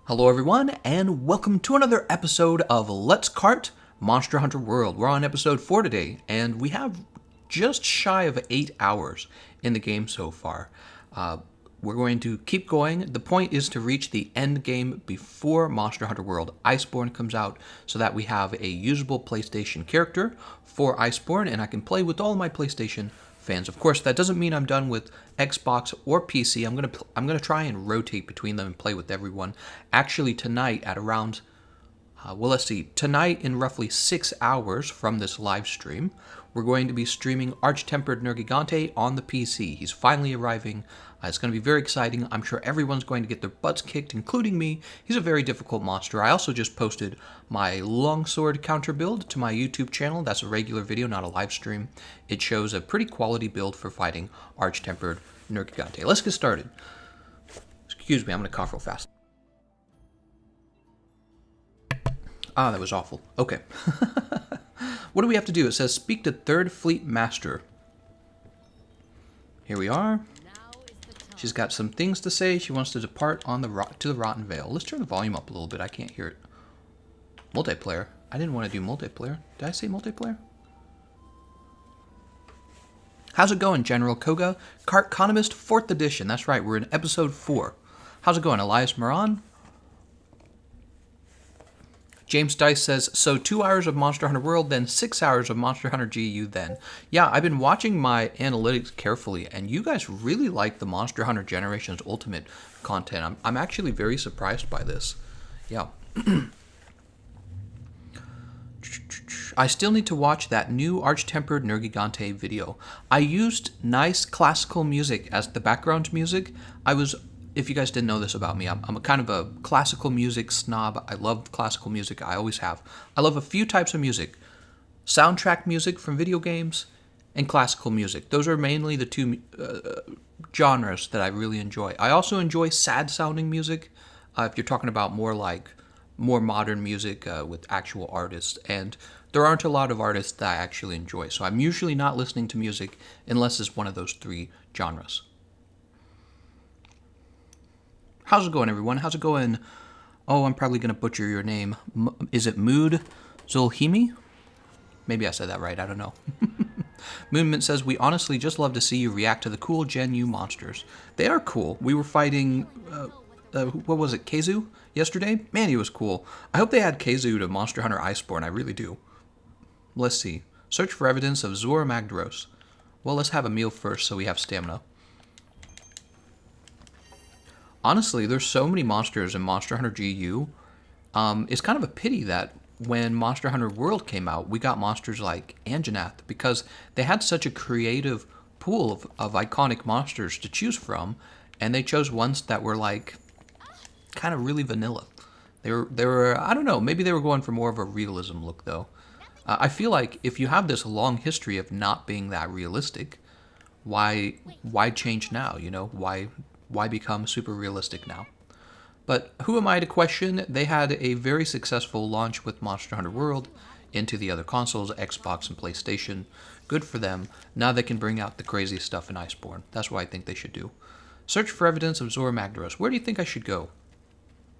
Hello everyone, and welcome to another episode of Let's Cart Monster Hunter World. We're on episode 4 today, and we have just shy of 8 hours in the game so far. We're going to keep going. The point is to reach the end game before Monster Hunter World Iceborne comes out, so that we have a usable PlayStation character for Iceborne, and I can play with all my PlayStation fans. Of course, that doesn't mean I'm done with Xbox or PC. I'm gonna try and rotate between them and play with everyone. Actually, tonight at around let's see, tonight in roughly 6 hours from this live stream, we're going to be streaming Arch-Tempered Nergigante on the PC. He's finally arriving. It's going to be very exciting. I'm sure everyone's going to get their butts kicked, including me. He's a very difficult monster. I also just posted my longsword counter build to my YouTube channel. That's a regular video, not a live stream. It shows a pretty quality build for fighting Arch-Tempered Nergigante. Let's get started. Excuse me, I'm going to cough real fast. Ah, that was awful. Okay. What do we have to do? It says, speak to 3rd Fleet Master. Here we are. She's got some things to say. She wants to depart on the to the Rotten Vale. Let's turn the volume up a little bit. I can't hear it. Multiplayer. I didn't want to do multiplayer. Did I say multiplayer? How's it going, General Koga? Economist 4th edition. That's right. We're in episode 4. How's it going, Elias Moran? James Dice says, so 2 hours of Monster Hunter World, then 6 hours of Monster Hunter GU then. Yeah, I've been watching my analytics carefully, and you guys really like the Monster Hunter Generations Ultimate content. I'm actually very surprised by this. Yeah. I still need to watch that new Arch-Tempered Nergigante video. I used nice classical music as the background music. If you guys didn't know this about me, I'm a kind of a classical music snob. I love classical music. I always have. I love a few types of music. Soundtrack music from video games and classical music. Those are mainly the two genres that I really enjoy. I also enjoy sad-sounding music, if you're talking about more modern music with actual artists. And there aren't a lot of artists that I actually enjoy. So I'm usually not listening to music unless it's one of those 3 genres. How's it going, everyone? How's it going? Oh, I'm probably going to butcher your name. Is it Mood Zulhimi? Maybe I said that right. I don't know. Moonmint says, we honestly just love to see you react to the cool Gen U monsters. They are cool. We were fighting, what was it, Keizu yesterday? Man, he was cool. I hope they add Keizu to Monster Hunter Iceborne. I really do. Let's see. Search for evidence of Zorah Magdaros. Well, let's have a meal first so we have stamina. Honestly, there's so many monsters in Monster Hunter GU. It's kind of a pity that when Monster Hunter World came out, we got monsters like Anjanath, because they had such a creative pool of iconic monsters to choose from, and they chose ones that were like kind of really vanilla. They were I don't know, maybe they were going for more of a realism look though. I feel like if you have this long history of not being that realistic, why change now? You know, why become super realistic now? But who am I to question? They had a very successful launch with Monster Hunter World into the other consoles, Xbox and PlayStation. Good for them. Now they can bring out the crazy stuff in Iceborne. That's what I think they should do. Search for evidence of Zorah Magdaros. Where do you think I should go?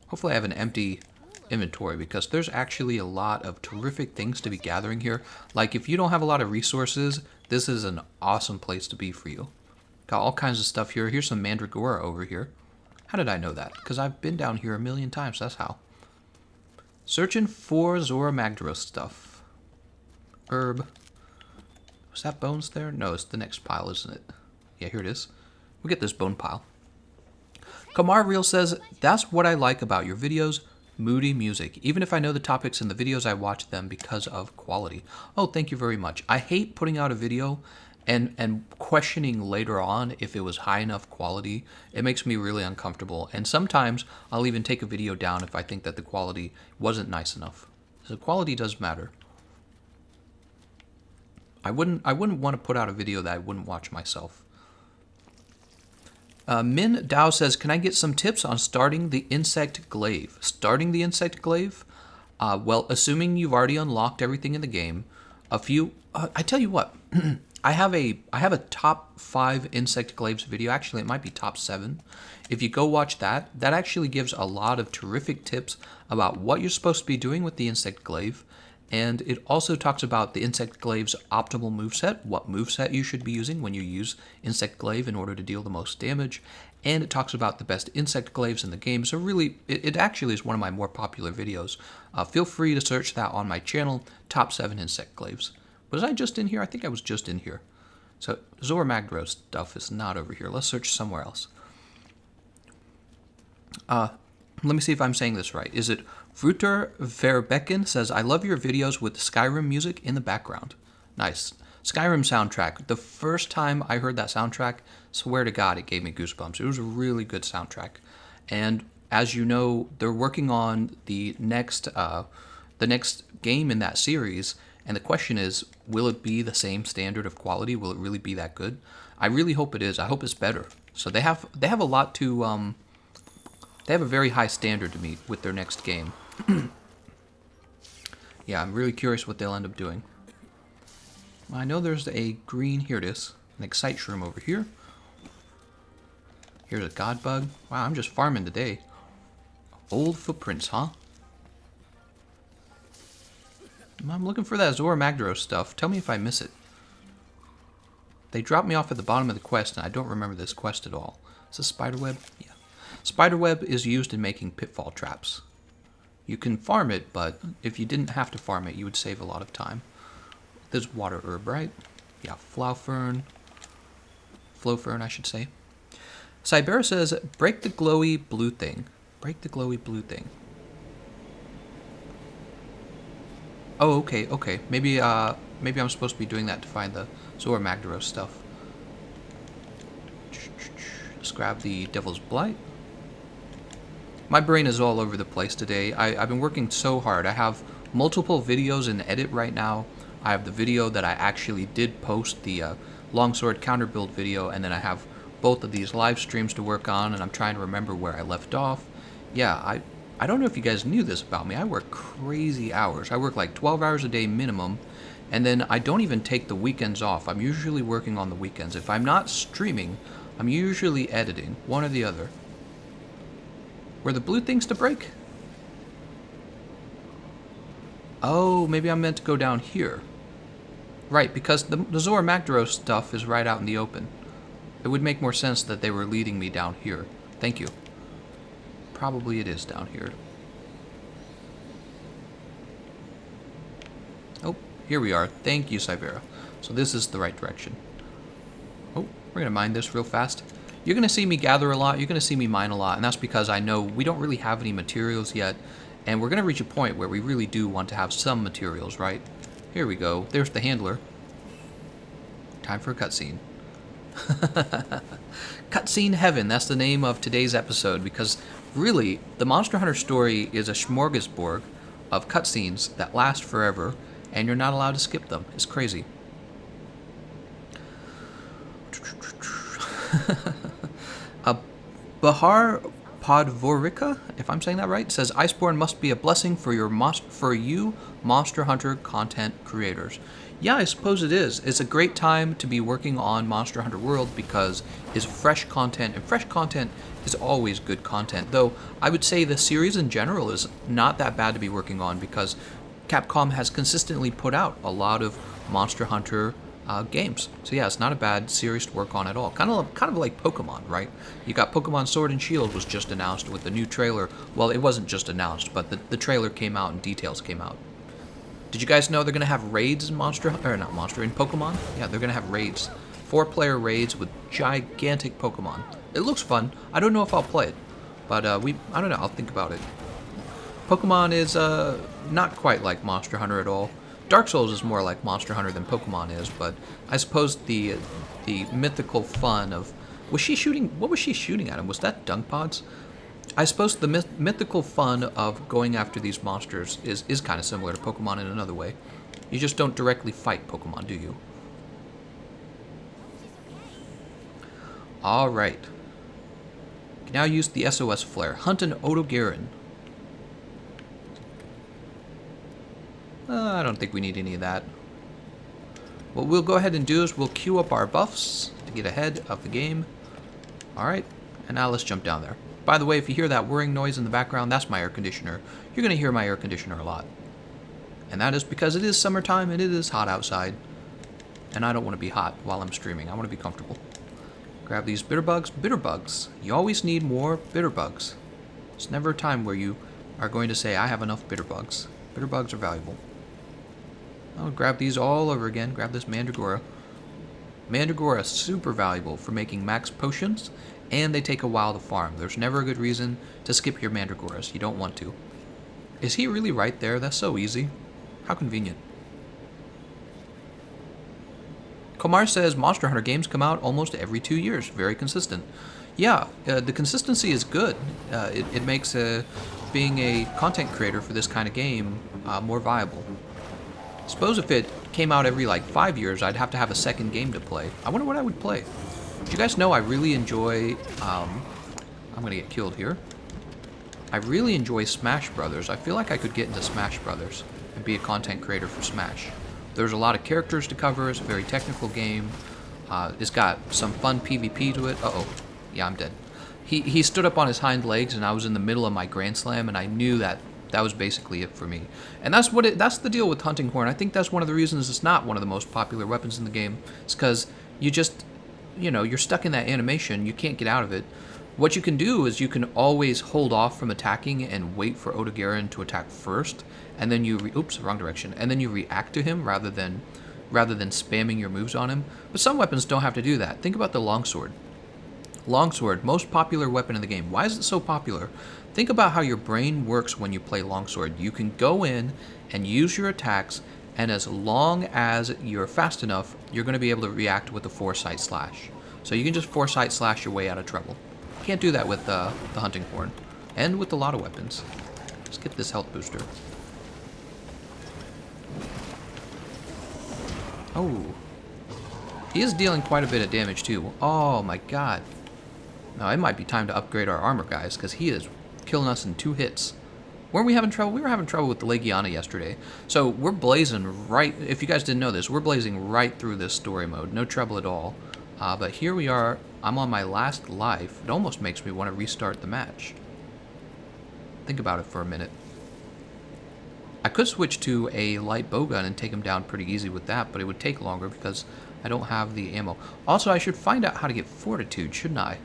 Hopefully I have an empty inventory, because there's actually a lot of terrific things to be gathering here. Like, if you don't have a lot of resources, this is an awesome place to be for you. Got all kinds of stuff here. Here's some Mandragora over here. How did I know that? Because I've been down here a million times. That's how. Searching for Zorah Magdaros stuff. Herb. Was that bones there? No, it's the next pile, isn't it? Yeah, here it is. We'll get this bone pile. Kamar Real says, that's what I like about your videos. Moody music. Even if I know the topics in the videos, I watch them because of quality. Oh, thank you very much. I hate putting out a video and questioning later on if it was high enough quality. It makes me really uncomfortable. And sometimes I'll even take a video down if I think that the quality wasn't nice enough. So quality does matter. I wouldn't want to put out a video that I wouldn't watch myself. Min Dao says, can I get some tips on starting the insect glaive? Starting the insect glaive? Well, assuming you've already unlocked everything in the game, I tell you what, I have a top 5 insect glaives video. Actually, it might be top 7. If you go watch that, that actually gives a lot of terrific tips about what you're supposed to be doing with the insect glaive. And it also talks about the insect glaive's optimal moveset, what moveset you should be using when you use insect glaive in order to deal the most damage. And it talks about the best insect glaives in the game. So really, it actually is one of my more popular videos. Feel free to search that on my channel, top 7 insect glaives. Was I just in here? I think I was just in here. So Zorah Magdaros stuff is not over here. Let's search somewhere else. Let me see if I'm saying this right. Is it Fruter Verbecken says, I love your videos with Skyrim music in the background. Nice. Skyrim soundtrack. The first time I heard that soundtrack, swear to God, it gave me goosebumps. It was a really good soundtrack. And as you know, they're working on the next game in that series. And the question is, will it be the same standard of quality? Will it really be that good? I really hope it is. I hope it's better. So they have a lot to they have a very high standard to meet with their next game. Yeah, I'm really curious what they'll end up doing. I know there's a green, here it is, an Excite Shroom over here. Here's a God Bug. Wow, I'm just farming today. Old footprints, huh? I'm looking for that Zorah Magdaros stuff. Tell me if I miss it. They dropped me off at the bottom of the quest, and I don't remember this quest at all. Is this spiderweb? Yeah. Spiderweb is used in making pitfall traps. You can farm it, but if you didn't have to farm it, you would save a lot of time. There's water herb, right? Yeah, flow fern, I should say. Cybera says, break the glowy blue thing. Break the glowy blue thing. Oh, okay. Maybe I'm supposed to be doing that to find the Zorah Magdaros stuff. Let's grab the Devil's Blight. My brain is all over the place today. I've been working so hard. I have multiple videos in edit right now. I have the video that I actually did post, the longsword counter build video, and then I have both of these live streams to work on, and I'm trying to remember where I left off. Yeah, I don't know if you guys knew this about me. I work crazy hours. I work like 12 hours a day minimum, and then I don't even take the weekends off. I'm usually working on the weekends. If I'm not streaming, I'm usually editing, one or the other. Were the blue things to break? Oh, maybe I'm meant to go down here. Right, because the Zorah Magdaros stuff is right out in the open. It would make more sense that they were leading me down here. Thank you. Probably it is down here. Oh, here we are. Thank you, Cybera. So this is the right direction. Oh, we're going to mine this real fast. You're going to see me gather a lot, you're going to see me mine a lot, and that's because I know we don't really have any materials yet, and we're going to reach a point where we really do want to have some materials, right? Here we go. There's the handler. Time for a cutscene. Cutscene Heaven, that's the name of today's episode, because really, the Monster Hunter story is a smorgasbord of cutscenes that last forever, and you're not allowed to skip them. It's crazy. Bahar Podvorica, if I'm saying that right, says Iceborne must be a blessing for you Monster Hunter content creators. Yeah, I suppose it is. It's a great time to be working on Monster Hunter World because it's fresh content, and fresh content is always good content. Though I would say the series in general is not that bad to be working on because Capcom has consistently put out a lot of Monster Hunter games. So yeah, it's not a bad series to work on at all. Kind of like Pokemon, right? You got Pokemon Sword and Shield was just announced with the new trailer. Well, it wasn't just announced, but the trailer came out and details came out. Did you guys know they're gonna have raids in in Pokemon? Yeah, they're gonna have raids. 4-player raids with gigantic Pokemon. It looks fun. I don't know if I'll play it, but I don't know. I'll think about it. Pokemon is not quite like Monster Hunter at all. Dark Souls is more like Monster Hunter than Pokemon is, but I suppose the mythical fun of... What was she shooting at him? Was that dung pods? I suppose the mythical fun of going after these monsters is kind of similar to Pokemon in another way. You just don't directly fight Pokemon, do you? Alright. Can now use the SOS Flare. Hunt an Odogaron. I don't think we need any of that. what we'll go ahead and do is we'll queue up our buffs to get ahead of the game. Alright, and now let's jump down there. By the way, if you hear that whirring noise in the background, that's my air conditioner. You're going to hear my air conditioner a lot. And that is because it is summertime and it is hot outside. And I don't want to be hot while I'm streaming. I want to be comfortable. Grab these bitter bugs. Bitter bugs. You always need more bitter bugs. There's never a time where you are going to say, I have enough bitter bugs. Bitter bugs are valuable. I'll grab these all over again. Grab this Mandragora. Mandragora is super valuable for making max potions, and they take a while to farm. There's never a good reason to skip your Mandragoras. You don't want to. Is he really right there? That's so easy. How convenient. Komar says Monster Hunter games come out almost every 2 years. Very consistent. Yeah, the consistency is good. It makes being a content creator for this kind of game more viable. Suppose if it came out every like 5 years, I'd have to have a second game to play. I wonder what I would play. Do you guys know I really enjoy... I'm going to get killed here. I really enjoy Smash Brothers. I feel like I could get into Smash Brothers and be a content creator for Smash. There's a lot of characters to cover. It's a very technical game. It's got some fun PvP to it. Uh-oh. Yeah, I'm dead. He stood up on his hind legs, and I was in the middle of my Grand Slam, and I knew that that was basically it for me. And that's the deal with Hunting Horn. I think that's one of the reasons it's not one of the most popular weapons in the game. It's because you just, you're stuck in that animation. You can't get out of it. What you can do is you can always hold off from attacking and wait for Odogaron to attack first, and then you oops, wrong direction. And then you react to him rather than spamming your moves on him. But some weapons don't have to do that. Think about the longsword. Longsword, most popular weapon in the game. Why is it so popular? Think about how your brain works when you play longsword. You can go in and use your attacks, and as long as you're fast enough, you're going to be able to react with a foresight slash. So you can just foresight slash your way out of trouble. Can't do that with the Hunting Horn, and with a lot of weapons. Let's get this health booster. Oh, he is dealing quite a bit of damage too. Oh my god. Now it might be time to upgrade our armor, guys, because he is killing us in 2 hits. Weren't we having trouble? We were having trouble with the Legiana yesterday. So we're blazing right, if you guys didn't know this, we're blazing right through this story mode. No trouble at all. But here we are. I'm on my last life. It almost makes me want to restart the match. Think about it for a minute. I could switch to a light bowgun and take him down pretty easy with that, but it would take longer because I don't have the ammo. Also, I should find out how to get Fortitude, shouldn't I?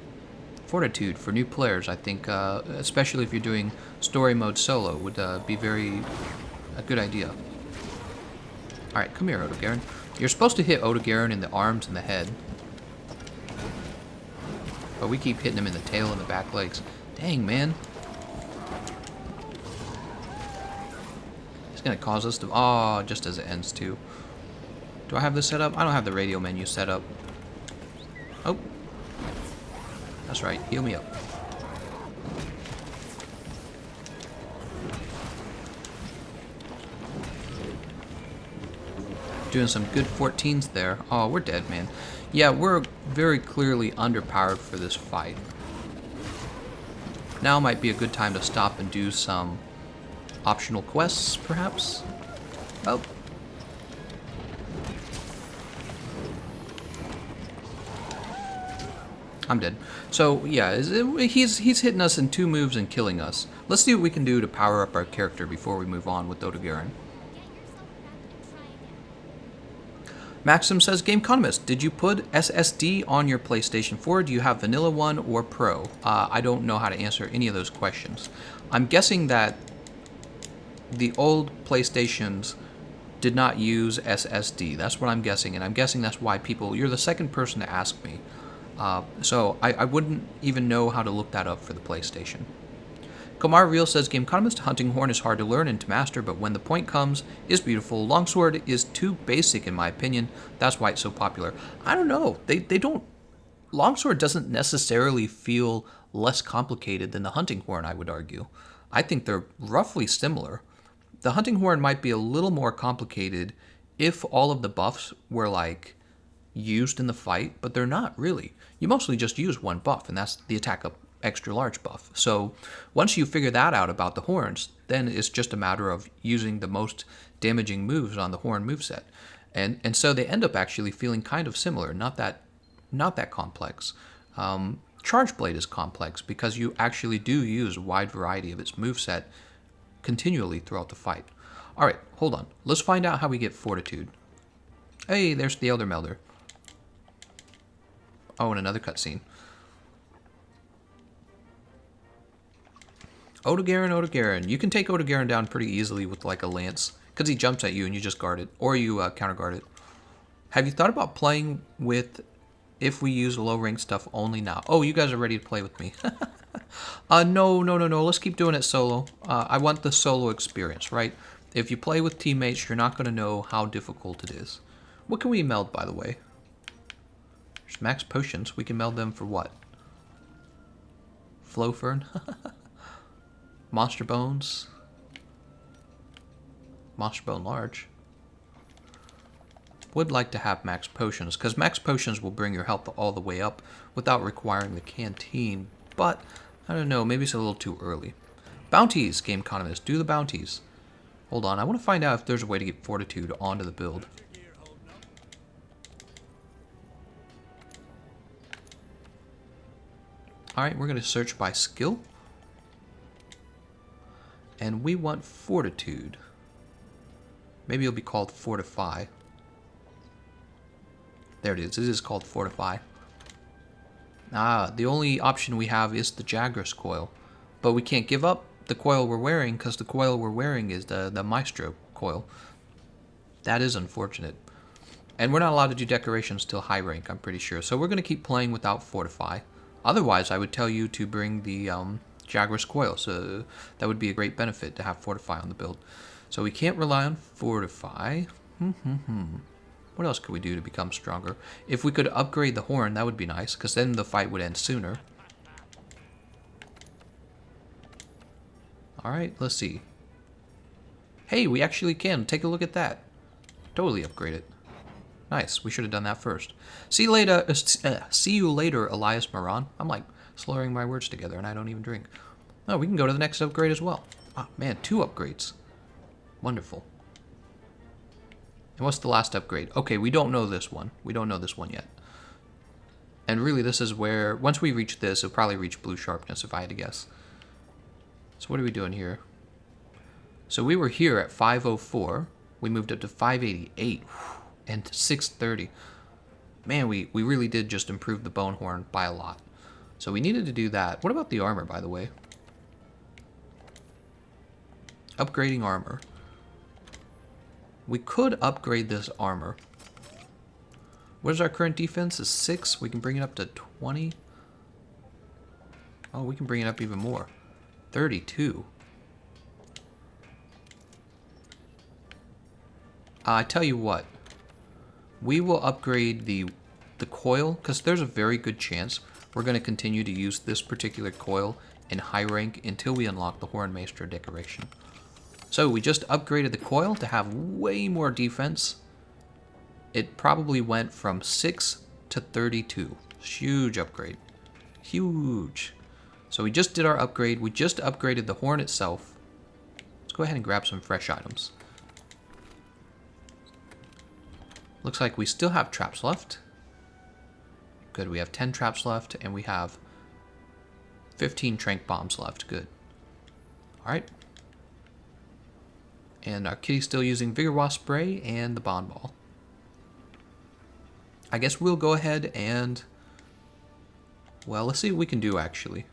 Fortitude for new players, I think, especially if you're doing story mode solo, would be a good idea. Alright, come here, Odogaron. You're supposed to hit Odogaron in the arms and the head. But we keep hitting him in the tail and the back legs. Dang, man. It's going to cause us to... Oh, just as it ends, too. Do I have this set up? I don't have the radio menu set up. Oh. That's right. Heal me up. Doing some good 14s there. Oh, we're dead, man. Yeah, we're very clearly underpowered for this fight. Now might be a good time to stop and do some optional quests, perhaps? Oh. I'm dead. So, yeah, he's hitting us in 2 moves and killing us. Let's see what we can do to power up our character before we move on with Odogaron. Maxim says, Gameconomist, did you put SSD on your PlayStation 4? Do you have Vanilla 1 or Pro? I don't know how to answer any of those questions. I'm guessing that the old PlayStations did not use SSD. That's what I'm guessing, and I'm guessing that's why people... You're the second person to ask me. So I wouldn't even know how to look that up for the PlayStation. Komar Real says, Gameconomist, Hunting Horn is hard to learn and to master, but when the point comes, is beautiful. Longsword is too basic in my opinion. That's why it's so popular. I don't know. They don't... Longsword doesn't necessarily feel less complicated than the Hunting Horn, I would argue. I think they're roughly similar. The Hunting Horn might be a little more complicated if all of the buffs were, like, used in the fight, but they're not really. You mostly just use one buff, and that's the attack up extra large buff. So once you figure that out about the horns, then it's just a matter of using the most damaging moves on the horn moveset. And so they end up actually feeling kind of similar, not that complex. Charge Blade is complex because you actually do use a wide variety of its moveset continually throughout the fight. Alright, hold on. Let's find out how we get Fortitude. Hey, there's the Elder Melder. Oh, and another cutscene. Odogaron. You can take Odogaron down pretty easily with like a lance, because he jumps at you and you just guard it, or you counter guard it. Have you thought about playing with, if we use low rank stuff only now? Oh, you guys are ready to play with me. No. Let's keep doing it solo. I want the solo experience, right? If you play with teammates, you're not going to know how difficult it is. What can we meld, by the way? There's max potions. We can meld them for what? Flowfern? Monster Bones? Monster Bone Large. Would like to have max potions, because max potions will bring your health all the way up without requiring the canteen, but I don't know, maybe it's a little too early. Bounties, Gameconomist, do the bounties. Hold on, I want to find out if there's a way to get Fortitude onto the build. Alright, we're going to search by skill. And we want Fortitude. Maybe it'll be called Fortify. There it is. It is called Fortify. The only option we have is the Jagras coil. But we can't give up the coil we're wearing, because the coil we're wearing is the Maestro coil. That is unfortunate. And we're not allowed to do decorations till high rank, I'm pretty sure. So we're going to keep playing without Fortify. Otherwise, I would tell you to bring the Jagras coil. So that would be a great benefit to have Fortify on the build. So we can't rely on Fortify. What else could we do to become stronger? If we could upgrade the horn, that would be nice, because then the fight would end sooner. Alright, let's see. Hey, we actually can. Take a look at that. Totally upgrade it. Nice, we should have done that first. See you later, Elias Moran. I'm like slurring my words together and I don't even drink. Oh, we can go to the next upgrade as well. Oh, man, 2 upgrades. Wonderful. And what's the last upgrade? Okay, we don't know this one. We don't know this one yet. And really, this is where, once we reach this, it'll probably reach blue sharpness if I had to guess. So what are we doing here? So we were here at 504. We moved up to 588 and 630. Man, we really did just improve the bone horn by a lot. So we needed to do that. What about the armor, by the way? Upgrading armor. We could upgrade this armor. What is our current defense? Is 6. We can bring it up to 20. Oh, we can bring it up even more. 32. I tell you what. We will upgrade the coil, because there's a very good chance we're going to continue to use this particular coil in high rank until we unlock the Horn Maestro decoration. So we just upgraded the coil to have way more defense. It probably went from 6 to 32. Huge upgrade. Huge. So we just did our upgrade. We just upgraded the horn itself. Let's go ahead and grab some fresh items. Looks like we still have traps left. Good, we have 10 traps left, and we have 15 trank bombs left. Good. Alright. And our kitty's still using Vigor Wasp Spray and the Bond Ball. I guess we'll go ahead and... well, let's see what we can do, actually.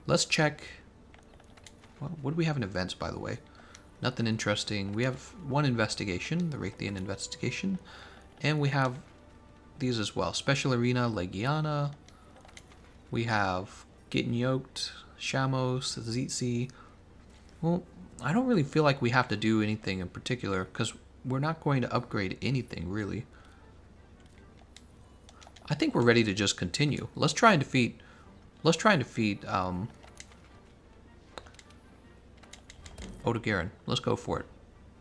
Let's check... well, what do we have in events, by the way? Nothing interesting. We have 1 investigation, the Rathian investigation. And we have these as well. Special Arena, Legiana. We have Getting Yoked, Shamos, Zitzi. Well, I don't really feel like we have to do anything in particular, because we're not going to upgrade anything, really. I think we're ready to just continue. Let's try and defeat... Odogaron. Let's go for it.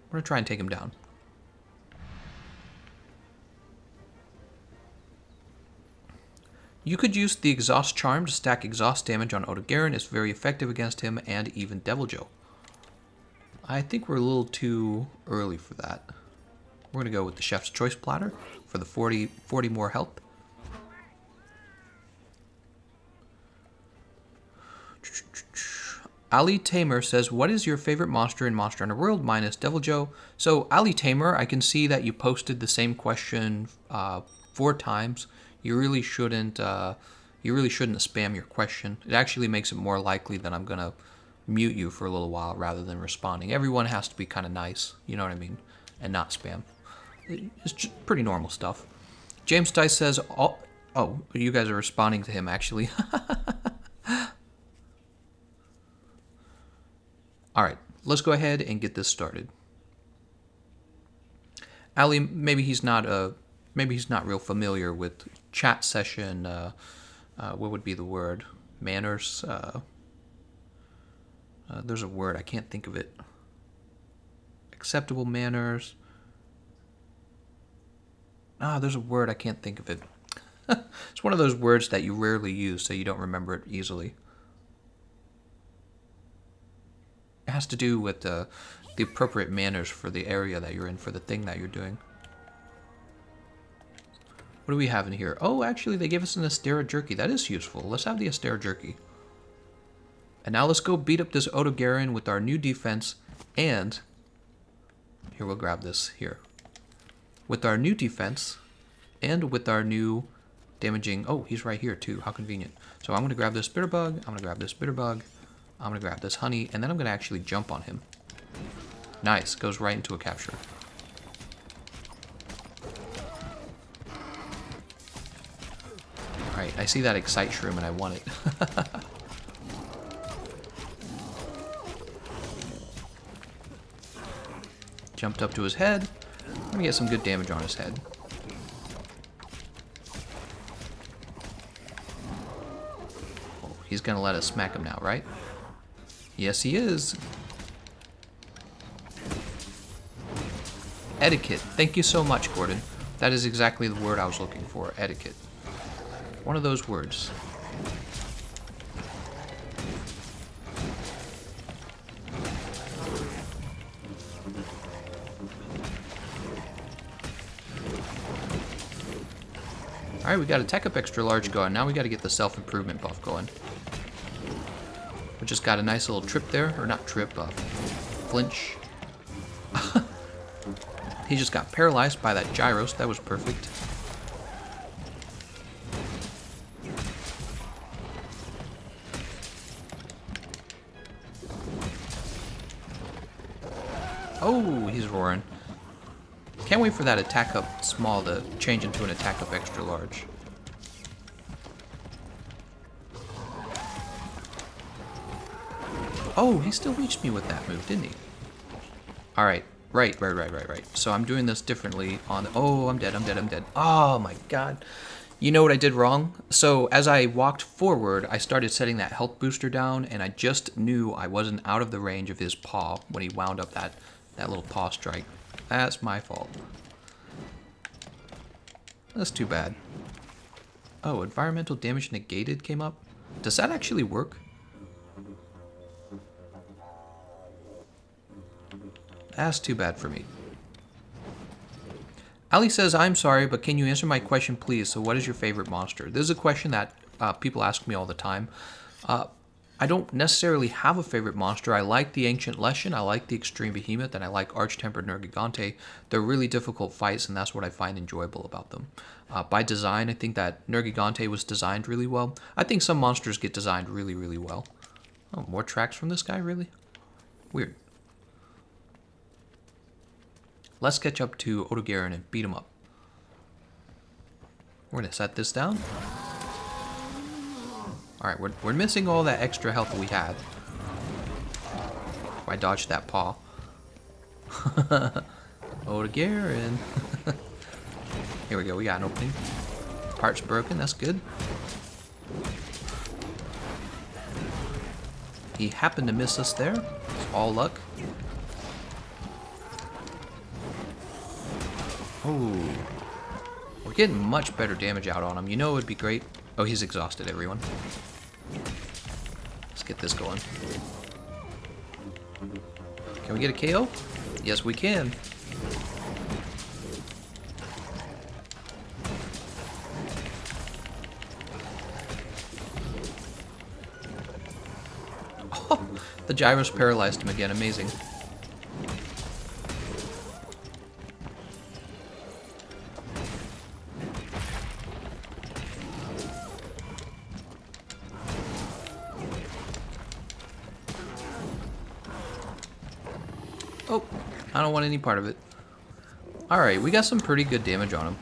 We're going to try and take him down. You could use the Exhaust Charm to stack exhaust damage on Odogaron. It's very effective against him and even Devil Joe. I think we're a little too early for that. We're going to go with the Chef's Choice Platter for the 40 more health. Ali Tamer says, what is your favorite monster in Monster Hunter World minus Devil Joe? So, Ali Tamer, I can see that you posted the same question 4 times. You really shouldn't spam your question. It actually makes it more likely that I'm going to mute you for a little while rather than responding. Everyone has to be kind of nice, you know what I mean, and not spam. It's just pretty normal stuff. James Dice says, oh, you guys are responding to him, actually. All right, let's go ahead and get this started. Ali, maybe he's not real familiar with chat session. What would be the word? Manners. There's a word, I can't think of it. Acceptable manners. There's a word, I can't think of it. It's one of those words that you rarely use, so you don't remember it easily. It has to do with the appropriate manners for the area that you're in, for the thing that you're doing. What do we have in here? Oh, actually, they gave us an Astera jerky. That is useful. Let's have the Astera jerky. And now let's go beat up this Odogaron with our new defense. And here, we'll grab this here. With our new defense and with our new damaging... Oh, he's right here, too. How convenient. So I'm going to grab this Bitterbug. I'm going to grab this Bitterbug. I'm going to grab this honey, and then I'm going to actually jump on him. Nice. Goes right into a capture. Alright, I see that Excite Shroom, and I want it. Jumped up to his head. I'm going to get some good damage on his head. Oh, he's going to let us smack him now, right? Yes, he is. Etiquette. Thank you so much, Gordon. That is exactly the word I was looking for. Etiquette. One of those words. Alright, we got a Tech Up Extra Large going. Now we got to get the self-improvement buff going. We just got a nice little trip there. Or not trip, flinch. He just got paralyzed by that Gyros. That was perfect. Oh, he's roaring. Can't wait for that attack up small to change into an attack up extra large. Oh, he still reached me with that move, didn't he? Alright. Right. So I'm doing this differently on... Oh, I'm dead. Oh, my God. You know what I did wrong? So as I walked forward, I started setting that health booster down, and I just knew I wasn't out of the range of his paw when he wound up that little paw strike. That's my fault. That's too bad. Oh, environmental damage negated came up? Does that actually work? That's too bad for me. Ali says, I'm sorry, but can you answer my question, please? So what is your favorite monster? This is a question that people ask me all the time. I don't necessarily have a favorite monster. I like the Ancient Leshen, I like the Extreme Behemoth, and I like Arch-Tempered Nergigante. They're really difficult fights, and that's what I find enjoyable about them. By design, I think that Nergigante was designed really well. I think some monsters get designed really, really well. Oh, more tracks from this guy, really? Weird. Let's catch up to Odogaron and beat him up. We're going to set this down. Alright, we're missing all that extra health we had. I dodged that paw. Odogaron. Here we go, we got an opening. Part's broken, that's good. He happened to miss us there. It's all luck. Oh, we're getting much better damage out on him. You know it would be great. Oh, he's exhausted, everyone. Let's get this going. Can we get a KO? Yes, we can. Gyros paralyzed him again. Amazing. Oh, I don't want any part of it. Alright, we got some pretty good damage on him.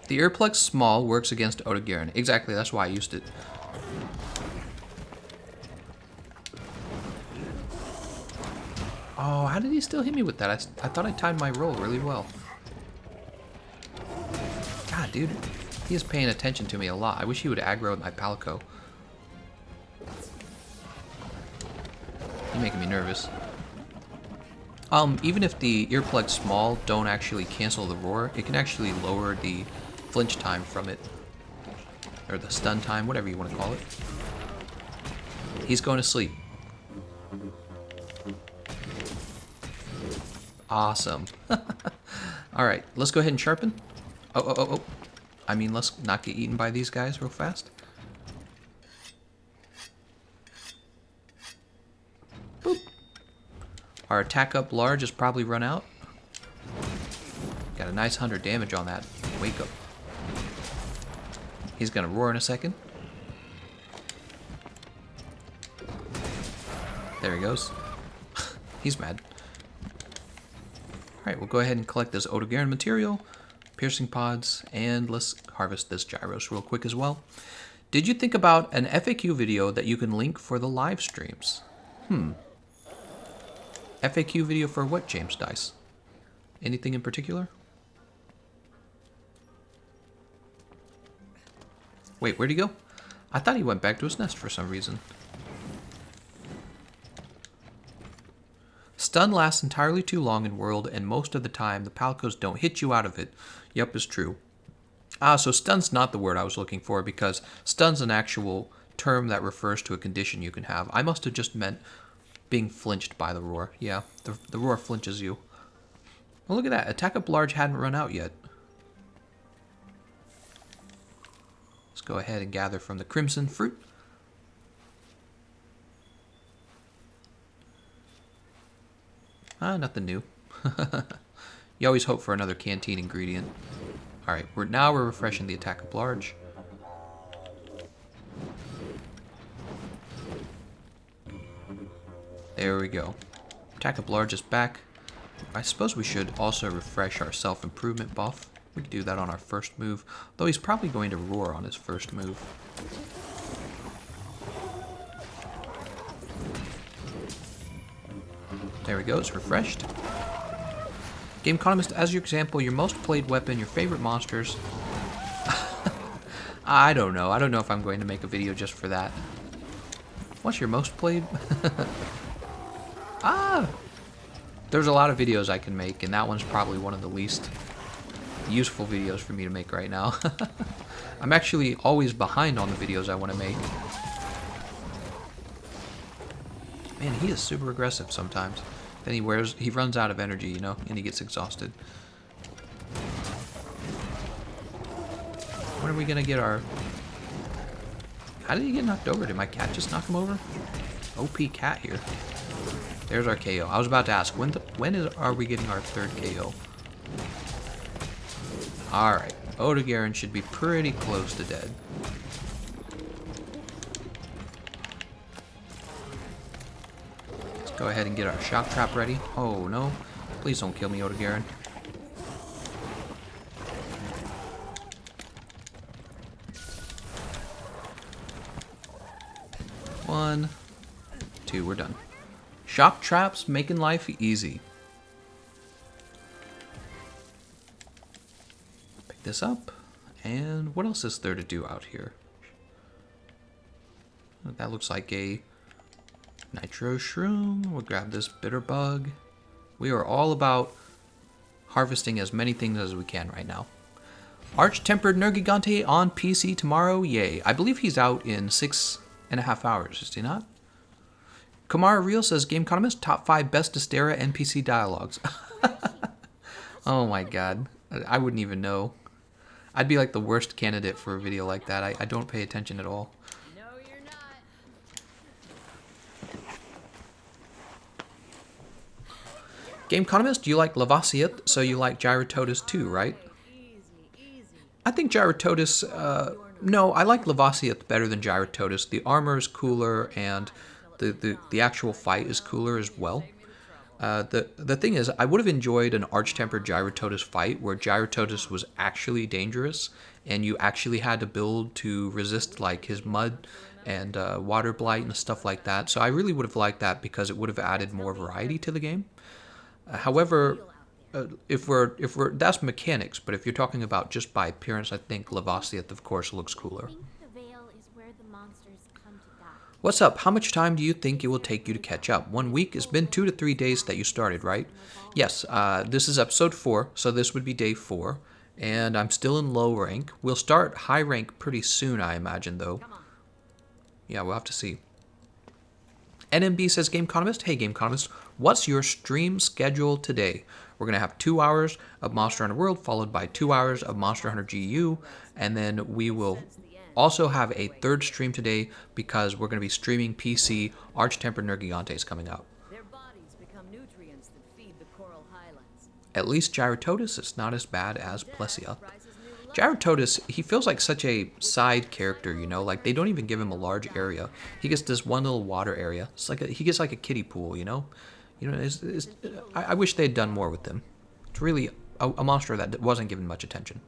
The Earplex Small works against Odogaron. Exactly, that's why I used it. Oh, how did he still hit me with that? I thought I timed my roll really well. God, dude. He is paying attention to me a lot. I wish he would aggro with my Palico. You're making me nervous. Even if the Earplugs Small don't actually cancel the roar, it can actually lower the flinch time from it. Or the stun time, whatever you want to call it. He's going to sleep. Awesome. Alright, let's go ahead and sharpen. Oh. I mean, let's not get eaten by these guys real fast. Boop. Our attack up large is probably run out. Got a nice 100 damage on that. Wake up. He's gonna roar in a second. There he goes. He's mad. Alright, we'll go ahead and collect this Odogaron material, piercing pods, and let's harvest this Gyros real quick as well. Did you think about an FAQ video that you can link for the live streams? FAQ video for what, James Dice? Anything in particular? Wait, where'd he go? I thought he went back to his nest for some reason. Stun lasts entirely too long in World, and most of the time the Palicos don't hit you out of it. Yup, is true. So stun's not the word I was looking for, because stun's an actual term that refers to a condition you can have. I must have just meant being flinched by the roar. Yeah, the roar flinches you. Well, look at that. Attack up large hadn't run out yet. Let's go ahead and gather from the Crimson Fruit. Nothing new. You always hope for another canteen ingredient. Alright, now we're refreshing the attack up large. There we go. Attack up large is back. I suppose we should also refresh our self-improvement buff. We could do that on our first move, though he's probably going to roar on his first move. There we go, it's refreshed. Gameconomist, as your example, your most played weapon, your favorite monsters. I don't know. I don't know if I'm going to make a video just for that. What's your most played? There's a lot of videos I can make, and that one's probably one of the least useful videos for me to make right now. I'm actually always behind on the videos I want to make. Man, he is super aggressive sometimes. Then he runs out of energy, you know, and he gets exhausted. When are we gonna get our... How did he get knocked over? Did my cat just knock him over? OP cat here. There's our KO. I was about to ask, are we getting our third KO? Alright, Odogaron should be pretty close to dead. Let's go ahead and get our shock trap ready. Oh no, please don't kill me, Odogaron. One, two, we're done. Shock traps making life easy. Pick this up. And what else is there to do out here? That looks like a nitro shroom. We'll grab this bitter bug. We are all about harvesting as many things as we can right now. Arch-tempered Nergigante on PC tomorrow. Yay. I believe he's out in 6.5 hours, is he not? Kamara Real says, Gameconomist, top 5 best Astera NPC dialogues. Oh my god. I wouldn't even know. I'd be like the worst candidate for a video like that. I don't pay attention at all. No, you're not. Gameconomist, you like Lavasiat, so you like Gyrototus too, right? I think Gyrototus, no, I like Lavasiat better than Gyrototus. The armor is cooler, and the actual fight is cooler as well. The thing is, I would have enjoyed an Arch-Tempered Gyrototus fight where Gyrototus was actually dangerous, and you actually had to build to resist like his mud and water blight and stuff like that. So I really would have liked that because it would have added more variety to the game. However, if we're that's mechanics, but if you're talking about just by appearance, I think Lavasiat, of course, looks cooler. What's up? How much time do you think it will take you to catch up? 1 week? It's been 2 to 3 days that you started, right? Yes, this is episode 4, so this would be day 4, and I'm still in low rank. We'll start high rank pretty soon, I imagine, though. Yeah, we'll have to see. NMB says, Gameconomist, hey Gameconomist, what's your stream schedule today? We're going to have 2 hours of Monster Hunter World, followed by 2 hours of Monster Hunter GU, and then we will also have a third stream today because we're going to be streaming PC Arch-Tempered Nergigantes coming out. At least Gyrototus is not as bad as Plesia. Gyrototus, he feels like such a side character, you know, like they don't even give him a large area. He gets this one little water area. It's like he gets like a kiddie pool, you know. I wish they had done more with him. It's really a monster that wasn't given much attention.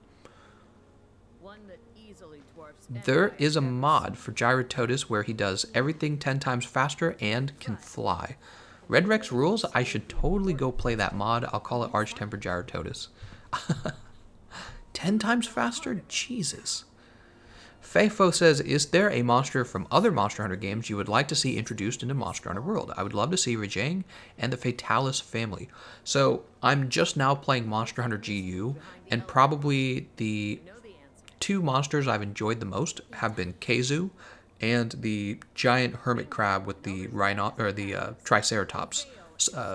There is a mod for Gyrototus where he does everything 10 times faster and can fly. Red Rex rules. I should totally go play that mod. I'll call it Arch-Tempered Gyrototus. 10 times faster? Jesus. Feifo says, is there a monster from other Monster Hunter games you would like to see introduced into Monster Hunter World? I would love to see Rajang and the Fatalis family. So, I'm just now playing Monster Hunter GU, and probably the 2 monsters I've enjoyed the most have been Keizu and the giant hermit crab with the Triceratops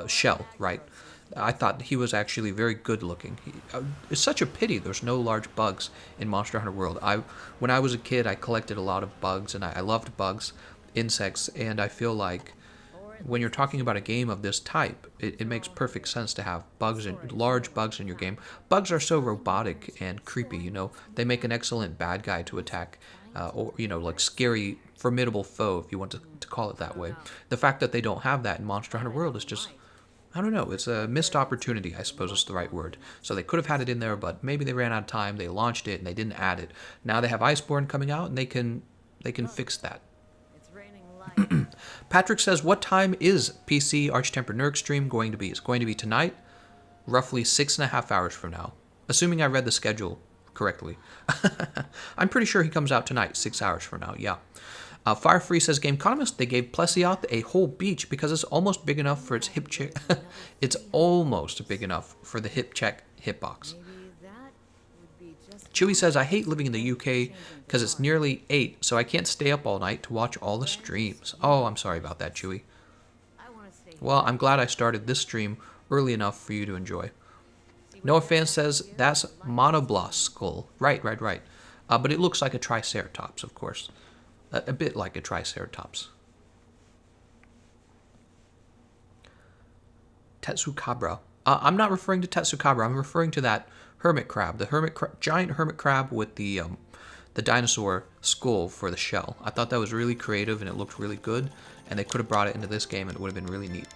shell, right? I thought he was actually very good looking. It's such a pity there's no large bugs in Monster Hunter World. When I was a kid, I collected a lot of bugs, and I loved bugs, insects, and I feel like when you're talking about a game of this type, it makes perfect sense to have large bugs in your game. Bugs are so robotic and creepy, you know. They make an excellent bad guy to attack, or, you know, like scary, formidable foe, if you want to call it that way. The fact that they don't have that in Monster Hunter World is just, I don't know, it's a missed opportunity, I suppose is the right word. So they could have had it in there, but maybe they ran out of time, they launched it, and they didn't add it. Now they have Iceborne coming out, and they can fix that. Patrick says, what time is PC Arch-Tempered Nerg stream going to be? It's going to be tonight, roughly 6.5 hours from now. Assuming I read the schedule correctly. I'm pretty sure he comes out tonight, 6 hours from now, yeah. Firefree says, Gameconomist, they gave Plesioth a whole beach because it's almost big enough for its hip check. It's almost big enough for the hip check hitbox. Chewy says, I hate living in the UK because it's nearly 8, so I can't stay up all night to watch all the streams. Oh, I'm sorry about that, Chewy. Well, I'm glad I started this stream early enough for you to enjoy. Noah Fan says, that's Monoblos skull. Right. But it looks like a Triceratops, of course. A bit like a Triceratops. Tetsukabra. I'm not referring to Tetsukabra. I'm referring to that hermit crab. The giant hermit crab with the dinosaur skull for the shell. I thought that was really creative and it looked really good. And they could have brought it into this game and it would have been really neat.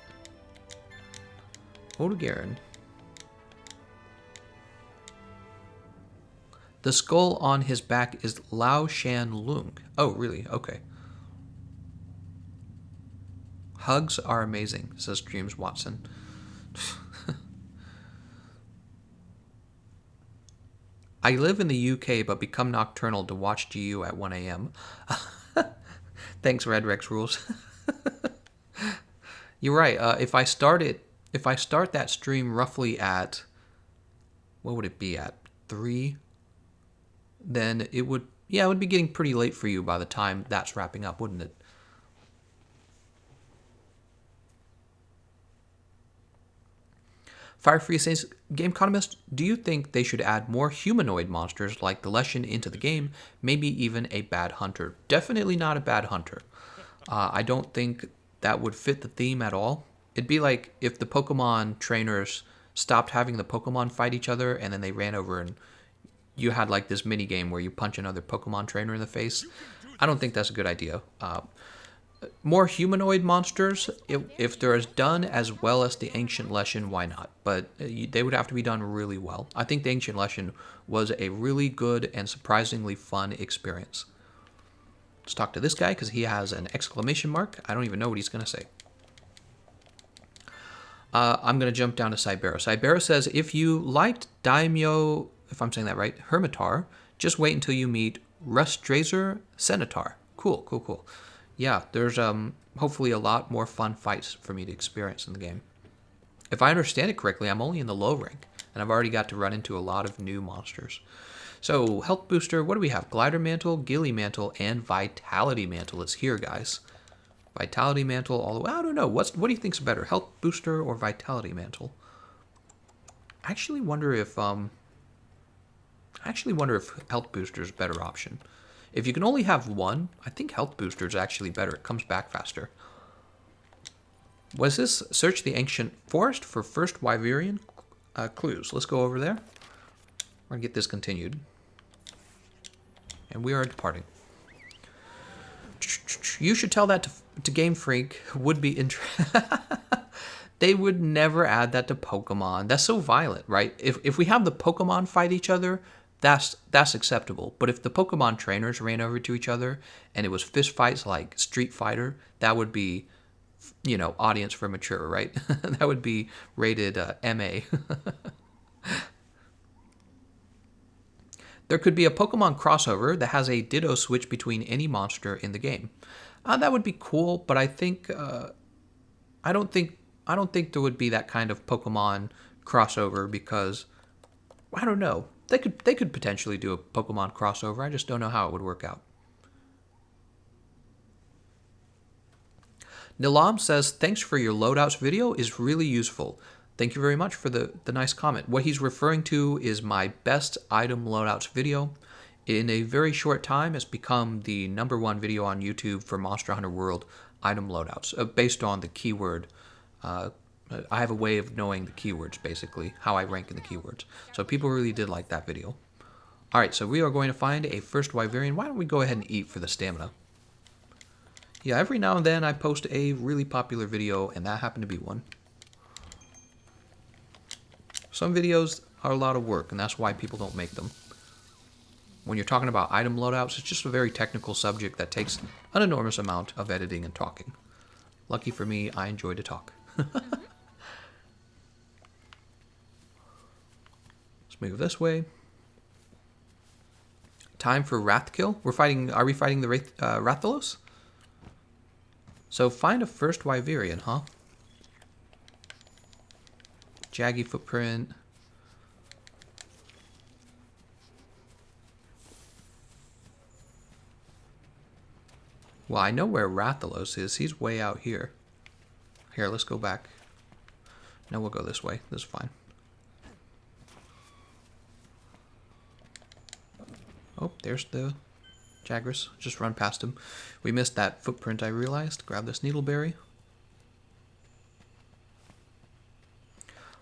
Odogaron. The skull on his back is Lao Shan Lung. Oh, really? Okay. Hugs are amazing, says Dreams Watson. I live in the UK but become nocturnal to watch GU at 1 a.m. Thanks, Red Rex Rules. You're right. If I start that stream roughly at, what would it be at? 3? Then it would be getting pretty late for you by the time that's wrapping up, wouldn't it? Firefree says, Gameconomist, do you think they should add more humanoid monsters like the Leshen into the game? Maybe even a bad hunter. Definitely not a bad hunter. I don't think that would fit the theme at all. It'd be like if the Pokemon trainers stopped having the Pokemon fight each other and then they ran over and you had like this mini game where you punch another Pokemon trainer in the face. I don't think that's a good idea. More humanoid monsters, if they're as done as well as the Ancient Lesson, why not? But they would have to be done really well. I think the Ancient Lesson was a really good and surprisingly fun experience. Let's talk to this guy because he has an exclamation mark. I don't even know what he's going to say. I'm going to jump down to Cybera. Cybera says, if you liked Daimyo, if I'm saying that right, Hermitar, just wait until you meet Rustrazer Senator. Cool, cool, cool. Yeah, there's hopefully a lot more fun fights for me to experience in the game. If I understand it correctly, I'm only in the low rank, and I've already got to run into a lot of new monsters. So, health booster, what do we have? Glider Mantle, Gilly Mantle, and Vitality Mantle. It's here, guys. Vitality Mantle all the way. I don't know. What do you think's better, Health Booster or Vitality Mantle? I actually wonder if Health Booster is a better option. If you can only have one, I think Health Booster is actually better. It comes back faster. Was this search the ancient forest for first Wyverian clues? Let's go over there. We're gonna get this continued, and we are departing. You should tell that to Game Freak. Would be interesting. They would never add that to Pokemon. That's so violent, right? If we have the Pokemon fight each other, that's acceptable. But if the Pokemon trainers ran over to each other and it was fist fights like Street Fighter, that would be, you know, audience for mature, right? That would be rated MA. There could be a Pokemon crossover that has a Ditto switch between any monster in the game. That would be cool, but I think I don't think there would be that kind of Pokemon crossover because I don't know. They could potentially do a Pokemon crossover. I just don't know how it would work out. Nilam says, thanks for your loadouts video, is really useful. Thank you very much for the nice comment. What he's referring to is my best item loadouts video. In a very short time, it's become the #1 video on YouTube for Monster Hunter World item loadouts, based on the keyword. I have a way of knowing the keywords, basically, how I rank in the keywords. So people really did like that video. Alright, so we are going to find a first Wyverian. Why don't we go ahead and eat for the stamina? Yeah, every now and then I post a really popular video, and that happened to be one. Some videos are a lot of work, and that's why people don't make them. When you're talking about item loadouts, it's just a very technical subject that takes an enormous amount of editing and talking. Lucky for me, I enjoy to talk. Let's move this way. Time for Wrath Kill. Are we fighting the Rathalos? So find a first Wyverian, huh? Jaggy footprint. Well, I know where Rathalos is. He's way out here. Here, let's go back. No, we'll go this way. This is fine. Oh, there's the Jagras. Just run past him. We missed that footprint, I realized. Grab this Needleberry.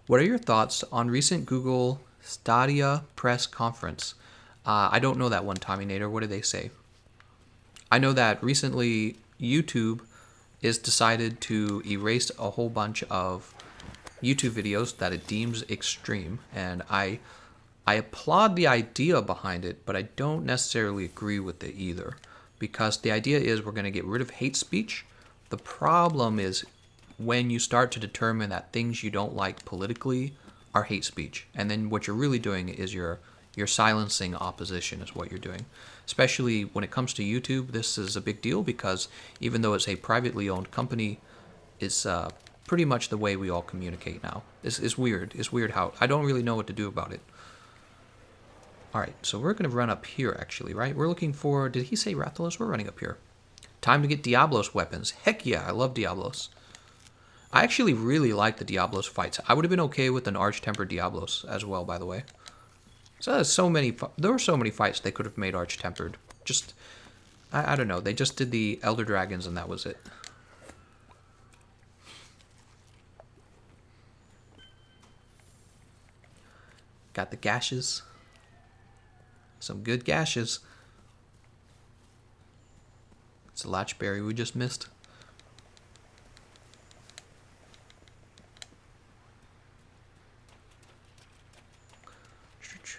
What are your thoughts on recent Google Stadia press conference? I don't know that one, Tommy Nader. What did they say? I know that recently YouTube is decided to erase a whole bunch of YouTube videos that it deems extreme, and I applaud the idea behind it, but I don't necessarily agree with it either, because the idea is we're going to get rid of hate speech. The problem is when you start to determine that things you don't like politically are hate speech, and then what you're really doing is you're silencing opposition is what you're doing. Especially when it comes to YouTube, this is a big deal because even though it's a privately owned company, it's pretty much the way we all communicate now. It's weird. It's weird how I don't really know what to do about it. All right, so we're going to run up here, actually, right? We're looking for, did he say Rathalos? We're running up here. Time to get Diablos weapons. Heck yeah, I love Diablos. I actually really like the Diablos fights. I would have been okay with an Arch-Tempered Diablos as well, by the way. So there were so many fights they could have made Arch-Tempered. Just, I don't know, they just did the Elder Dragons and that was it. Got the gashes. Some good gashes. It's a latchberry we just missed.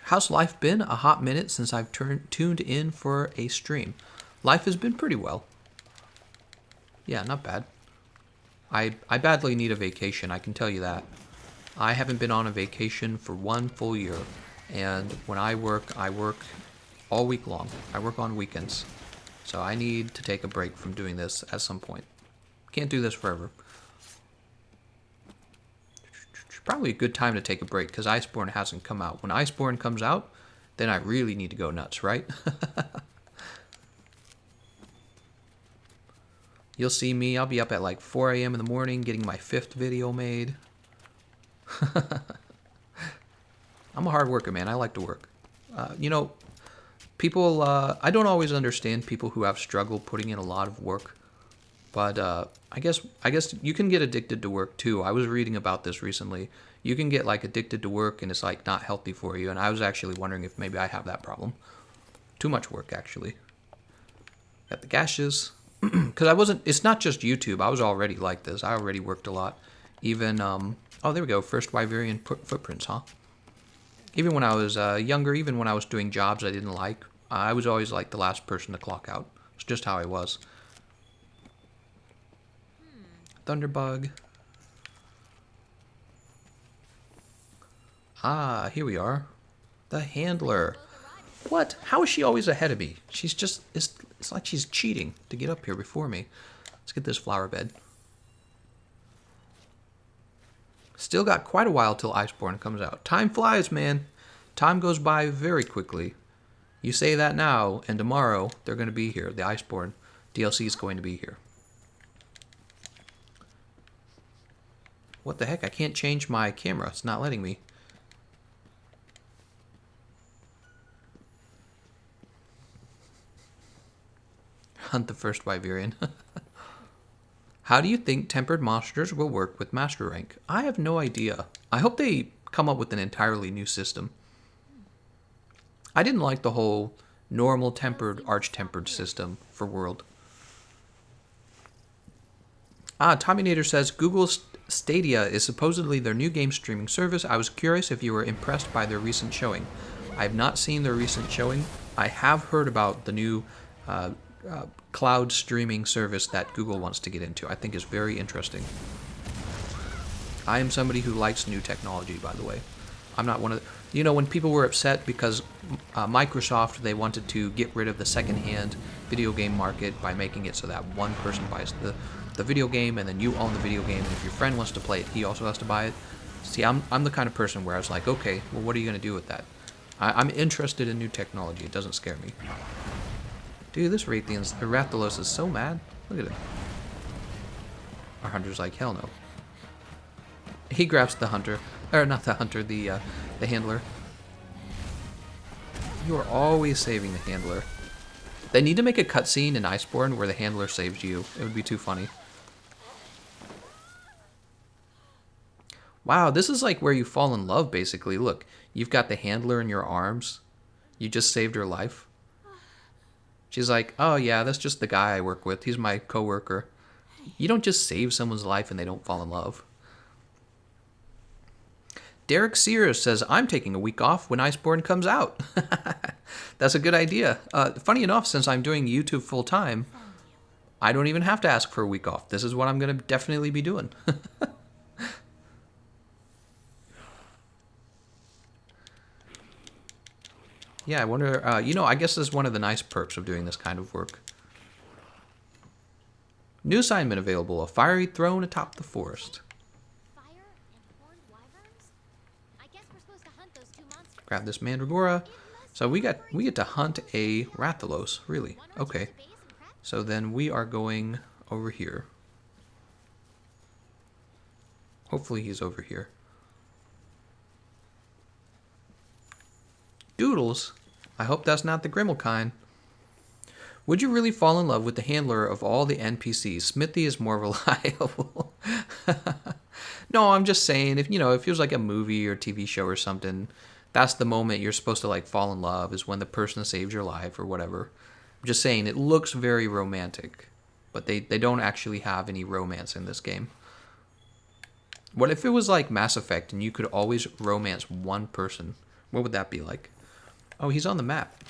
How's life been? A hot minute since I've tuned in for a stream. Life has been pretty well. Yeah, not bad. I badly need a vacation, I can tell you that. I haven't been on a vacation for 1 full year. And when I work all week long. I work on weekends. So I need to take a break from doing this at some point. Can't do this forever. Probably a good time to take a break because Iceborne hasn't come out. When Iceborne comes out, then I really need to go nuts, right? You'll see me. I'll be up at like 4 a.m. in the morning getting my 5th video made. I'm a hard worker, man. I like to work. You know, people, I don't always understand people who have struggled putting in a lot of work. But I guess you can get addicted to work too. I was reading about this recently. You can get like addicted to work and it's like not healthy for you. And I was actually wondering if maybe I have that problem. Too much work actually. Got the gashes. Because I wasn't, it's not just YouTube. I was already like this. I already worked a lot. Even, oh, there we go. First Wyverian footprints, huh? Even when I was younger, even when I was doing jobs I didn't like, I was always like the last person to clock out. It's just how I was. Thunderbug. Ah, here we are. The handler. What? How is she always ahead of me? She's just, it's like she's cheating to get up here before me. Let's get this flower bed. Still got quite a while till Iceborne comes out. Time flies, man. Time goes by very quickly. You say that now, and tomorrow they're going to be here. The Iceborne DLC is going to be here. What the heck? I can't change my camera. It's not letting me. Hunt the first Wyverian. How do you think tempered monsters will work with Master Rank? I have no idea. I hope they come up with an entirely new system. I didn't like the whole normal tempered, arch-tempered system for World. Ah, Tommynator says, Google Stadia is supposedly their new game streaming service. I was curious if you were impressed by their recent showing. I have not seen their recent showing. I have heard about the new cloud streaming service that Google wants to get into. I think is very interesting. I am somebody who likes new technology, by the way. I'm not one of the, you know, when people were upset because Microsoft, they wanted to get rid of the secondhand video game market by making it so that one person buys the video game and then you own the video game, and if your friend wants to play it, he also has to buy it. See, I'm the kind of person where I was like, okay, well, what are you going to do with that? I'm interested in new technology. It doesn't scare me. Dude, this Rathalos is so mad. Look at it. Our hunter's like, hell no. He grabs the hunter. Or not the hunter, the handler. You are always saving the handler. They need to make a cutscene in Iceborne where the handler saves you. It would be too funny. Wow, this is like where you fall in love, basically. Look, you've got the handler in your arms. You just saved her life. She's like, oh yeah, that's just the guy I work with. He's my coworker. You don't just save someone's life and they don't fall in love. Derek Sears says, I'm taking a week off when Iceborne comes out. That's a good idea. Funny enough, since I'm doing YouTube full time, I don't even have to ask for a week off. This is what I'm going to definitely be doing. Yeah, I wonder, you know, I guess this is one of the nice perks of doing this kind of work. New assignment available, a fiery throne atop the forest. Fire and horned wyverns? I guess we're supposed to hunt those two monsters. Grab this Mandragora. So we get to hunt a Rathalos, really. Okay. So then we are going over here. Hopefully he's over here. Doodles. I hope that's not the Grimmel kind. Would you really fall in love with the handler of all the NPCs? Smithy is more reliable. No, I'm just saying, if you know, if it was like a movie or TV show or something, that's the moment you're supposed to like fall in love, is when the person saves your life or whatever. I'm just saying it looks very romantic, but they don't actually have any romance in this game. What if it was like Mass Effect and you could always romance one person? What would that be like? Oh, he's on the map.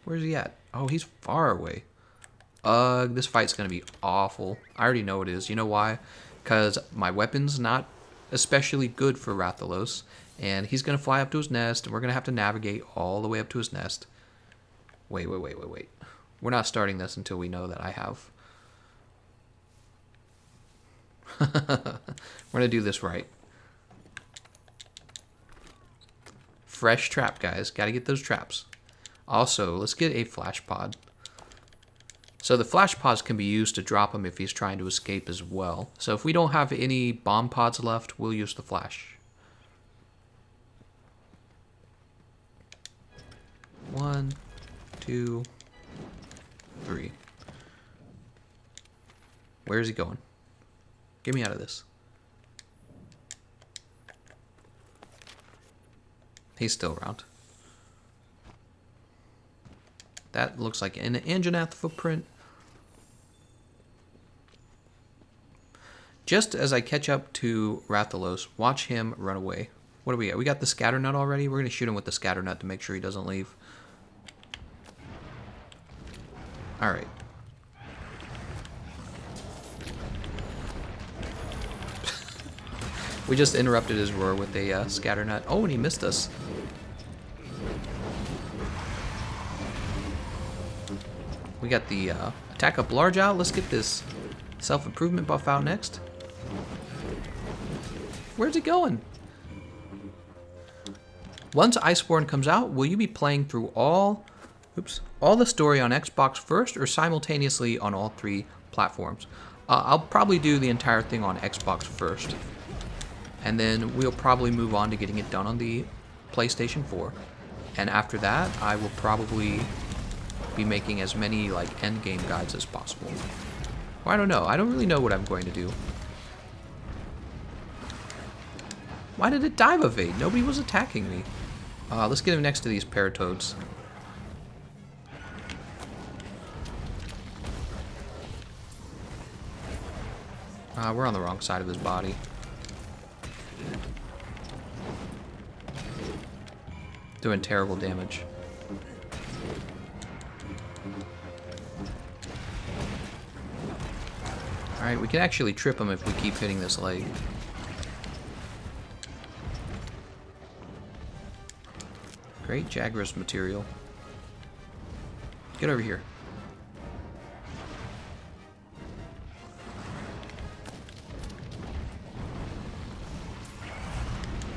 Where's he at? Oh, he's far away. This fight's gonna be awful. I already know it is. You know why? Because my weapon's not especially good for Rathalos, and he's gonna fly up to his nest, and we're gonna have to navigate all the way up to his nest. Wait. We're not starting this until we know that I have. We're gonna do this right. Fresh trap, guys. Gotta get those traps. Also, let's get a flash pod. So the flash pods can be used to drop him if he's trying to escape as well. So if we don't have any bomb pods left, we'll use the flash. 1, 2, 3. Where is he going? Get me out of this. He's still around. That looks like an Anjanath footprint. Just as I catch up to Rathalos, watch him run away. What do we got? We got the scatter nut already. We're going to shoot him with the scatter nut to make sure he doesn't leave. Alright. We just interrupted his roar with a scatter nut. Oh, and he missed us. We got the attack up large out. Let's get this self-improvement buff out next. Where's it going? Once Iceborne comes out, will you be playing through all the story on Xbox first or simultaneously on all 3 platforms? I'll probably do the entire thing on Xbox first. And then we'll probably move on to getting it done on the PlayStation 4. And after that, I will probably be making as many like endgame guides as possible. Well, I don't know. I don't really know what I'm going to do. Why did it dive evade? Nobody was attacking me. Let's get him next to these paratoads. We're on the wrong side of his body. Doing terrible damage. Alright, we can actually trip him if we keep hitting this leg. Great Jagras material. Get over here.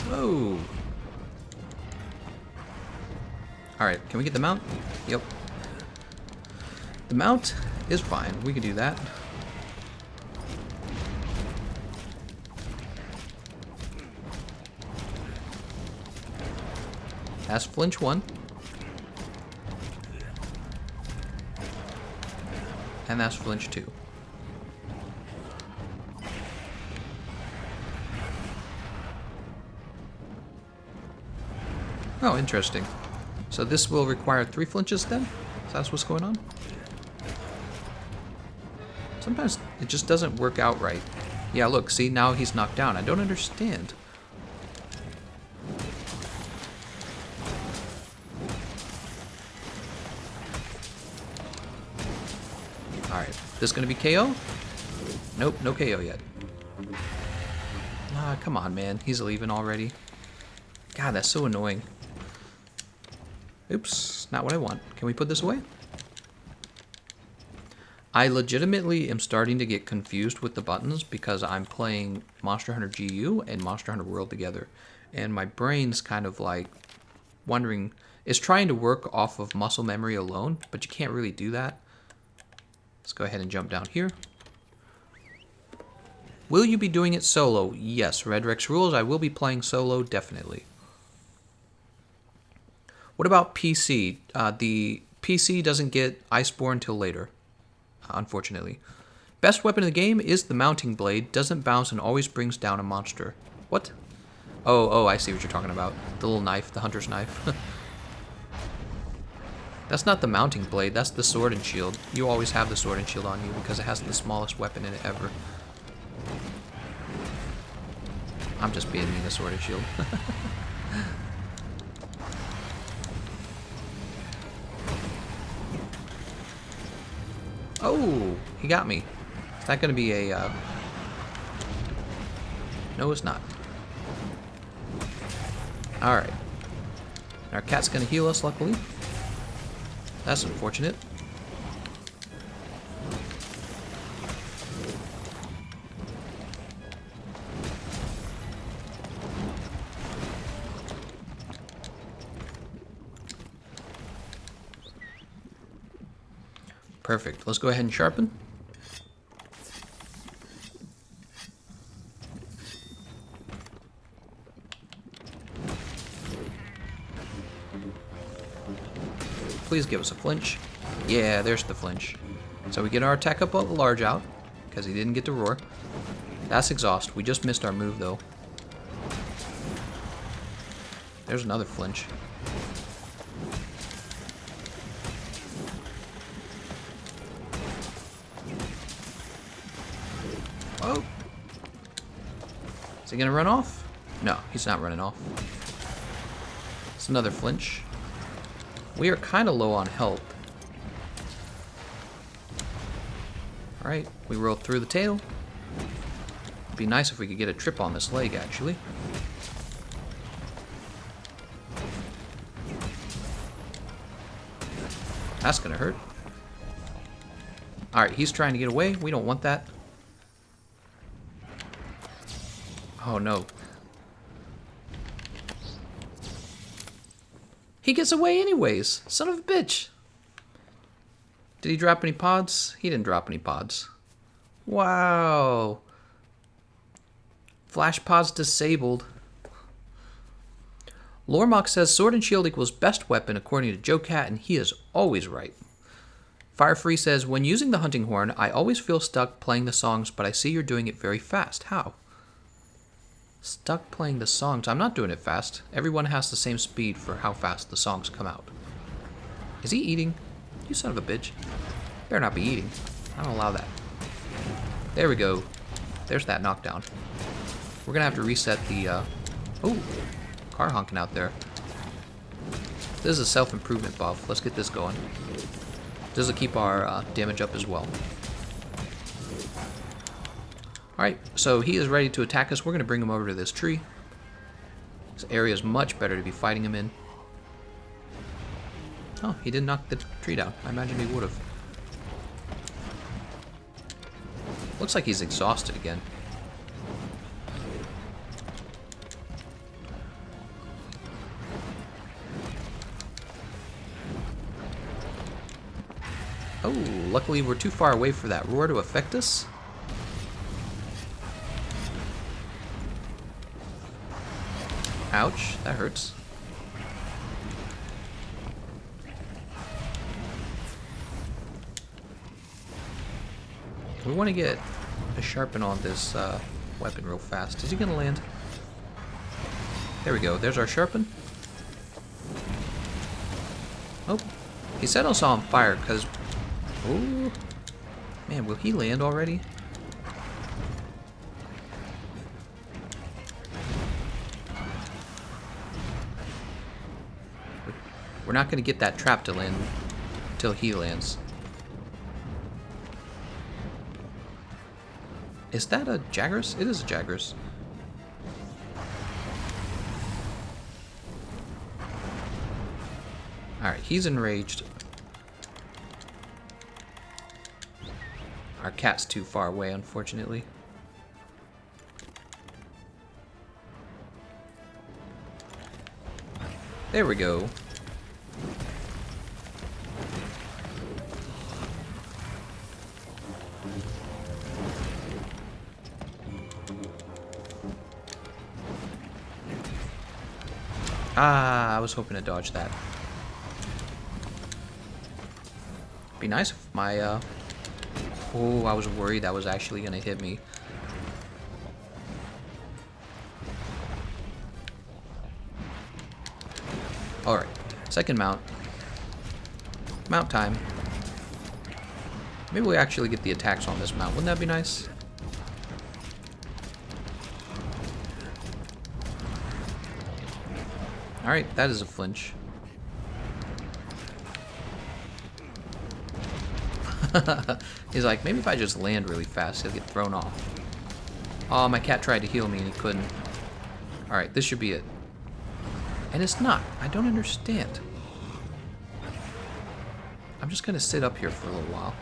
Whoa! Alright, can we get the mount? Yep. The mount is fine. We can do that. That's flinch 1. And that's flinch 2. Oh, interesting. So this will require 3 flinches then? So that's what's going on? Sometimes it just doesn't work out right. Yeah, look, see, now he's knocked down. I don't understand. Alright, this gonna be KO? Nope, no KO yet. Ah, come on, man. He's leaving already. God, that's so annoying. Oops, not what I want. Can we put this away? I legitimately am starting to get confused with the buttons because I'm playing Monster Hunter GU and Monster Hunter World together. And my brain's kind of like wondering, it's trying to work off of muscle memory alone, but you can't really do that. Let's go ahead and jump down here. Will you be doing it solo? Yes, Red Rex rules. I will be playing solo, definitely. What about PC? The PC doesn't get Iceborne till later, unfortunately. Best weapon in the game is the mounting blade. Doesn't bounce and always brings down a monster. What? Oh, I see what you're talking about. The little knife, the hunter's knife. That's not the mounting blade, that's the sword and shield. You always have the sword and shield on you because it has the smallest weapon in it ever. I'm just being mean, the sword and shield. Oh, he got me. Is that going to be a... No, it's not. Alright. Our cat's going to heal us, luckily. That's unfortunate. Perfect. Let's go ahead and sharpen. Please give us a flinch. Yeah, there's the flinch. So we get our attack up a large out, because he didn't get to roar. That's exhaust. We just missed our move, though. There's another flinch. Oh! Is he gonna run off? No, he's not running off. It's another flinch. We are kind of low on health. Alright, we roll through the tail. It'd be nice if we could get a trip on this leg, actually. That's gonna hurt. Alright, he's trying to get away. We don't want that. Oh no. He gets away anyways. Son of a bitch. Did he drop any pods? He didn't drop any pods. Wow. Flash pods disabled. Lormok says sword and shield equals best weapon according to Joe Cat, and he is always right. Firefree says, when using the hunting horn, I always feel stuck playing the songs, but I see you're doing it very fast. How? Stuck playing the songs. I'm not doing it fast. Everyone has the same speed for how fast the songs come out. Is he eating? You son of a bitch. Better not be eating. I don't allow that. There we go. There's that knockdown. We're gonna have to reset the, Oh! Car honking out there. This is a self-improvement buff. Let's get this going. This will keep our damage up as well. Alright, so he is ready to attack us. We're going to bring him over to this tree. This area is much better to be fighting him in. Oh, he didn't knock the tree down. I imagine he would have. Looks like he's exhausted again. Oh, luckily we're too far away for that roar to affect us. Ouch, that hurts. We want to get a sharpen on this weapon real fast. Is he going to land? There we go. There's our sharpen. Oh, he set us on fire because... Oh, man, will he land already? We're not going to get that trap to land until he lands. Is that a Jagras? It is a Jagras. Alright, he's enraged. Our cat's too far away, unfortunately. There we go. Ah, I was hoping to dodge that. Be nice if my, Oh, I was worried that was actually gonna hit me. Alright, second mount. Mount time. Maybe we actually get the attacks on this mount. Wouldn't that be nice? Alright, that is a flinch. He's like, maybe if I just land really fast, he'll get thrown off. Oh, my cat tried to heal me and he couldn't. Alright, this should be it. And it's not. I don't understand. I'm just gonna sit up here for a little while.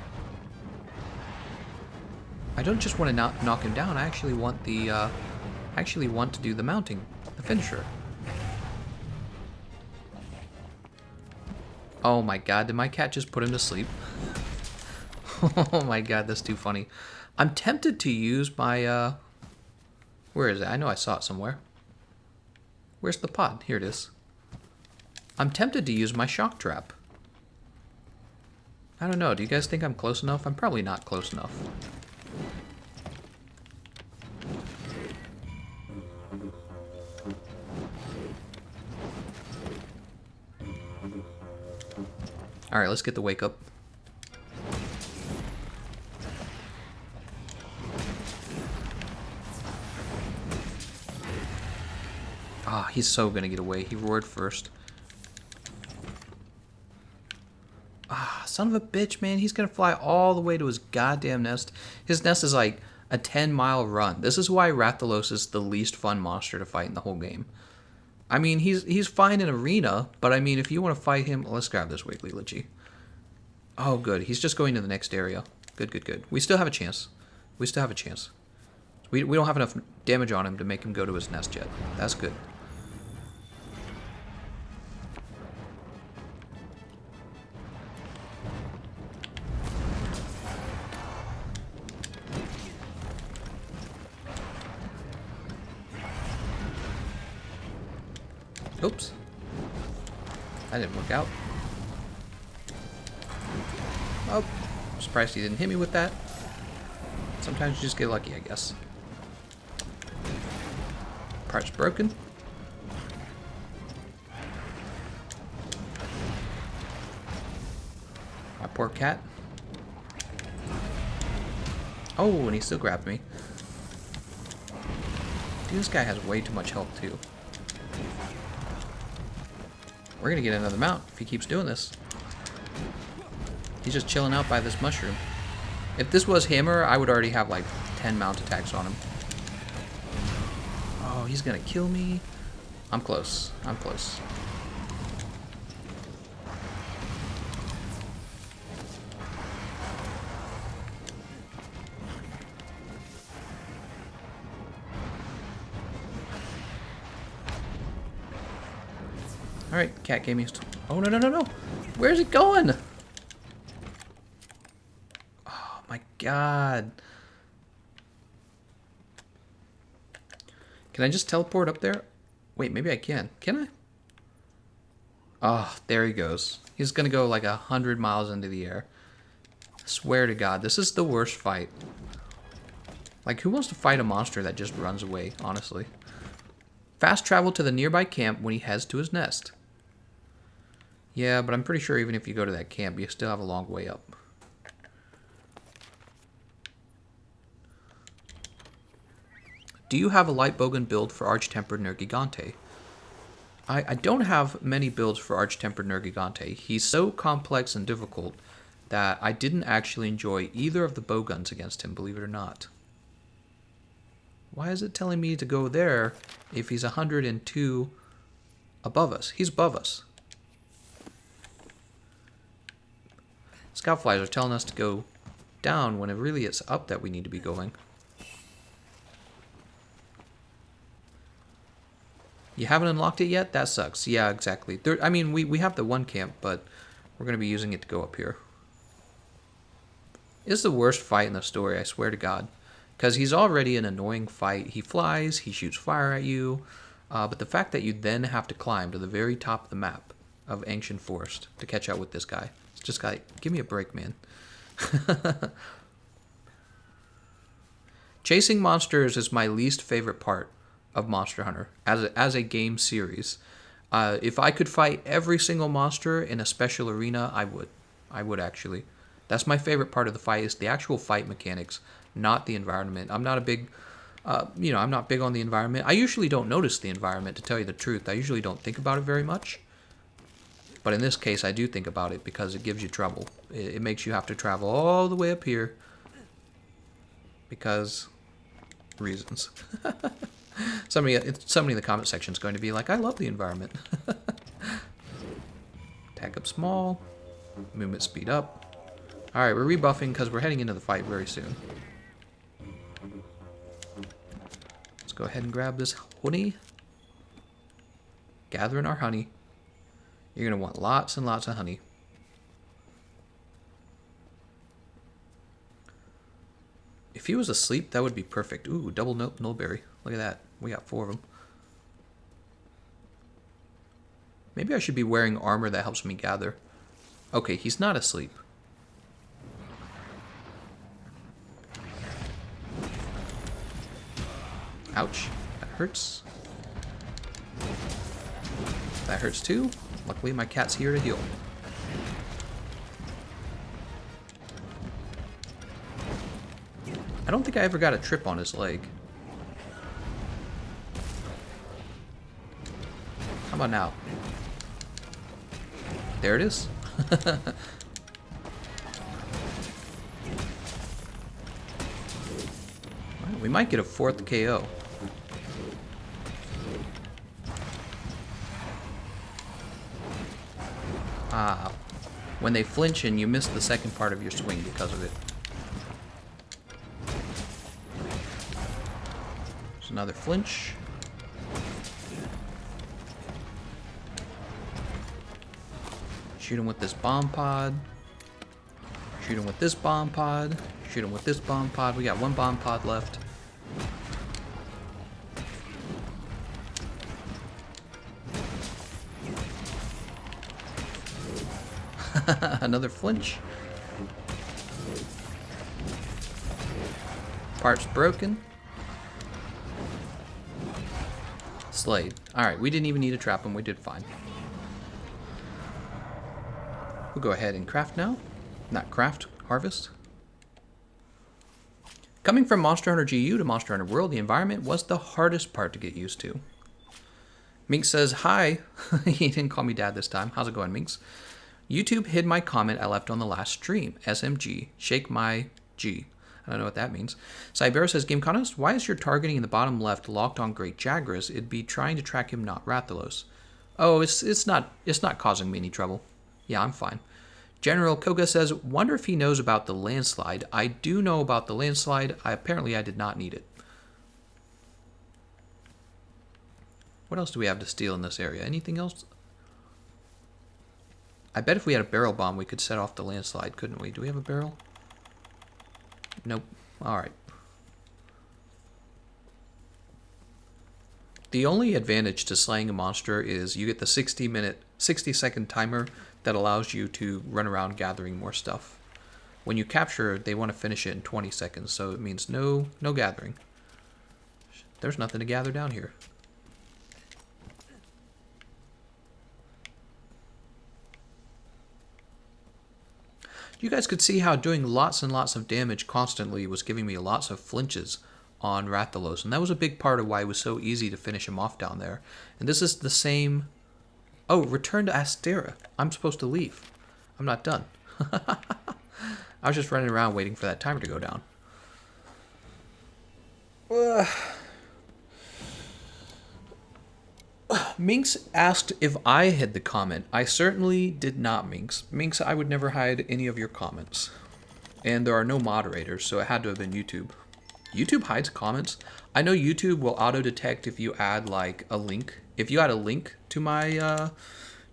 I don't just want to knock him down. I actually want the, to do the mounting, the finisher. Oh my god, did my cat just put him to sleep? Oh my god, that's too funny. I'm tempted to use my, where is it? I know I saw it somewhere. Where's the pod? Here it is. I'm tempted to use my shock trap. I don't know, do you guys think I'm close enough? I'm probably not close enough. Alright, let's get the wake up. Ah, he's so gonna get away. He roared first. Ah, son of a bitch, man. He's gonna fly all the way to his goddamn nest. His nest is like a 10-mile run. This is why Rathalos is the least fun monster to fight in the whole game. I mean, he's fine in arena, but I mean, if you want to fight him... Let's grab this Wiggly Lichi. Oh, good. He's just going to the next area. Good, good, good. We still have a chance. We still have a chance. We don't have enough damage on him to make him go to his nest yet. That's good. Oops. That didn't work out. Oh, I'm surprised he didn't hit me with that. Sometimes you just get lucky, I guess. Part's broken. My poor cat. Oh, and he still grabbed me. Dude, this guy has way too much health, too. We're gonna get another mount if he keeps doing this. He's just chilling out by this mushroom. If this was Hammer, I would already have like 10 mount attacks on him. Oh, he's gonna kill me. I'm close. I'm close. Alright, cat gave me... Oh, no, no, no, no! Where's it going? Oh, my God. Can I just teleport up there? Wait, maybe I can. Can I? Oh, there he goes. He's gonna go like 100 miles into the air. Swear to God, this is the worst fight. Like, who wants to fight a monster that just runs away, honestly? Fast travel to the nearby camp when he heads to his nest. Yeah, but I'm pretty sure even if you go to that camp, you still have a long way up. Do you have a light bowgun build for Arch-Tempered Nergigante? I don't have many builds for Arch-Tempered Nergigante. He's so complex and difficult that I didn't actually enjoy either of the bowguns against him, believe it or not. Why is it telling me to go there if he's 102 above us? He's above us. Scout flies are telling us to go down when it really is up that we need to be going. You haven't unlocked it yet? That sucks. Yeah, exactly. I mean, we have the one camp, but we're going to be using it to go up here. It's the worst fight in the story, I swear to God. Because he's already an annoying fight. He flies, he shoots fire at you. But the fact that you then have to climb to the very top of the map of Ancient Forest to catch up with this guy. It's just like, give me a break, man. Chasing monsters is my least favorite part of Monster Hunter as a game series. If I could fight every single monster in a special arena, I would. I would actually. That's my favorite part of the fight is the actual fight mechanics, not the environment. I'm not a big, I'm not big on the environment. I usually don't notice the environment, to tell you the truth. I usually don't think about it very much. But in this case, I do think about it because it gives you trouble. It makes you have to travel all the way up here because reasons. Somebody in the comment section is going to be like, I love the environment. Attack up small. Movement speed up. Alright, we're rebuffing because we're heading into the fight very soon. Let's go ahead and grab this honey. Gathering our honey. You're going to want lots and lots of honey. If he was asleep, that would be perfect. Ooh, double nullberry. Look at that. We got 4 of them. Maybe I should be wearing armor that helps me gather. Okay, he's not asleep. Ouch. That hurts. That hurts too. Luckily, my cat's here to heal. I don't think I ever got a trip on his leg. How about now? There it is. Well, we might get a 4th KO. Ah, when they flinch and you miss the second part of your swing because of it. There's another flinch. Shoot him with this bomb pod. Shoot him with this bomb pod. Shoot him with this bomb pod. We got 1 bomb pod left. Another flinch. Parts broken. Slayed. Alright, we didn't even need to trap him. We did fine. We'll go ahead and craft now. Not craft, harvest. Coming from Monster Hunter GU to Monster Hunter World, the environment was the hardest part to get used to. Minx says, hi. He didn't call me dad this time. How's it going, Minx? YouTube hid my comment I left on the last stream. SMG. Shake my G. I don't know what that means. Cybera says, Gameconomist, why is your targeting in the bottom left locked on Great Jagras? It'd be trying to track him, not Rathalos. Oh, it's not causing me any trouble. Yeah, I'm fine. General Koga says, wonder if he knows about the landslide. I do know about the landslide. Apparently I did not need it. What else do we have to steal in this area? Anything else? I bet if we had a barrel bomb, we could set off the landslide, couldn't we? Do we have a barrel? Nope. Alright. The only advantage to slaying a monster is you get the 60-second timer that allows you to run around gathering more stuff. When you capture, they want to finish it in 20 seconds, so it means no gathering. There's nothing to gather down here. You guys could see how doing lots and lots of damage constantly was giving me lots of flinches on Rathalos, and that was a big part of why it was so easy to finish him off down there. And this is the same... Oh, return to Astera. I'm supposed to leave. I'm not done. I was just running around waiting for that timer to go down. Minx asked if I hid the comment. I certainly did not, Minx. Minx, I would never hide any of your comments. And there are no moderators, so it had to have been YouTube. YouTube hides comments. I know YouTube will auto-detect if you add, like, a link. If you add a link to my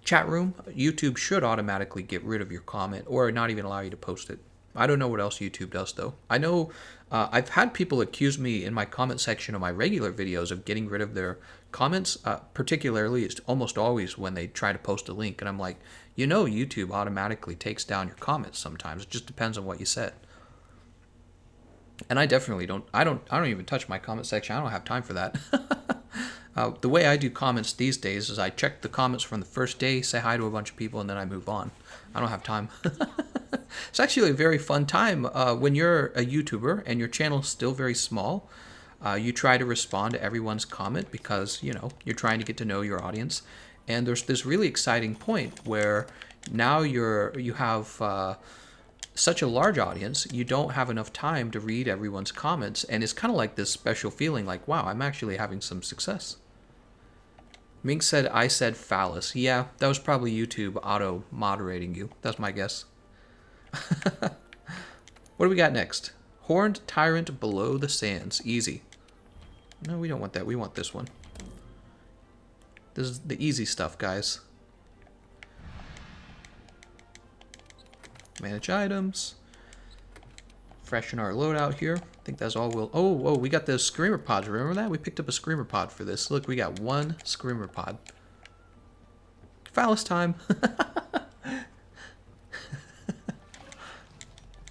chat room, YouTube should automatically get rid of your comment or not even allow you to post it. I don't know what else YouTube does, though. I know I've had people accuse me in my comment section of my regular videos of getting rid of their comments, particularly it's almost always when they try to post a link. And I'm like, you know, YouTube automatically takes down your comments sometimes. It just depends on what you said. And I definitely don't, I don't even touch my comment section. I don't have time for that. The way I do comments these days is I check the comments from the first day, say hi to a bunch of people, and then I move on. I don't have time. It's actually a very fun time when you're a YouTuber and your channel is still very small. You try to respond to everyone's comment because, you know, you're trying to get to know your audience. And there's this really exciting point where now you have such a large audience, you don't have enough time to read everyone's comments, and it's kind of like this special feeling like, wow, I'm actually having some success. Mink said I said phallus. Yeah, that was probably YouTube auto-moderating you. That's my guess. What do we got next? Horned Tyrant Below the Sands. Easy. No, we don't want that. We want this one. This is the easy stuff, guys. Manage items. Freshen our loadout here. I think that's all we'll... Oh, we got the Screamer Pods. Remember that? We picked up a Screamer Pod for this. Look, we got one Screamer Pod. Phallus time.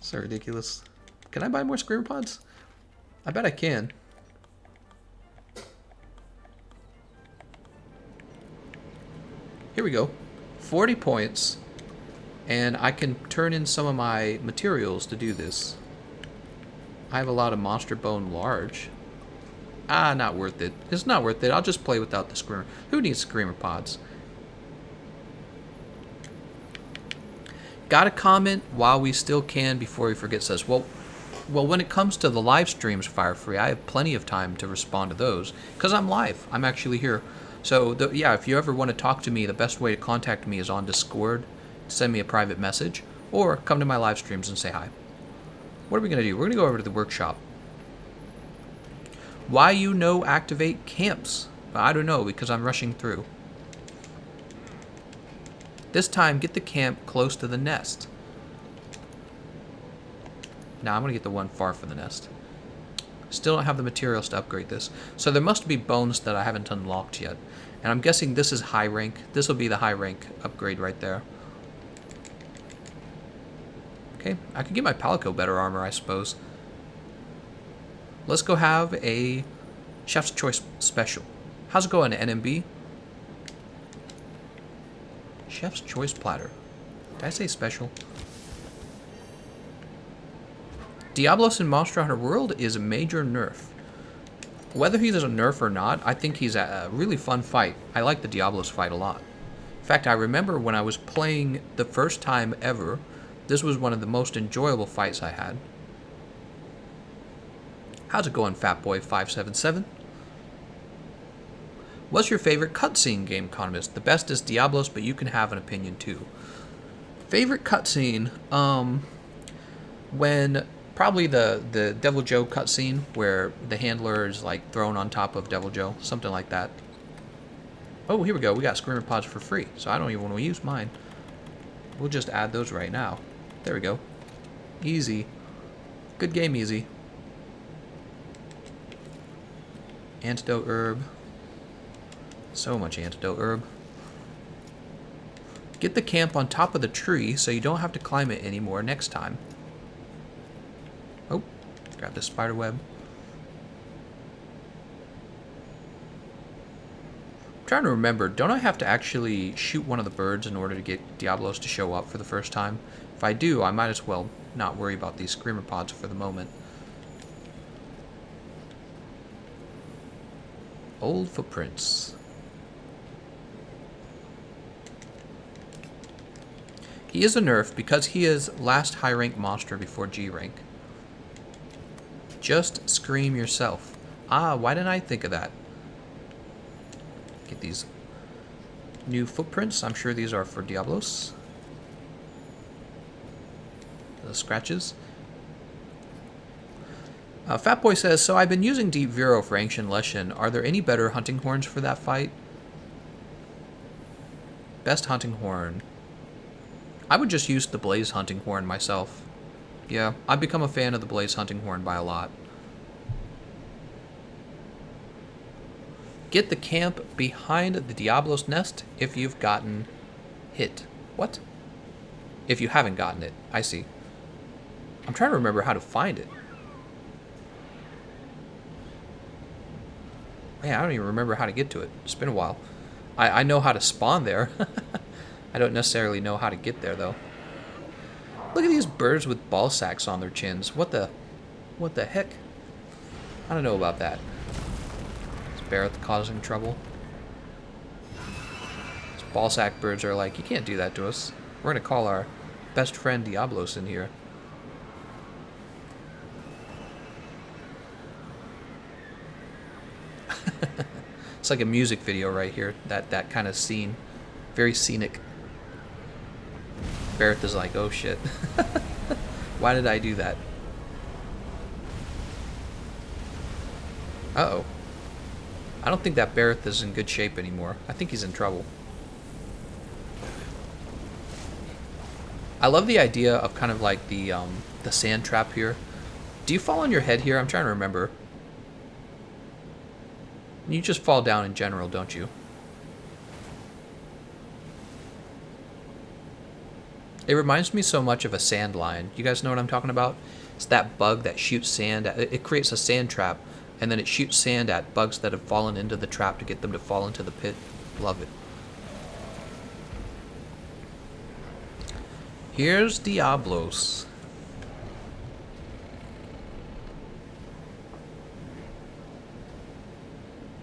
So ridiculous. Can I buy more Screamer Pods? I bet I can. Here we go. 40 points. And I can turn in some of my materials to do this. I have a lot of Monster Bone Large. Not worth it. It's not worth it. I'll just play without the Screamer. Who needs Screamer Pods? Gotta comment while we still can before we forget. Says, well, when it comes to the live streams, Firefree, I have plenty of time to respond to those because I'm live. I'm actually here. So yeah, if you ever want to talk to me, the best way to contact me is on Discord. Send me a private message or come to my live streams and say hi. What are we gonna do? We're gonna go over to the workshop. Why you no activate camps? I don't know, because I'm rushing through. This time, get the camp close to the nest. Now I'm going to get the one far from the nest. Still don't have the materials to upgrade this. So there must be bones that I haven't unlocked yet. And I'm guessing this is high rank. This will be the high rank upgrade right there. Okay, I could get my Palico better armor, I suppose. Let's go have a Chef's Choice special. How's it going, NMB? Chef's Choice platter. Did I say special? Diablos in Monster Hunter World is a major nerf. Whether he's a nerf or not, I think he's a really fun fight. I like the Diablos fight a lot. In fact, I remember when I was playing the first time ever, this was one of the most enjoyable fights I had. How's it going, Fatboy577? What's your favorite cutscene, Gameconomist? The best is Diablos, but you can have an opinion too. Favorite cutscene, when probably the Devil Joe cutscene where the handler is like thrown on top of Devil Joe, something like that. Oh, here we go. We got Screamer Pods for free, so I don't even want to use mine. We'll just add those right now. There we go. Easy. Good game, easy. Antidote herb. So much antidote herb. Get the camp on top of the tree so you don't have to climb it anymore next time. Oh, grab the spider web. I'm trying to remember, don't I have to actually shoot one of the birds in order to get Diablos to show up for the first time? If I do, I might as well not worry about these Screamer Pods for the moment. Old footprints. He is a nerf because he is last high rank monster before G rank. Just scream yourself. Why didn't I think of that? Get these new footprints. I'm sure these are for Diablos. The scratches. Fatboy says, so I've been using Deep Vero for Ancient Leshen. Are there any better hunting horns for that fight? Best hunting horn. I would just use the Blaze hunting horn myself. Yeah, I've become a fan of the Blaze hunting horn by a lot. Get the camp behind the Diablos nest if you've gotten hit. What? If you haven't gotten it. I see. I'm trying to remember how to find it. Man, I don't even remember how to get to it. It's been a while. I know how to spawn there. I don't necessarily know how to get there, though. Look at these birds with ball sacks on their chins. What the heck? I don't know about that. Is Barrett causing trouble? These ball sack birds are like, you can't do that to us. We're gonna call our best friend Diablos in here. It's like a music video right here. That kind of scene. Very scenic. Barrett is like, oh shit. Why did I do that? Uh-oh. I don't think that Barrett is in good shape anymore. I think he's in trouble. I love the idea of kind of like the sand trap here. Do you fall on your head here? I'm trying to remember. You just fall down in general, don't you? It reminds me so much of a sand lion. You guys know what I'm talking about? It's that bug that shoots sand. It creates a sand trap, and then it shoots sand at bugs that have fallen into the trap to get them to fall into the pit. Love it. Here's Diablos.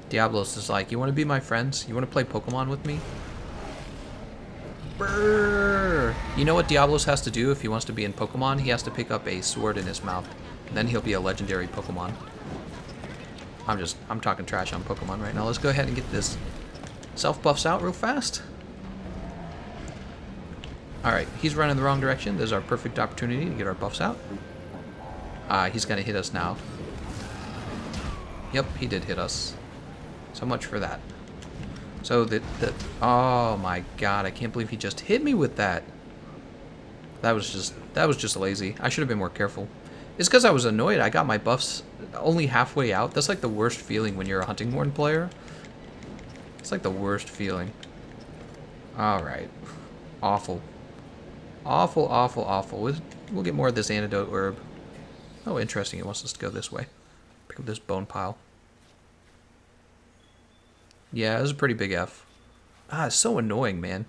Diablos is like, you want to be my friends? You want to play Pokemon with me? Brrr. You know what Diablos has to do if he wants to be in Pokemon? He has to pick up a sword in his mouth. And then he'll be a legendary Pokemon. I'm talking trash on Pokemon right now. Let's go ahead and get this self-buffs out real fast. Alright, he's running the wrong direction. This is our perfect opportunity to get our buffs out. He's going to hit us now. Yep, he did hit us. So much for that. So oh my god, I can't believe he just hit me with that. That was just lazy. I should have been more careful. It's because I was annoyed. I got my buffs only halfway out. That's like the worst feeling when you're a Hunting Horn player. It's like the worst feeling. Alright. Awful. Awful, awful, awful. We'll get more of this antidote herb. Oh, interesting. It wants us to go this way. Pick up this bone pile. Yeah, it was a pretty big F. It's so annoying, man.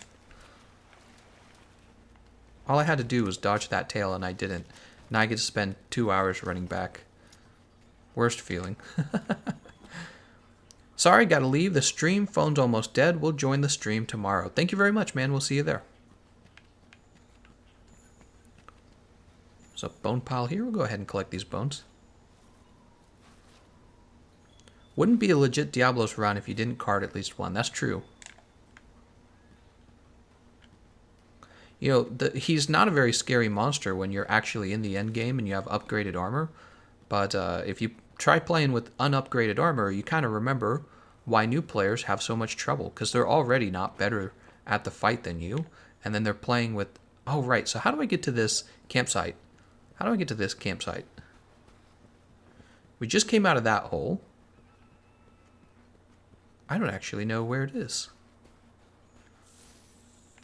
All I had to do was dodge that tail, and I didn't. Now I get to spend 2 hours running back. Worst feeling. Sorry, gotta leave. The stream, phone's almost dead. We'll join the stream tomorrow. Thank you very much, man. We'll see you there. There's a bone pile here. We'll go ahead and collect these bones. Wouldn't be a legit Diablos run if you didn't card at least one. That's true. You know, he's not a very scary monster when you're actually in the end game and you have upgraded armor. But if you try playing with unupgraded armor, you kind of remember why new players have so much trouble. Because they're already not better at the fight than you. And then they're playing with... Oh, right. So how do I get to this campsite? How do I get to this campsite? We just came out of that hole. I don't actually know where it is.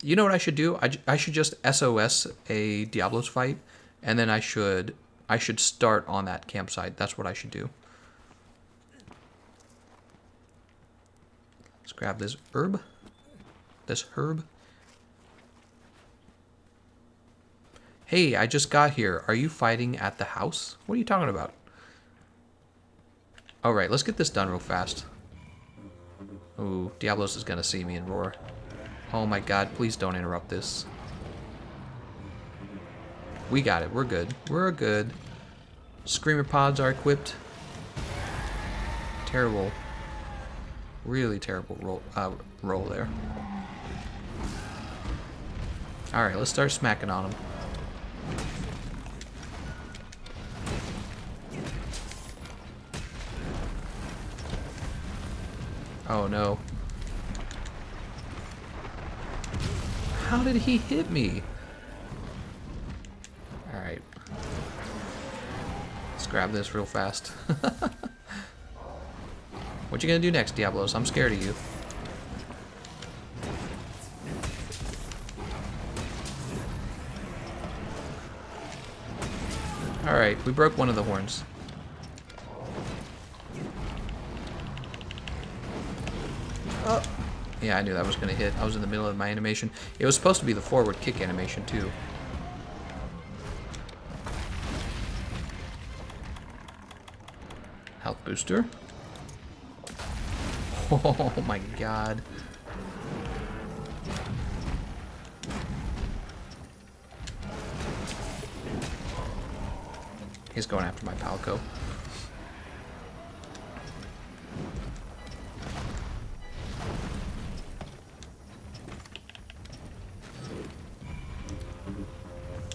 You know what I should do? I should just SOS a Diablos fight, and then I should start on that campsite. That's what I should do. Let's grab this herb. This herb. Hey, I just got here. Are you fighting at the house? What are you talking about? Alright, let's get this done real fast. Ooh, Diablos is gonna see me and roar. Oh my god, please don't interrupt this. We got it, we're good. We're good. Screamer pods are equipped. Terrible. Really terrible roll there. Alright, let's start smacking on them. Oh no. How did he hit me? Alright. Let's grab this real fast. What you gonna do next, Diablos? I'm scared of you. Alright, we broke one of the horns. Oh. Yeah, I knew that was going to hit. I was in the middle of my animation. It was supposed to be the forward kick animation, too. Health booster. Oh my god. He's going after my Palco.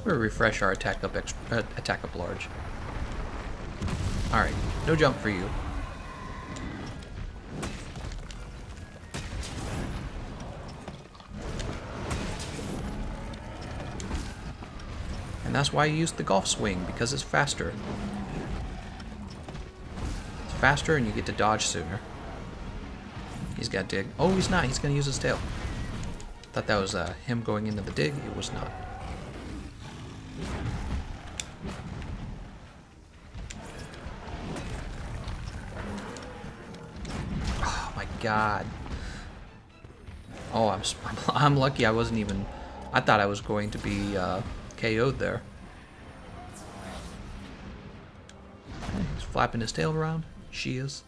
We'll refresh our attack up large. Alright, no jump for you. And that's why you use the golf swing, because it's faster. It's faster and you get to dodge sooner. He's got dig. Oh, he's not. He's going to use his tail. Thought that was him going into the dig. It was not. Oh my god. Oh, I'm lucky I wasn't even... I thought I was going to be KO'd there. He's flapping his tail around. She is.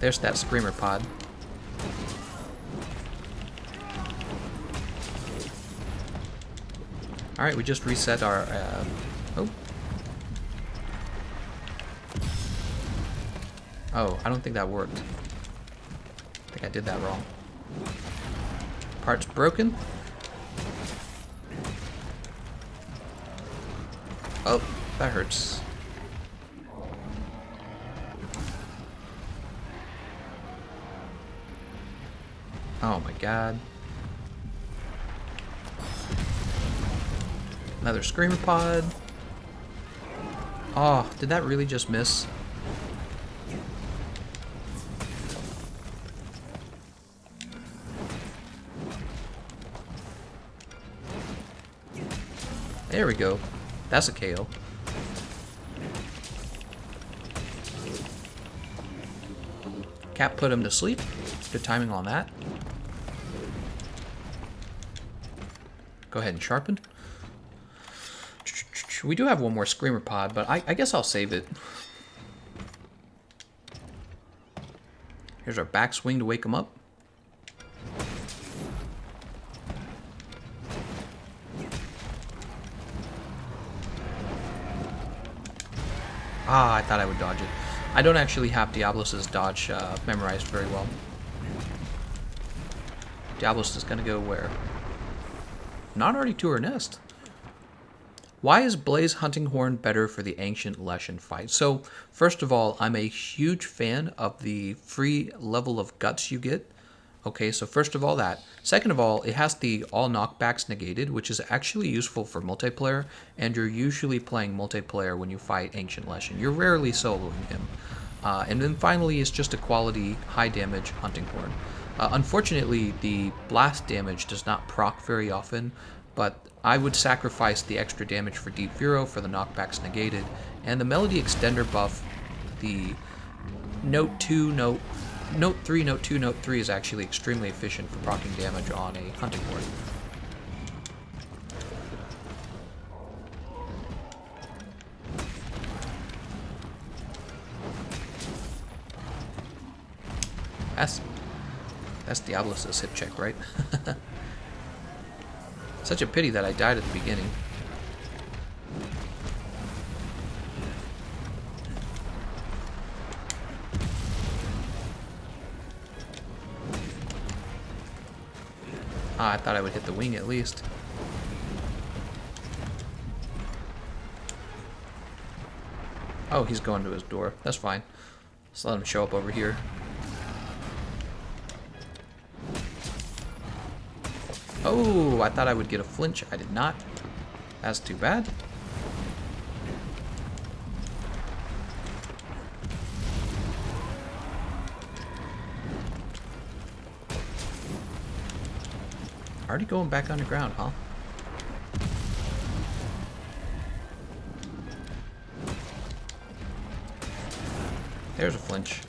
There's that screamer pod. Alright, we just reset our... Oh, I don't think that worked. I think I did that wrong. Part's broken. Oh, that hurts. Oh my god. Another screamer pod. Oh, did that really just miss? There we go. That's a KO. Cap put him to sleep. Good timing on that. Go ahead and sharpen. We do have one more screamer pod, but I guess I'll save it. Here's our backswing to wake him up. Ah, I thought I would dodge it. I don't actually have Diablos' dodge memorized very well. Diablos is going to go where? Not already to her nest. Why is Blaze Hunting Horn better for the Ancient Leshen fight? So, first of all, I'm a huge fan of the free level of guts you get. Okay, so first of all that. Second of all, it has the all knockbacks negated, which is actually useful for multiplayer, and you're usually playing multiplayer when you fight Ancient Leshen. You're rarely soloing him. And then finally, it's just a quality, high damage Hunting Horn. Unfortunately, the blast damage does not proc very often, but I would sacrifice the extra damage for Deep Vero for the knockbacks negated, and the Melody Extender buff, the Note 2, Note 3, Note 2, Note 3 is actually extremely efficient for proccing damage on a Hunting Horn. That's Diablos' hip check, right? Such a pity that I died at the beginning. Ah, I thought I would hit the wing at least. Oh, he's going to his door. That's fine. Let's let him show up over here. Oh, I thought I would get a flinch. I did not. That's too bad. Already going back underground, huh? There's a flinch.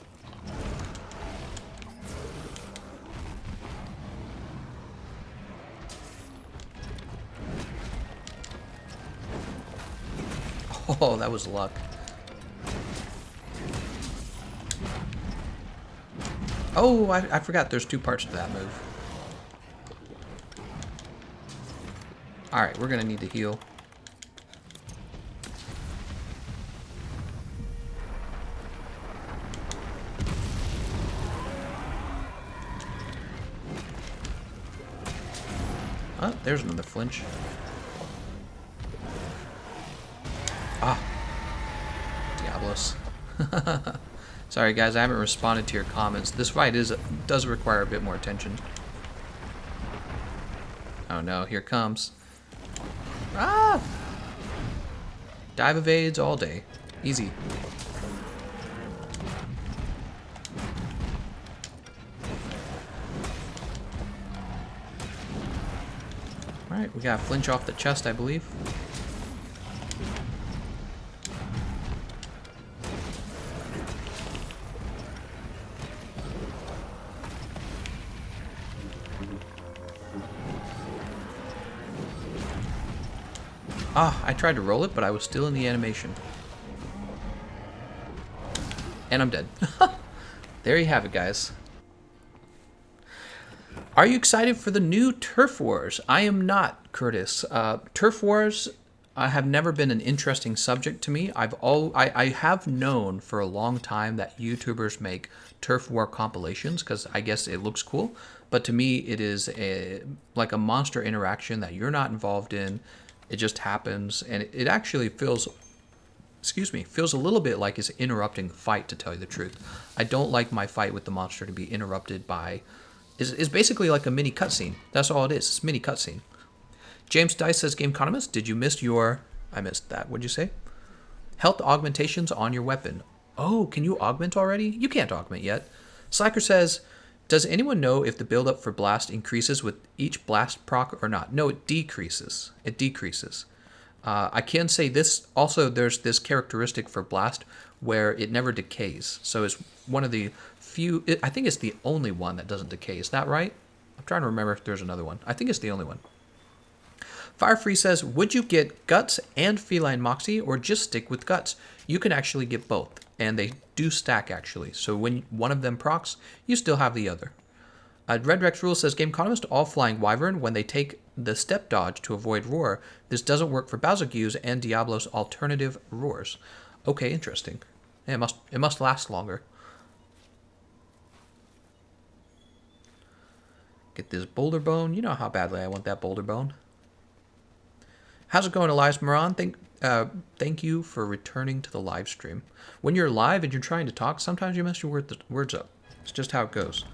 Oh, that was luck. Oh, I forgot there's 2 parts to that move. Alright, we're gonna need to heal. Oh, there's another flinch. Ah. Diablos. Sorry guys, I haven't responded to your comments. This fight does require a bit more attention. Oh no, here it comes. Ah! Dive evades all day. Easy. Alright, we got a flinch off the chest, I believe. Ah, I tried to roll it, but I was still in the animation. And I'm dead. There you have it, guys. Are you excited for the new Turf Wars? I am not, Curtis. Turf Wars have never been an interesting subject to me. I have known for a long time that YouTubers make Turf War compilations because I guess it looks cool. But to me, it is like a monster interaction that you're not involved in. It just happens, and it actually feels a little bit like it's interrupting the fight, to tell you the truth. I don't like my fight with the monster to be interrupted by... It's basically like a mini cutscene. That's all it is. It's a mini cutscene. James Dice says, Gameconomist, did you miss your... I missed that. What'd you say? Health augmentations on your weapon. Oh, can you augment already? You can't augment yet. Slacker says, does anyone know if the build-up for Blast increases with each Blast proc or not? No, it decreases. It decreases. I can say this. Also, there's this characteristic for Blast where it never decays. So it's one of the few... I think it's the only one that doesn't decay. Is that right? I'm trying to remember if there's another one. I think it's the only one. Firefree says, would you get Guts and Feline Moxie or just stick with Guts? You can actually get both. And they do stack, actually. So when one of them procs, you still have the other. Red Rex Rule says, Gameconomist, all flying Wyvern, when they take the step dodge to avoid roar, this doesn't work for Bazookas and Diablos alternative roars. Okay, interesting. Yeah, it must last longer. Get this boulder bone. You know how badly I want that boulder bone. How's it going, Elias Moran? Thank you for returning to the live stream. When you're live and you're trying to talk, sometimes you mess your words up. It's just how it goes.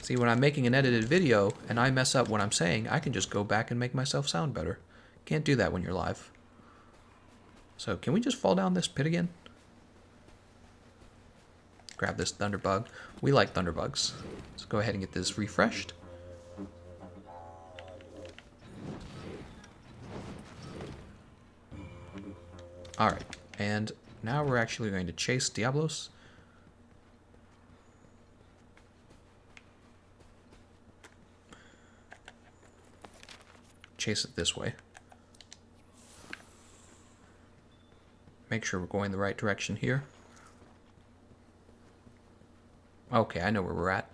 See, when I'm making an edited video and I mess up what I'm saying, I can just go back and make myself sound better. Can't do that when you're live. So, can we just fall down this pit again? Grab this thunderbug. We like thunderbugs. Let's go ahead and get this refreshed. Alright, and now we're actually going to chase Diablos. Chase it this way. Make sure we're going the right direction here. Okay, I know where we're at.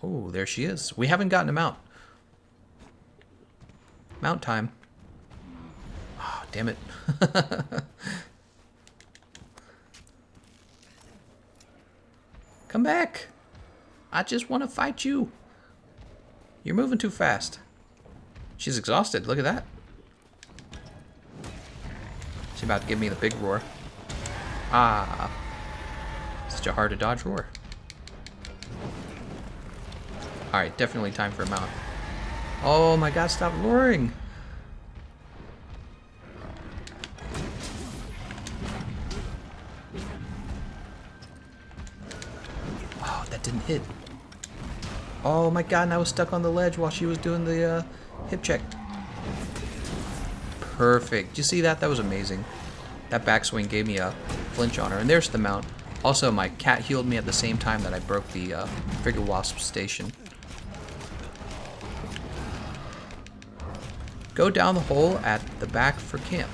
Oh, there she is. We haven't gotten a mount. Mount time. Oh, damn it. Come back. I just want to fight you. You're moving too fast. She's exhausted. Look at that. She's about to give me the big roar. Ah. Such a hard to dodge roar. Alright, definitely time for a mount. Oh my god, stop roaring. Oh, that didn't hit. Oh my god, and I was stuck on the ledge while she was doing the hip check. Perfect. Did you see that? That was amazing. That backswing gave me a flinch on her. And there's the mount. Also, my cat healed me at the same time that I broke the Figure Wasp station. Go down the hole at the back for camp.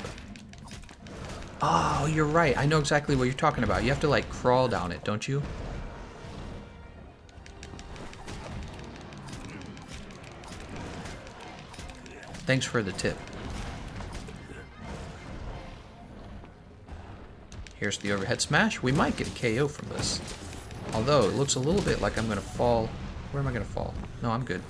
Oh, you're right. I know exactly what you're talking about. You have to, like, crawl down it, don't you? Thanks for the tip. Here's the overhead smash. We might get a KO from this. Although, it looks a little bit like I'm going to fall. Where am I going to fall? No, I'm good.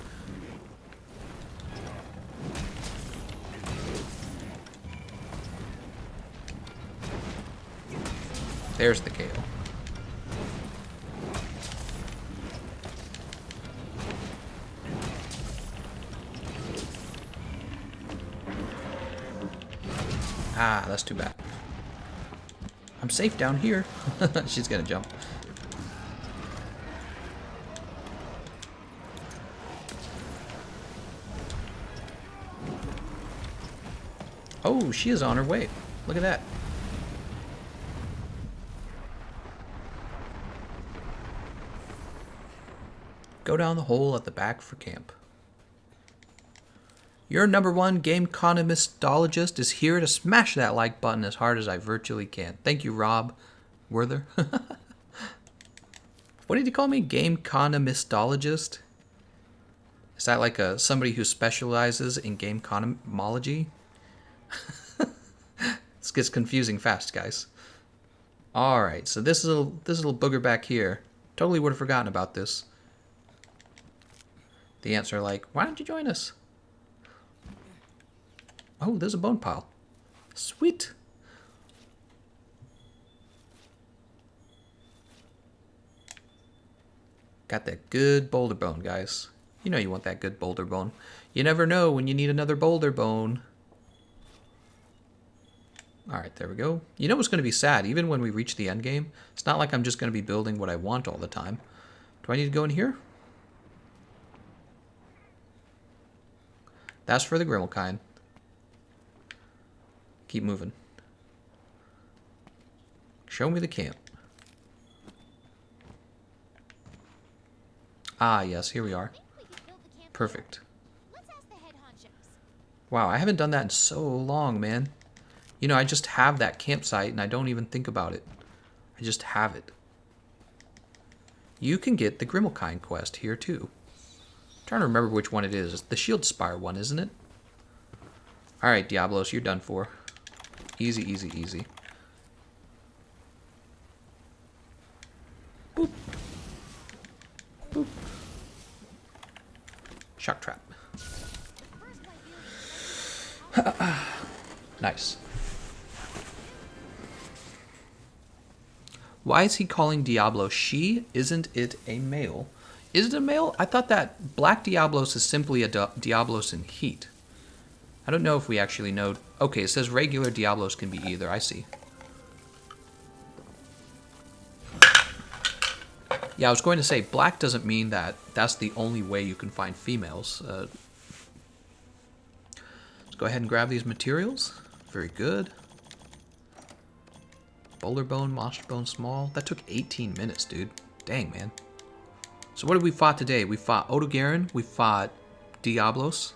There's the KO. Ah, that's too bad. I'm safe down here. She's gonna jump. Oh, she is on her way. Look at that. Go down the hole at the back for camp. Your #1 Gameconomistologist is here to smash that like button as hard as I virtually can. Thank you, Rob Werther. What did you call me? Gameconomistologist? Is that like somebody who specializes in gameconomology? This gets confusing fast, guys. Alright, so this little booger back here. Totally would have forgotten about this. The ants are like, why don't you join us? Oh, there's a bone pile. Sweet. Got that good boulder bone, guys. You know you want that good boulder bone. You never know when you need another boulder bone. Alright, there we go. You know what's going to be sad? Even when we reach the end game, it's not like I'm just going to be building what I want all the time. Do I need to go in here? That's for the Grimalkine. Keep moving. Show me the camp. Ah, yes, here we are. Perfect. Wow, I haven't done that in so long, man. You know, I just have that campsite and I don't even think about it. I just have it. You can get the Grimalkine quest here too. I'm trying to remember which one it is. It's the Shield Spire one, isn't it? Alright, Diablos, you're done for. Easy, easy, easy. Boop. Boop. Shock trap. Nice. Why is he calling Diablo she? Isn't it a male? Is it a male? I thought that Black Diablos is simply a Diablos in heat. I don't know if we actually know. Okay, it says regular Diablos can be either. I see. Yeah, I was going to say, black doesn't mean that that's the only way you can find females. Let's go ahead and grab these materials. Very good. Boulder bone, monster bone, small. That took 18 minutes, dude. Dang, man. So what did we fought today? We fought Odogaron. We fought Diablos.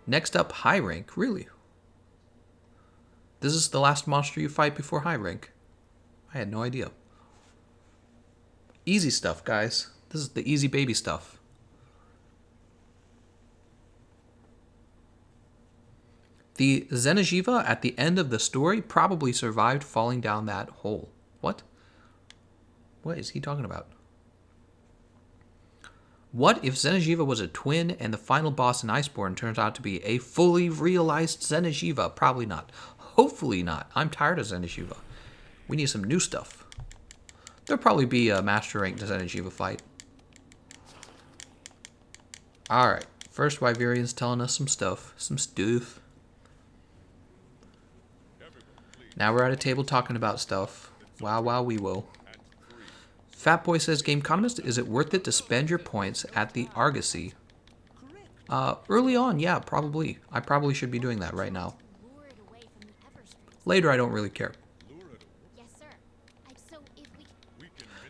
Next up, high rank. Really? This is the last monster you fight before high rank. I had no idea. Easy stuff, guys. This is the easy baby stuff. The Xeno'jiiva at the end of the story probably survived falling down that hole. What? What is he talking about? What if Xeno'jiiva was a twin and the final boss in Iceborne turns out to be a fully realized Xeno'jiiva? Probably not. Hopefully not. I'm tired of Xeno'jiiva. We need some new stuff. There'll probably be a master rank Xeno'jiiva fight. Alright. First, Wyverian's telling us some stuff. Some stuff. Now we're at a table talking about stuff. Wow, wow, we will. Fat Boy says, Gameconomist, is it worth it to spend your points at the Argosy? Early on, yeah, probably. I probably should be doing that right now. Lure it away from the Everstreams. Later, I don't really care. Yes, sir. So if we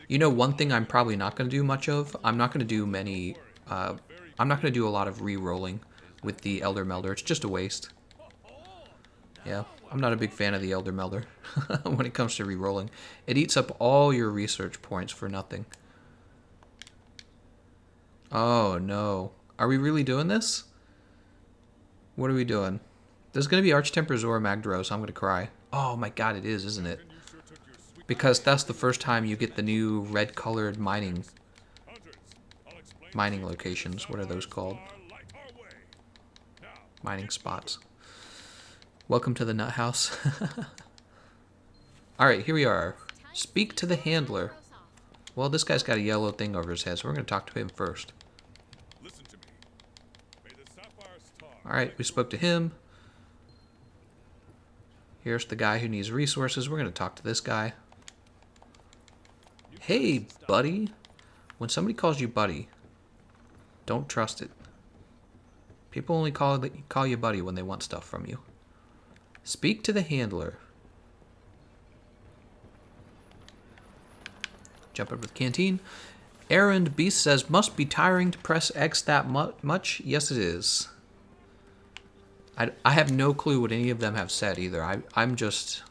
You know, one thing I'm probably not going to do much of, I'm not going to do many, I'm not going to do a lot of re-rolling with the Elder Melder. It's just a waste. Yeah, I'm not a big fan of the Elder Melder when it comes to re-rolling. It eats up all your research points for nothing. Oh, no. Are we really doing this? What are we doing? There's going to be Arch-Temper Zorah Magdaros. I'm going to cry. Oh my god, it is, isn't it? Because that's the first time you get the new red-colored mining locations. What are those called? Mining spots. Welcome to the nut house. Alright, here we are. Speak to the handler. Well, this guy's got a yellow thing over his head, so we're going to talk to him first. Alright, we spoke to him. Here's the guy who needs resources. We're going to talk to this guy. Hey, buddy. When somebody calls you buddy, don't trust it. People only call you buddy when they want stuff from you. Speak to the handler. Jump up to the canteen. Errand Beast says, must be tiring to press X that much? Yes, it is. I have no clue what any of them have said either. I'm just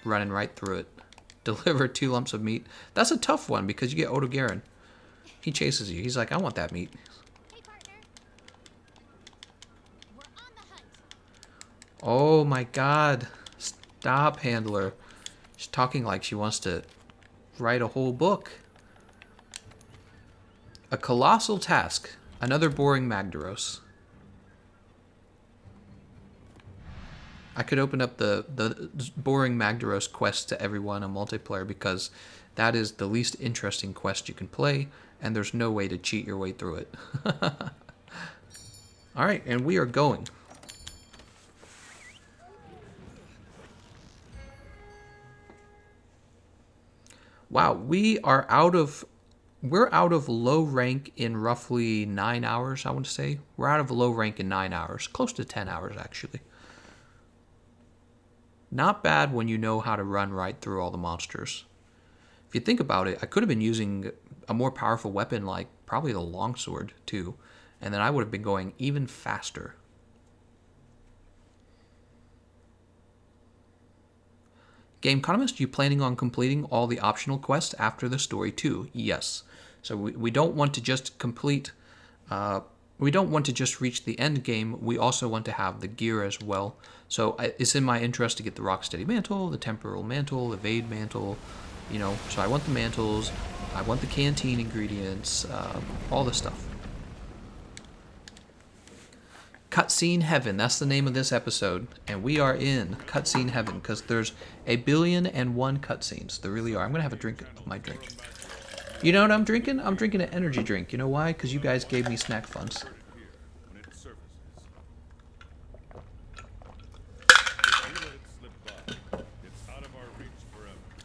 running right through it. Deliver 2 lumps of meat. That's a tough one because you get Odogaron. He chases you. He's like, I want that meat. Hey, partner. We're on the hunt. Oh my god. Stop, handler. She's talking like she wants to write a whole book. A colossal task. Another boring Magdaros. I could open up the boring Magdaros quest to everyone on multiplayer because that is the least interesting quest you can play, and there's no way to cheat your way through it. Alright, and we are going. Wow, we're out of low rank in roughly 9 hours, I want to say. We're out of low rank in 9 hours. Close to 10 hours, actually. Not bad when you know how to run right through all the monsters. If you think about it, I could have been using a more powerful weapon like probably the longsword too, and then I would have been going even faster. Gameconomist, you planning on completing all the optional quests after the story too? Yes. So we don't want to just complete... we don't want to just reach the end game. We also want to have the gear as well. So it's in my interest to get the Rocksteady Mantle, the Temporal Mantle, the Evade Mantle, you know. So I want the mantles, I want the canteen ingredients, all the stuff. Cutscene Heaven, that's the name of this episode. And we are in Cutscene Heaven because there's 1,000,000,001 cutscenes. There really are. I'm going to have a drink of my drink. You know what I'm drinking? I'm drinking an energy drink. You know why? Because you guys gave me snack funds.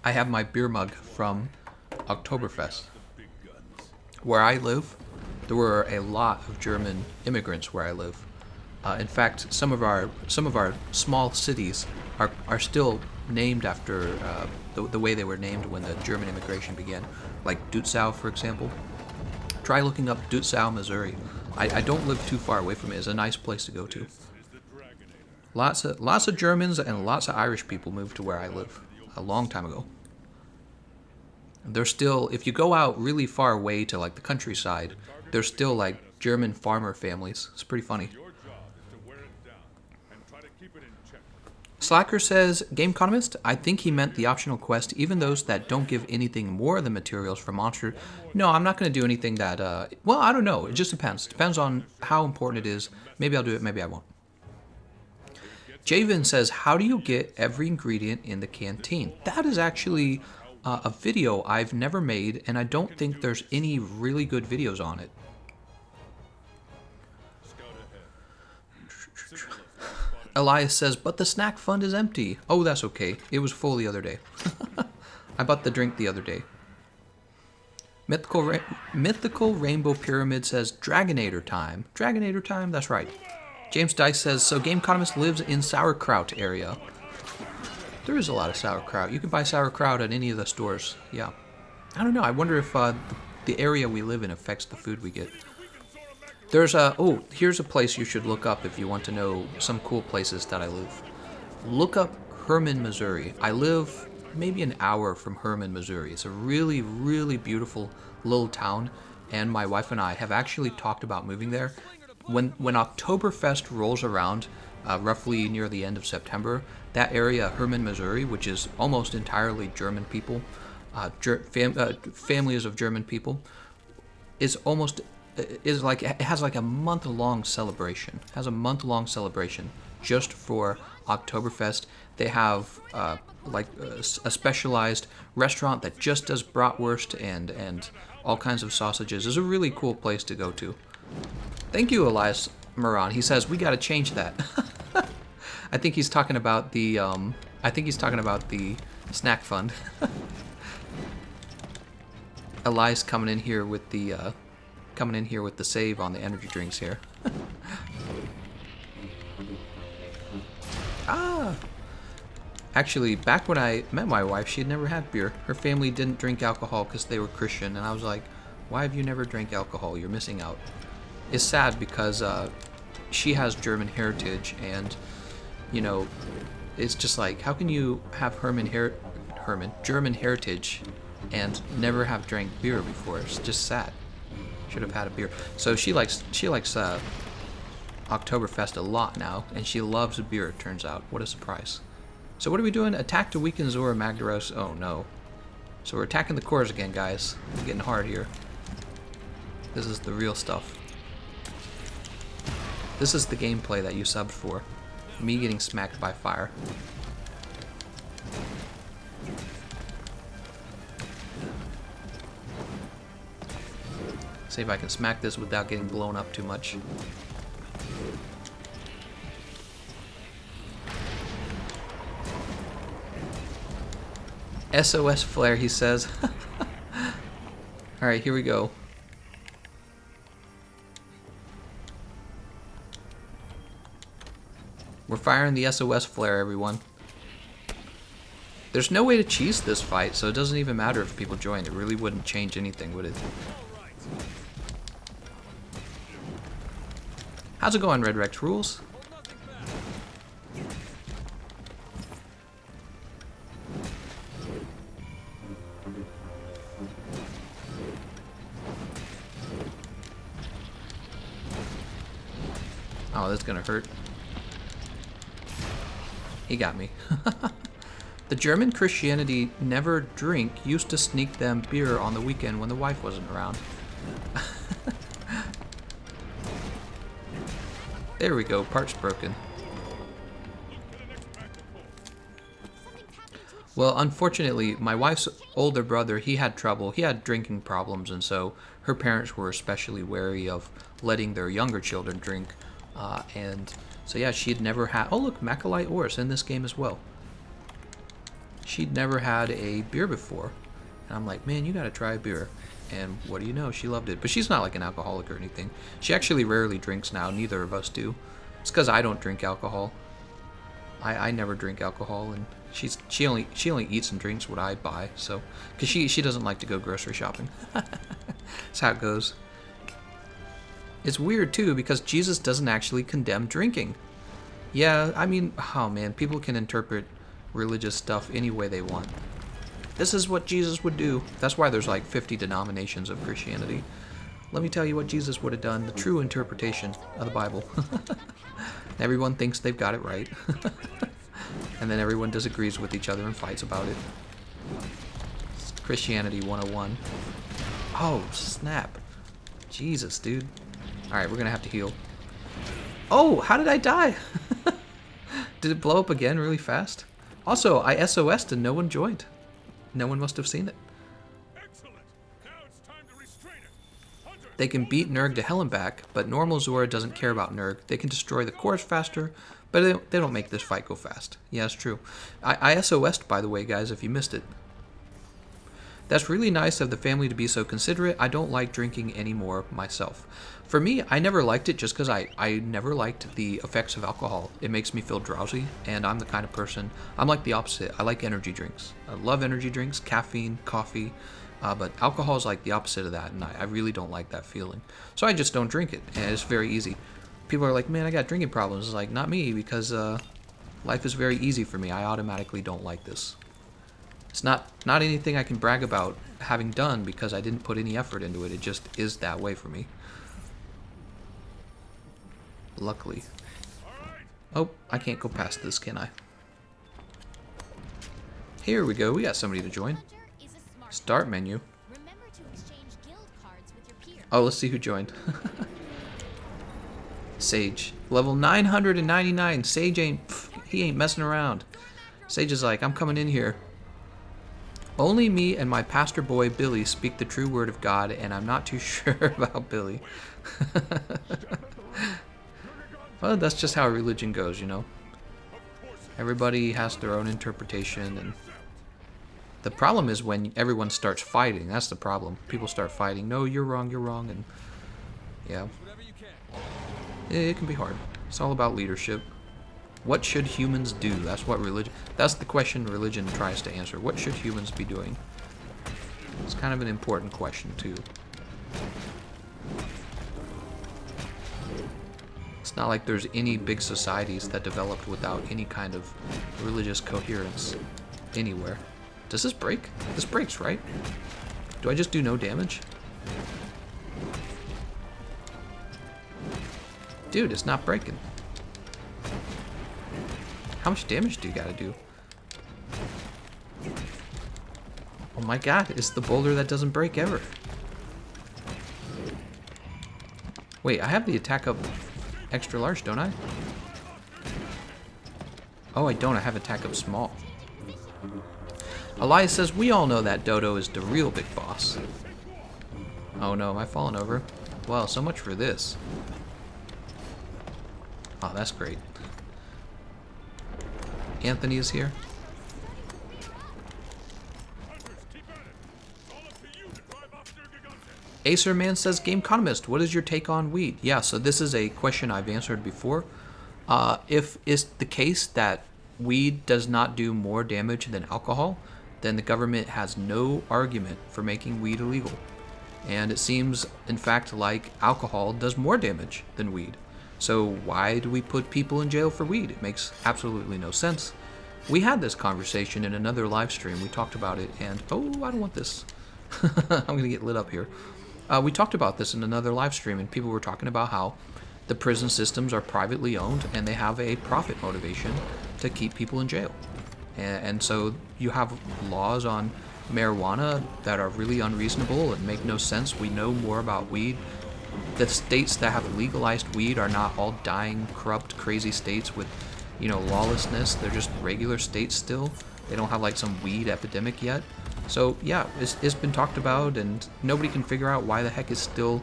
I have my beer mug from Oktoberfest. Where I live, there were a lot of German immigrants where I live. In fact, some of our small cities are still named after the way they were named when the German immigration began. Like Dutzau, for example. Try looking up Dutzau, Missouri. I don't live too far away from it. It's a nice place to go to. Lots of Germans and lots of Irish people moved to where I live a long time ago. There's still, if you go out really far away to like the countryside, there's still like German farmer families. It's pretty funny. Slacker says, Gameconomist, I think he meant the optional quest, even those that don't give anything more than materials for monsters. No, I'm not going to do anything that, well, I don't know. It just depends. Depends on how important it is. Maybe I'll do it, maybe I won't. Javen says, how do you get every ingredient in the canteen? That is actually a video I've never made, and I don't think there's any really good videos on it. Elias says, but the snack fund is empty. Oh, that's okay. It was full the other day. I bought the drink the other day. Mythical Rainbow Pyramid says Dragonator time. Dragonator time, that's right. James Dice says, so Gameconomist lives in sauerkraut area. There is a lot of sauerkraut. You can buy sauerkraut at any of the stores. Yeah. I don't know. I wonder if the area we live in affects the food we get. There's a... Oh, here's a place you should look up if you want to know some cool places that I live. Look up Herman, Missouri. I live maybe an hour from Herman, Missouri. It's a really, really beautiful little town, and my wife and I have actually talked about moving there. When Oktoberfest rolls around, roughly near the end of September, that area, Herman, Missouri, which is almost entirely German people, families of German people, is almost... Is like it has like a month-long celebration. Has a month-long celebration just for Oktoberfest. They have like a specialized restaurant that just does bratwurst and all kinds of sausages. It's a really cool place to go to. Thank you, Elias Moran. He says we got to change that. I think he's talking about the snack fund. Elias coming in here with the save on the energy drinks here. Actually, back when I met my wife, she had never had beer. Her family didn't drink alcohol because they were Christian, and I was like, why have you never drank alcohol? You're missing out. It's sad because she has German heritage, and, you know, it's just like, how can you have German heritage and never have drank beer before? It's just sad. Should have had a beer. So she likes Oktoberfest a lot now, and she loves beer, it turns out. What a surprise. So what are we doing? Attack to weaken Zorah Magdaros. Oh no. So we're attacking the cores again, guys. It's getting hard here. This is the real stuff. This is the gameplay that you subbed for. Me getting smacked by fire. See if I can smack this without getting blown up too much. SOS flare, he says. Alright, here we go. We're firing the SOS flare, everyone. There's no way to cheese this fight, so it doesn't even matter if people join. It really wouldn't change anything, would it? How's it going, Red Rex Rules? Oh, that's gonna hurt. He got me. The German Christianity never drink used to sneak them beer on the weekend when the wife wasn't around. There we go, parts broken. Well, unfortunately, my wife's older brother, he had trouble. He had drinking problems, and so her parents were especially wary of letting their younger children drink. And so yeah, she'd never had... Oh look, Macalite Oris in this game as well. She'd never had a beer before. And I'm like, man, you gotta try a beer. And what do you know, she loved it. But she's not like an alcoholic or anything. She actually rarely drinks now, neither of us do. It's because I don't drink alcohol. I never drink alcohol, and she only eats and drinks what I buy, so... Because she doesn't like to go grocery shopping. That's how it goes. It's weird, too, because Jesus doesn't actually condemn drinking. Yeah, I mean, oh man, people can interpret religious stuff any way they want. This is what Jesus would do. That's why there's like 50 denominations of Christianity. Let me tell you what Jesus would have done, the true interpretation of the Bible. Everyone thinks they've got it right. And then everyone disagrees with each other and fights about it. It's Christianity 101. Oh, snap. Jesus, dude. Alright, we're gonna have to heal. Oh, how did I die? Did it blow up again really fast? Also, I SOS'd and no one joined. No one must have seen it. They can beat Nurg to hell and back, but normal Zorah doesn't care about Nurg. They can destroy the cores faster, but they don't make this fight go fast. Yeah, it's true. I SOS'd, by the way, guys, if you missed it. That's really nice of the family to be so considerate. I don't like drinking anymore myself. For me, I never liked it just because I never liked the effects of alcohol. It makes me feel drowsy, and I'm the kind of person, I'm like the opposite. I like energy drinks. I love energy drinks, caffeine, coffee, but alcohol is like the opposite of that, and I really don't like that feeling. So I just don't drink it, and it's very easy. People are like, man, I got drinking problems. It's like, not me, because life is very easy for me. I automatically don't like this. It's not anything I can brag about having done because I didn't put any effort into it. It just is that way for me. Luckily. Oh, I can't go past this, can I? Here we go. We got somebody to join. Start menu. Oh, let's see who joined. Sage. Level 999. Sage he ain't messing around. Sage is like, I'm coming in here. Only me and my pastor boy Billy speak the true word of God, and I'm not too sure about Billy. Well, that's just how religion goes, you know. Everybody has their own interpretation, and the problem is when everyone starts fighting. That's the problem. People start fighting. No, you're wrong, and yeah. It can be hard. It's all about leadership. What should humans do? That's the question religion tries to answer. What should humans be doing? It's kind of an important question, too. It's not like there's any big societies that developed without any kind of religious coherence anywhere. Does this break? This breaks, right? Do I just do no damage? Dude, it's not breaking. How much damage do you gotta do? Oh my god, it's the boulder that doesn't break ever. Wait, I have the attack up extra large, don't I? Oh, I don't. I have attack up small. Elias says, we all know that Dodo is the real big boss. Oh no, am I falling over? Well, so much for this. Oh, that's great. Anthony is here. Acer Man says, Gameconomist, what is your take on weed? Yeah, so this is a question I've answered before. If it's the case that weed does not do more damage than alcohol, then the government has no argument for making weed illegal. And it seems, in fact, like alcohol does more damage than weed. So why do we put people in jail for weed? It makes absolutely no sense. We had this conversation in another live stream. We talked about it, and oh, I don't want this. I'm gonna get lit up here. We talked about this in another live stream, and people were talking about how the prison systems are privately owned and they have a profit motivation to keep people in jail. And so you have laws on marijuana that are really unreasonable and make no sense. We know more about weed. The states that have legalized weed are not all dying, corrupt, crazy states with, you know, lawlessness. They're just regular states still. They don't have like some weed epidemic yet. So yeah, it's been talked about, and nobody can figure out why the heck it's still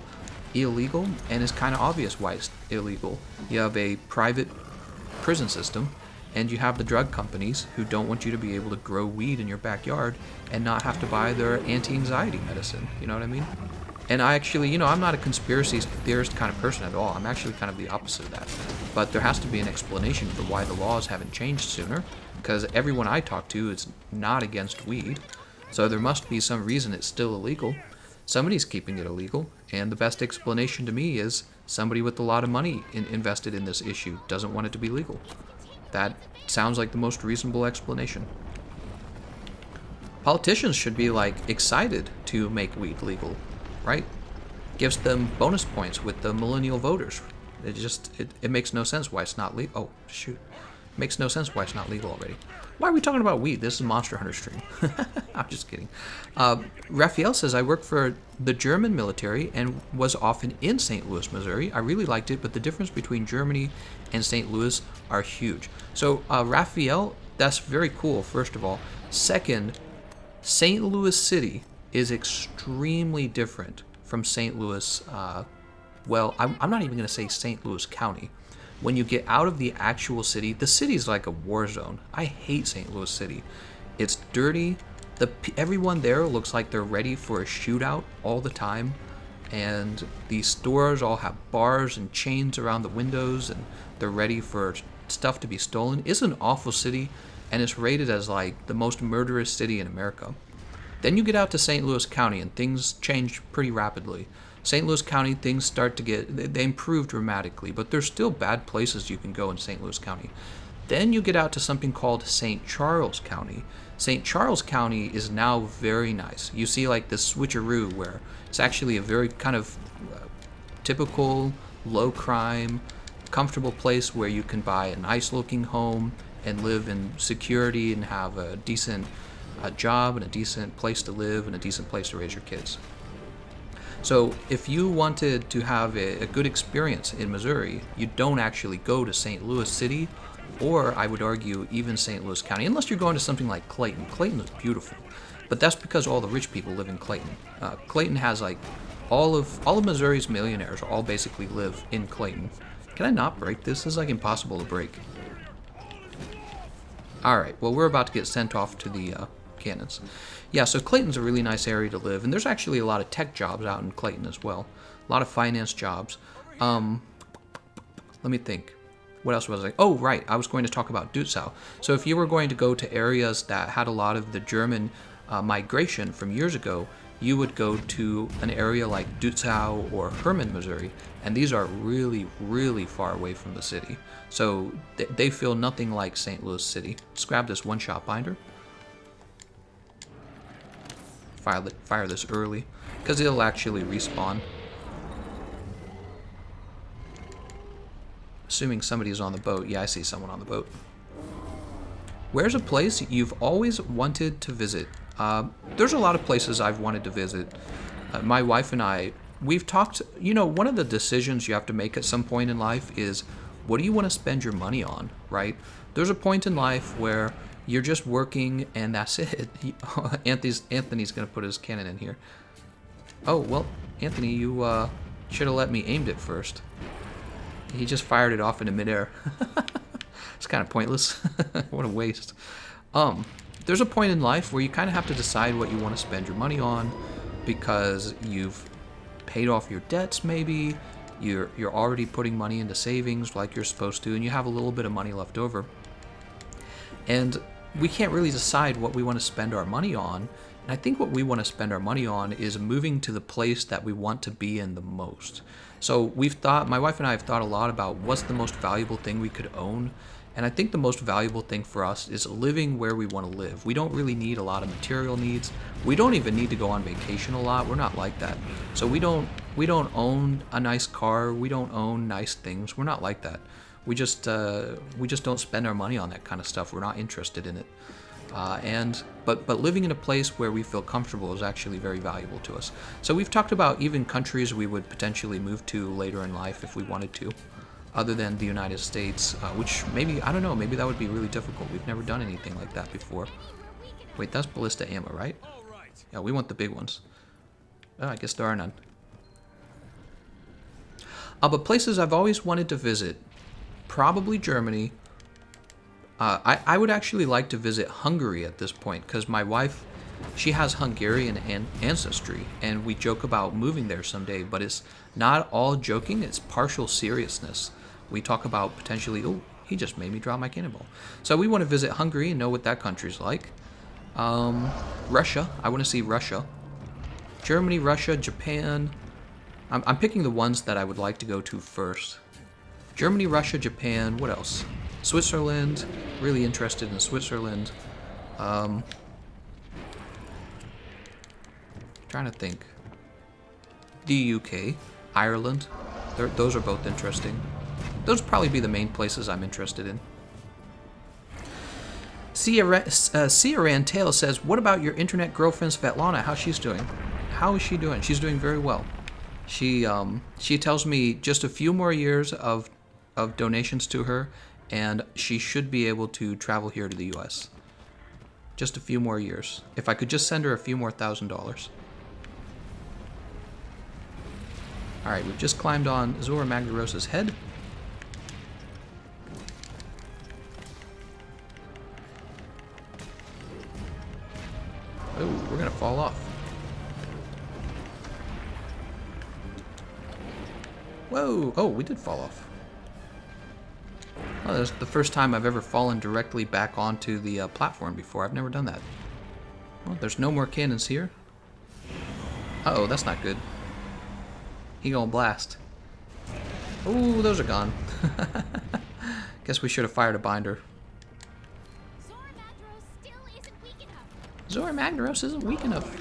illegal, and it's kind of obvious why it's illegal. You have a private prison system, and you have the drug companies who don't want you to be able to grow weed in your backyard and not have to buy their anti-anxiety medicine. You know what I mean? And I actually, you know, I'm not a conspiracy theorist kind of person at all. I'm actually kind of the opposite of that. But there has to be an explanation for why the laws haven't changed sooner, because everyone I talk to is not against weed. So there must be some reason it's still illegal. Somebody's keeping it illegal, and the best explanation to me is somebody with a lot of money invested in this issue doesn't want it to be legal. That sounds like the most reasonable explanation. Politicians should be like excited to make weed legal, right? Gives them bonus points with the millennial voters. It makes no sense why it's not legal. Oh shoot. Makes no sense why it's not legal already. Why are we talking about weed? This is a Monster Hunter stream. I'm just kidding. Raphael says, I work for the German military and was often in St. Louis, Missouri. I really liked it, but the difference between Germany and St. Louis are huge. So, Raphael, that's very cool, first of all. Second, St. Louis City is extremely different from St. Louis, well, I'm not even going to say St. Louis County. When you get out of the actual city, the city's like a war zone. I hate St. Louis City. It's dirty, Everyone there looks like they're ready for a shootout all the time, and these stores all have bars and chains around the windows, and they're ready for stuff to be stolen. It's an awful city, and it's rated as like the most murderous city in America. Then you get out to St. Louis County, and things change pretty rapidly. St. Louis County, things start to they improve dramatically, but there's still bad places you can go in St. Louis County. Then you get out to something called St. Charles County. St. Charles County is now very nice. You see like this switcheroo where it's actually a very kind of typical, low crime, comfortable place where you can buy a nice looking home and live in security and have a decent job and a decent place to live and a decent place to raise your kids. So if you wanted to have a good experience in Missouri, you don't actually go to St. Louis City, or I would argue even St. Louis County, unless you're going to something like Clayton. Clayton is beautiful, but that's because all the rich people live in Clayton. Clayton has like all of Missouri's millionaires all basically live in Clayton. Can I not break this? This is like impossible to break. All right, well we're about to get sent off to the cannons. Yeah, so Clayton's a really nice area to live, and there's actually a lot of tech jobs out in Clayton as well. A lot of finance jobs. Let me think. What else was I? Oh, right. I was going to talk about Dutzow. So if you were going to go to areas that had a lot of the German migration from years ago, you would go to an area like Dutzow or Herman, Missouri, and these are really, really far away from the city. So they feel nothing like St. Louis City. Let's grab this one-shot binder. Fire this early, because it'll actually respawn. Assuming somebody's on the boat. Yeah, I see someone on the boat. Where's a place you've always wanted to visit? There's a lot of places I've wanted to visit. My wife and I, we've talked, one of the decisions you have to make at some point in life is, what do you want to spend your money on, right? There's a point in life where you're just working and that's it. Anthony's going to put his cannon in here. Oh, well, Anthony, you should have let me aimed it first. He just fired it off into midair. It's kind of pointless. What a waste. There's a point in life where you kind of have to decide what you want to spend your money on, because you've paid off your debts maybe, you're already putting money into savings like you're supposed to, and you have a little bit of money left over. And we can't really decide what we want to spend our money on. And I think what we want to spend our money on is moving to the place that we want to be in the most. So my wife and I have thought a lot about what's the most valuable thing we could own. And I think the most valuable thing for us is living where we want to live. We don't really need a lot of material needs. We don't even need to go on vacation a lot. We're not like that. So we don't own a nice car. We don't own nice things. We're not like that. We just don't spend our money on that kind of stuff. We're not interested in it. But living in a place where we feel comfortable is actually very valuable to us. So we've talked about even countries we would potentially move to later in life if we wanted to, other than the United States, which maybe, I don't know, maybe that would be really difficult. We've never done anything like that before. Wait, that's ballista ammo, right? Yeah, we want the big ones. Oh, I guess there are none. But places I've always wanted to visit. Probably Germany. I would actually like to visit Hungary at this point, because my wife, she has Hungarian ancestry, and we joke about moving there someday, but it's not all joking, it's partial seriousness. We talk about potentially, oh, he just made me drop my cannonball. So we want to visit Hungary and know what that country's like. Russia, I want to see Russia. Germany, Russia, Japan. I'm picking the ones that I would like to go to first. Germany, Russia, Japan, what else? Switzerland, really interested in Switzerland. Trying to think. The UK, Ireland, those are both interesting. Those would probably be the main places I'm interested in. Ciaran Tail says, what about your internet girlfriend Svetlana? How's she doing? How is she doing? She's doing very well. She tells me just a few more years of donations to her, and she should be able to travel here to the US. Just a few more years. If I could just send her a few more $1,000. Alright, we've just climbed on Zorah Magdaros' head. fall off. Whoa! Oh, we did fall off. Oh, that's the first time I've ever fallen directly back onto the platform before. I've never done that. Well, there's no more cannons here. Uh-oh, that's not good. He gonna blast. Ooh, those are gone. Guess we should have fired a binder. Zorah Magdaros isn't weak enough.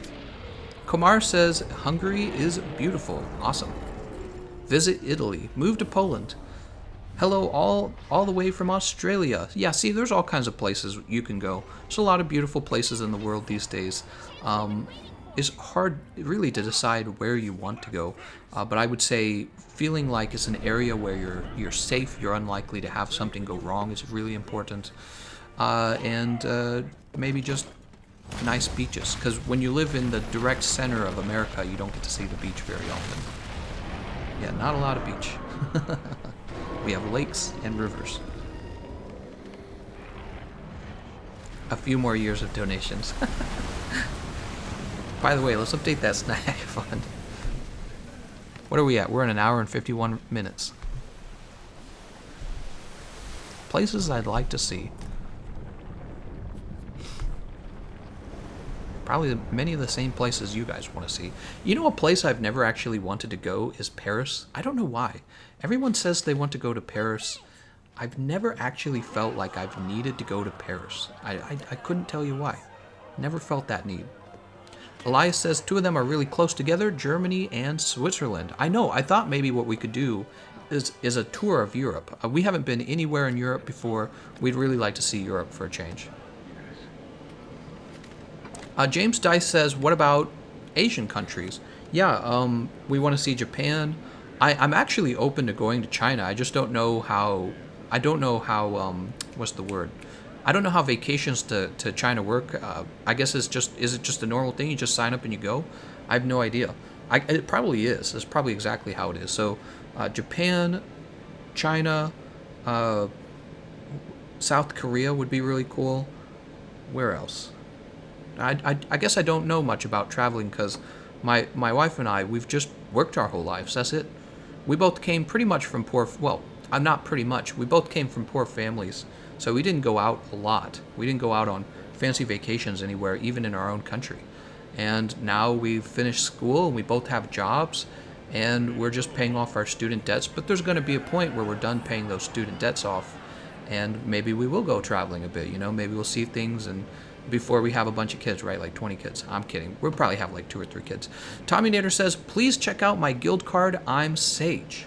Komar says, Hungary is beautiful. Awesome. Visit Italy. Move to Poland. Hello, all the way from Australia. Yeah, see, there's all kinds of places you can go. There's a lot of beautiful places in the world these days. It's hard, really, to decide where you want to go. But I would say feeling like it's an area where you're safe, you're unlikely to have something go wrong is really important. And maybe just nice beaches. Because when you live in the direct center of America, you don't get to see the beach very often. Yeah, not a lot of beach. We have lakes and rivers. A few more years of donations. By the way, let's update that snack fund. What are we at? We're in an hour and 51 minutes. Places I'd like to see. Probably many of the same places you guys want to see. You know, a place I've never actually wanted to go is Paris. I don't know why. Everyone says they want to go to Paris. I've never actually felt like I've needed to go to Paris. I couldn't tell you why. Never felt that need. Elias says 2 of them are really close together, Germany and Switzerland. I know, I thought maybe what we could do is a tour of Europe. We haven't been anywhere in Europe before. We'd really like to see Europe for a change. James Dice says, what about Asian countries? Yeah, we want to see Japan. I'm actually open to going to China. I just don't know how, what's the word? I don't know how vacations to China work. I guess is it just a normal thing? You just sign up and you go? I have no idea. It probably is. It's probably exactly how it is. So Japan, China, South Korea would be really cool. Where else? I guess I don't know much about traveling because my wife and I, we've just worked our whole lives. That's it. We both came pretty much from poor, well, not pretty much. We both came from poor families. So we didn't go out a lot. We didn't go out on fancy vacations anywhere, even in our own country. And now we've finished school and we both have jobs and we're just paying off our student debts. But there's going to be a point where we're done paying those student debts off and maybe we will go traveling a bit, you know, maybe we'll see things and before we have a bunch of kids, right? Like 20 kids. I'm kidding. We'll probably have like 2 or 3 kids. Tommy Nader says, please check out my guild card. I'm Sage.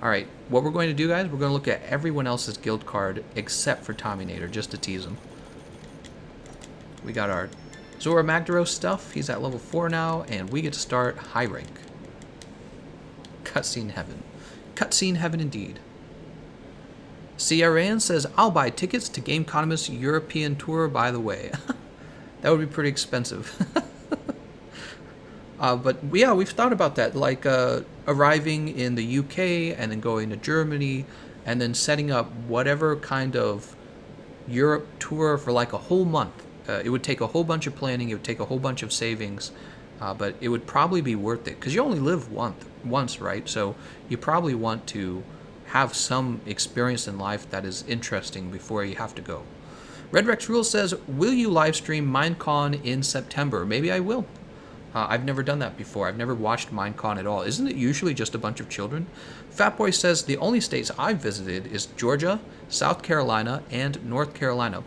All right. What we're going to do, guys, we're going to look at everyone else's guild card except for Tommy Nader, just to tease him. We got our Zorah Magdaros stuff. He's at level 4 now, and we get to start high rank. Cutscene heaven. Cutscene heaven indeed. CRN says, I'll buy tickets to Gameconomist European tour, by the way. That would be pretty expensive. But yeah, we've thought about that, like arriving in the UK and then going to Germany and then setting up whatever kind of Europe tour for like a whole month. It would take a whole bunch of planning. It would take a whole bunch of savings. But it would probably be worth it because you only live once, right? So you probably want to have some experience in life that is interesting before you have to go. Red Rex Rule says, will you live stream Minecon in September? Maybe I will. I've never done that before. I've never watched Minecon at all. Isn't it usually just a bunch of children? Fatboy says, the only states I've visited is Georgia, South Carolina, and North Carolina.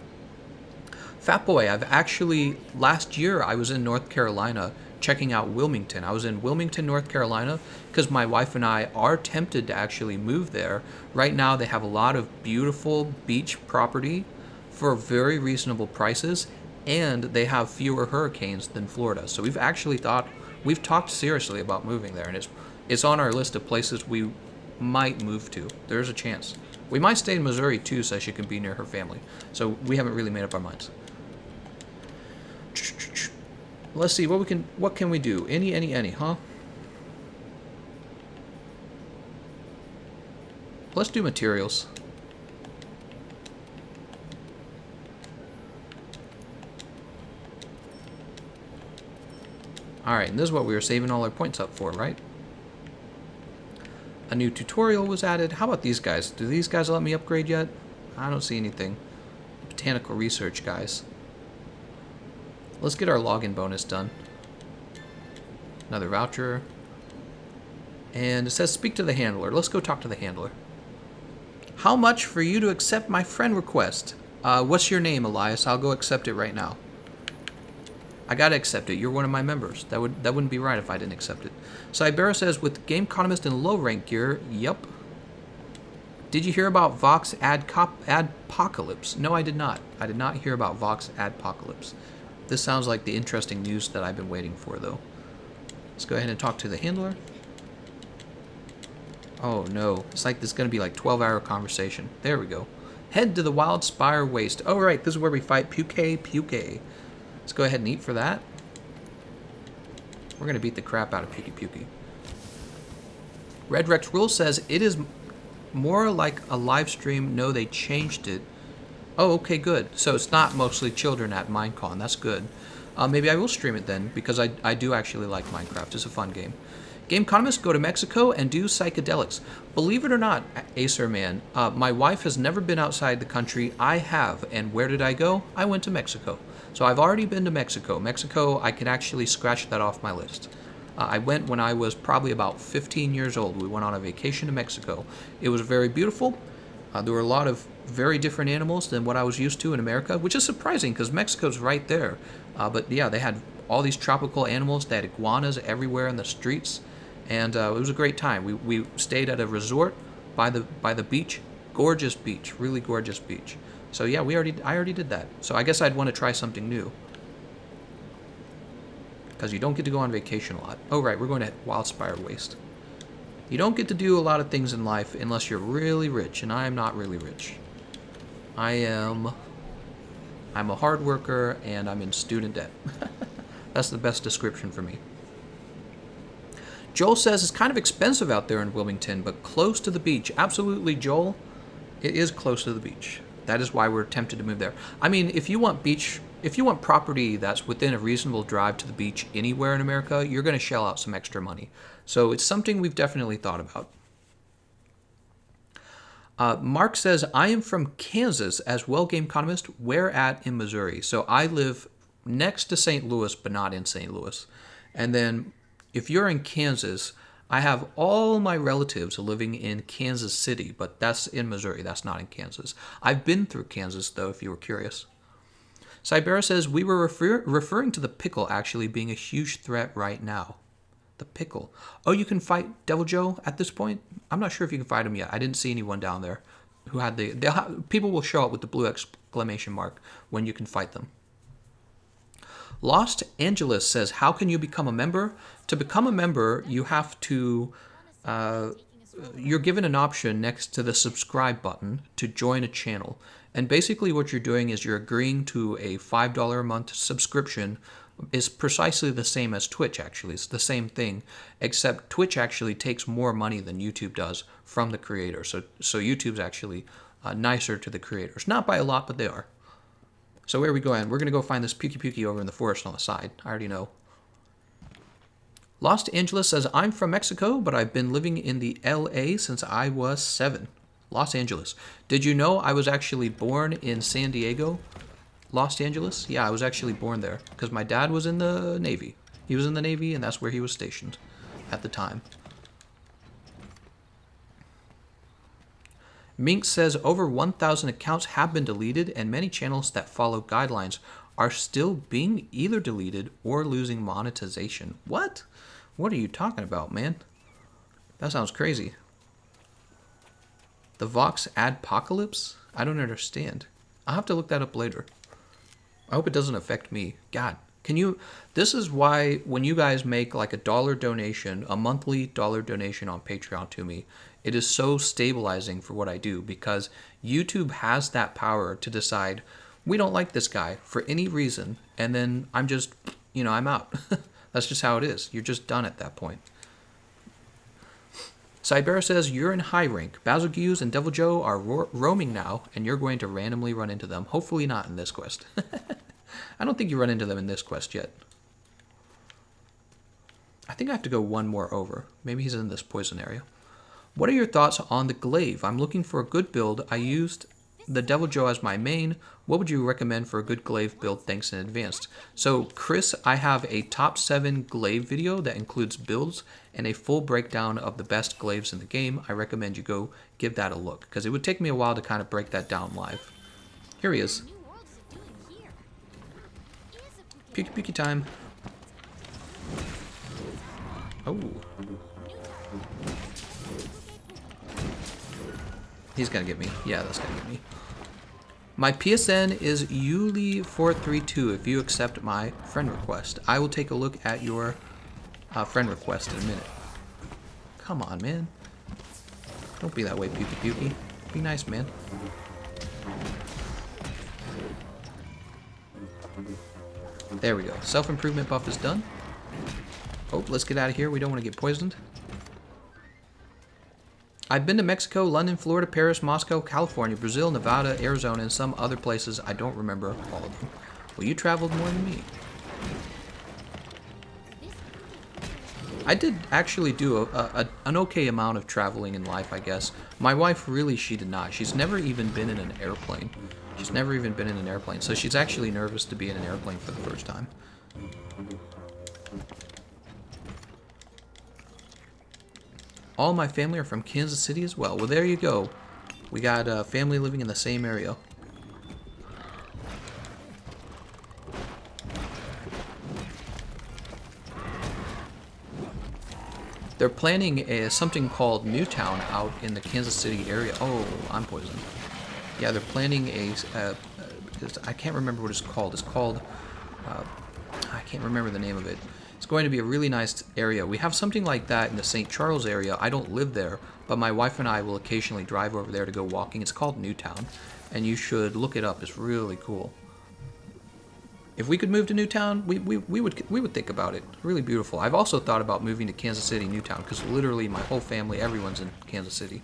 Fatboy, I've actually, last year I was in North Carolina checking out Wilmington. I was in Wilmington, North Carolina, because my wife and I are tempted to actually move there. Right now they have a lot of beautiful beach property for very reasonable prices, and they have fewer hurricanes than Florida. So we've talked seriously about moving there, and it's on our list of places we might move to. There's a chance. We might stay in Missouri too, so she can be near her family. So we haven't really made up our minds. Let's see what can we do? Any, huh? Let's do materials. Alright, and this is what we were saving all our points up for, right? A new tutorial was added. How about these guys? Do these guys let me upgrade yet? I don't see anything. Botanical research, guys. Let's get our login bonus done. Another voucher. And it says speak to the handler. Let's go talk to the handler. How much for you to accept my friend request? What's your name, Elias? I'll go accept it right now. I gotta accept it. You're one of my members. That wouldn't be right if I didn't accept it. Cybera says, with Gameconomist in low rank gear, yep. Did you hear about Vox Adpocalypse? No, I did not. I did not hear about Vox Adpocalypse. This sounds like the interesting news that I've been waiting for, though. Let's go ahead and talk to the handler. Oh no, it's like this is gonna be like 12-hour conversation. There we go. Head to the Wild Spire Waste. Oh right, this is where we fight Pukei-Pukei. Let's go ahead and eat for that. We're gonna beat the crap out of Pukei-Pukei. Red Rex Rule says it is more like a live stream. No, they changed it. Oh, okay, good. So it's not mostly children at Minecon. That's good. Maybe I will stream it then, because I do actually like Minecraft. It's a fun game. Gameconomist, go to Mexico and do psychedelics. Believe it or not, Acer Man, my wife has never been outside the country. I have. And where did I go? I went to Mexico. So I've already been to Mexico. Mexico, I can actually scratch that off my list. I went when I was probably about 15 years old. We went on a vacation to Mexico. It was very beautiful. There were a lot of very different animals than what I was used to in America, which is surprising because Mexico's right there. But yeah, they had all these tropical animals. They had iguanas everywhere in the streets. And it was a great time. We stayed at a resort by the beach. Gorgeous beach. Really gorgeous beach. So yeah, I already did that. So I guess I'd want to try something new. Because you don't get to go on vacation a lot. Oh right, we're going to Wildspire Waste. You don't get to do a lot of things in life unless you're really rich, and I am not really rich. I'm a hard worker, and I'm in student debt. That's the best description for me. Joel says it's kind of expensive out there in Wilmington, but close to the beach. Absolutely, Joel. It is close to the beach. That is why we're tempted to move there. I mean, if you want property that's within a reasonable drive to the beach anywhere in America, you're going to shell out some extra money. So it's something we've definitely thought about. Mark says, I am from Kansas as well, Gameconomist. Where at in Missouri? So I live next to St. Louis, but not in St. Louis. And then if you're in Kansas, I have all my relatives living in Kansas City, but that's in Missouri. That's not in Kansas. I've been through Kansas, though, if you were curious. Cybera says, we were referring to the pickle actually being a huge threat right now. The pickle. Oh, you can fight Devil Joe at this point? I'm not sure if you can fight him yet. I didn't see anyone down there who had people will show up with the blue exclamation mark when you can fight them. Lost Angeles says, how can you become a member? To become a member, you have to, you're given an option next to the subscribe button to join a channel. And basically what you're doing is you're agreeing to a $5 a month subscription. Is precisely the same as Twitch, actually. It's the same thing, except Twitch actually takes more money than YouTube does from the creator. So YouTube's actually nicer to the creators. Not by a lot, but they are. So where are we going? We're going to go find this Pukei-Pukei over in the forest on the side. I already know. Lost Angeles says, I'm from Mexico, but I've been living in the LA since I was 7. Los Angeles. Did you know I was actually born in San Diego? Los Angeles? Yeah, I was actually born there because my dad was in the Navy. He was in the Navy, and that's where he was stationed at the time. Mink says over 1,000 accounts have been deleted, and many channels that follow guidelines are still being either deleted or losing monetization. What? What are you talking about, man? That sounds crazy. The Vox Adpocalypse? I don't understand. I'll have to look that up later. I hope it doesn't affect me. God, can you... This is why when you guys make like a $1 donation, a monthly $1 donation on Patreon to me, it is so stabilizing for what I do because YouTube has that power to decide, we don't like this guy for any reason, and then I'm just, I'm out. That's just how it is. You're just done at that point. Cybera says, you're in high rank. Basilgeuse and Devil Joe are roaming now, and you're going to randomly run into them. Hopefully not in this quest. I don't think you run into them in this quest yet. I think I have to go one more over. Maybe he's in this poison area. What are your thoughts on the glaive? I'm looking for a good build. I used the Devil Joe as my main. What would you recommend for a good glaive build? Thanks in advance. So, Chris, I have a top 7 glaive video that includes builds and a full breakdown of the best glaives in the game. I recommend you go give that a look, because it would take me a while to kind of break that down live. Here he is. New world is it doing here? Is a Pukei-Pukei time. Oh. He's gonna get me. Yeah, that's gonna get me. My PSN is Yuli432 if you accept my friend request. I will take a look at your friend request in a minute. Come on, man. Don't be that way, Pukei-Pukei. Be nice, man. There we go. Self-improvement buff is done. Oh, let's get out of here. We don't want to get poisoned. I've been to Mexico, London, Florida, Paris, Moscow, California, Brazil, Nevada, Arizona, and some other places. I don't remember all of them. Well, you traveled more than me. I did actually do an okay amount of traveling in life, I guess. My wife, really, she did not. She's never even been in an airplane. She's never even been in an airplane, so she's actually nervous to be in an airplane for the first time. All my family are from Kansas City as well. Well, there you go. We got family living in the same area. They're planning something called Newtown out in the Kansas City area. Oh, I'm poisoned. Yeah, they're planning I can't remember what it's called. It's called, I can't remember the name of it. It's going to be a really nice area. We have something like that in the St. Charles area. I don't live there, but my wife and I will occasionally drive over there to go walking. It's called Newtown, and you should look it up. It's really cool. If we could move to Newtown, we would think about it. Really beautiful. I've also thought about moving to Kansas City, Newtown, because literally my whole family, everyone's in Kansas City.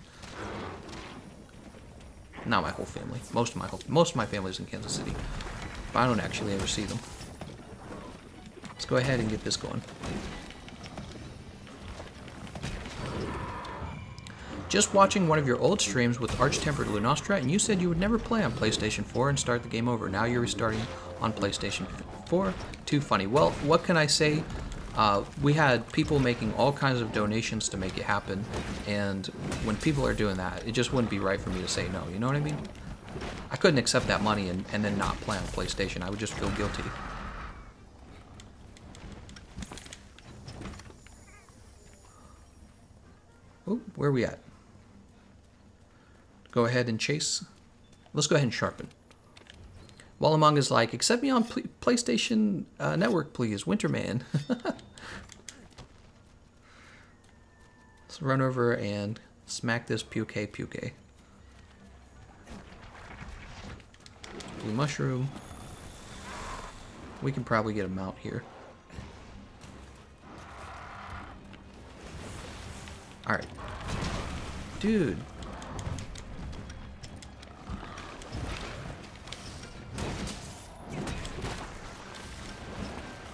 Not my whole family. Most of my family's in Kansas City, but I don't actually ever see them. Let's go ahead and get this going. Just watching one of your old streams with Arch-Tempered Lunastra, and you said you would never play on PlayStation 4 and start the game over. Now you're restarting on PlayStation 4. Too funny. Well, what can I say? We had people making all kinds of donations to make it happen, and when people are doing that, it just wouldn't be right for me to say no. You know what I mean? I couldn't accept that money and then not play on PlayStation. I would just feel guilty. Ooh, where are we at? Go ahead and chase. Let's go ahead and sharpen. Wallamong is like, accept me on PlayStation Network, please. Winterman. Let's run over and smack this Pukei-Pukei. Blue mushroom. We can probably get a mount here. Alright. Dude.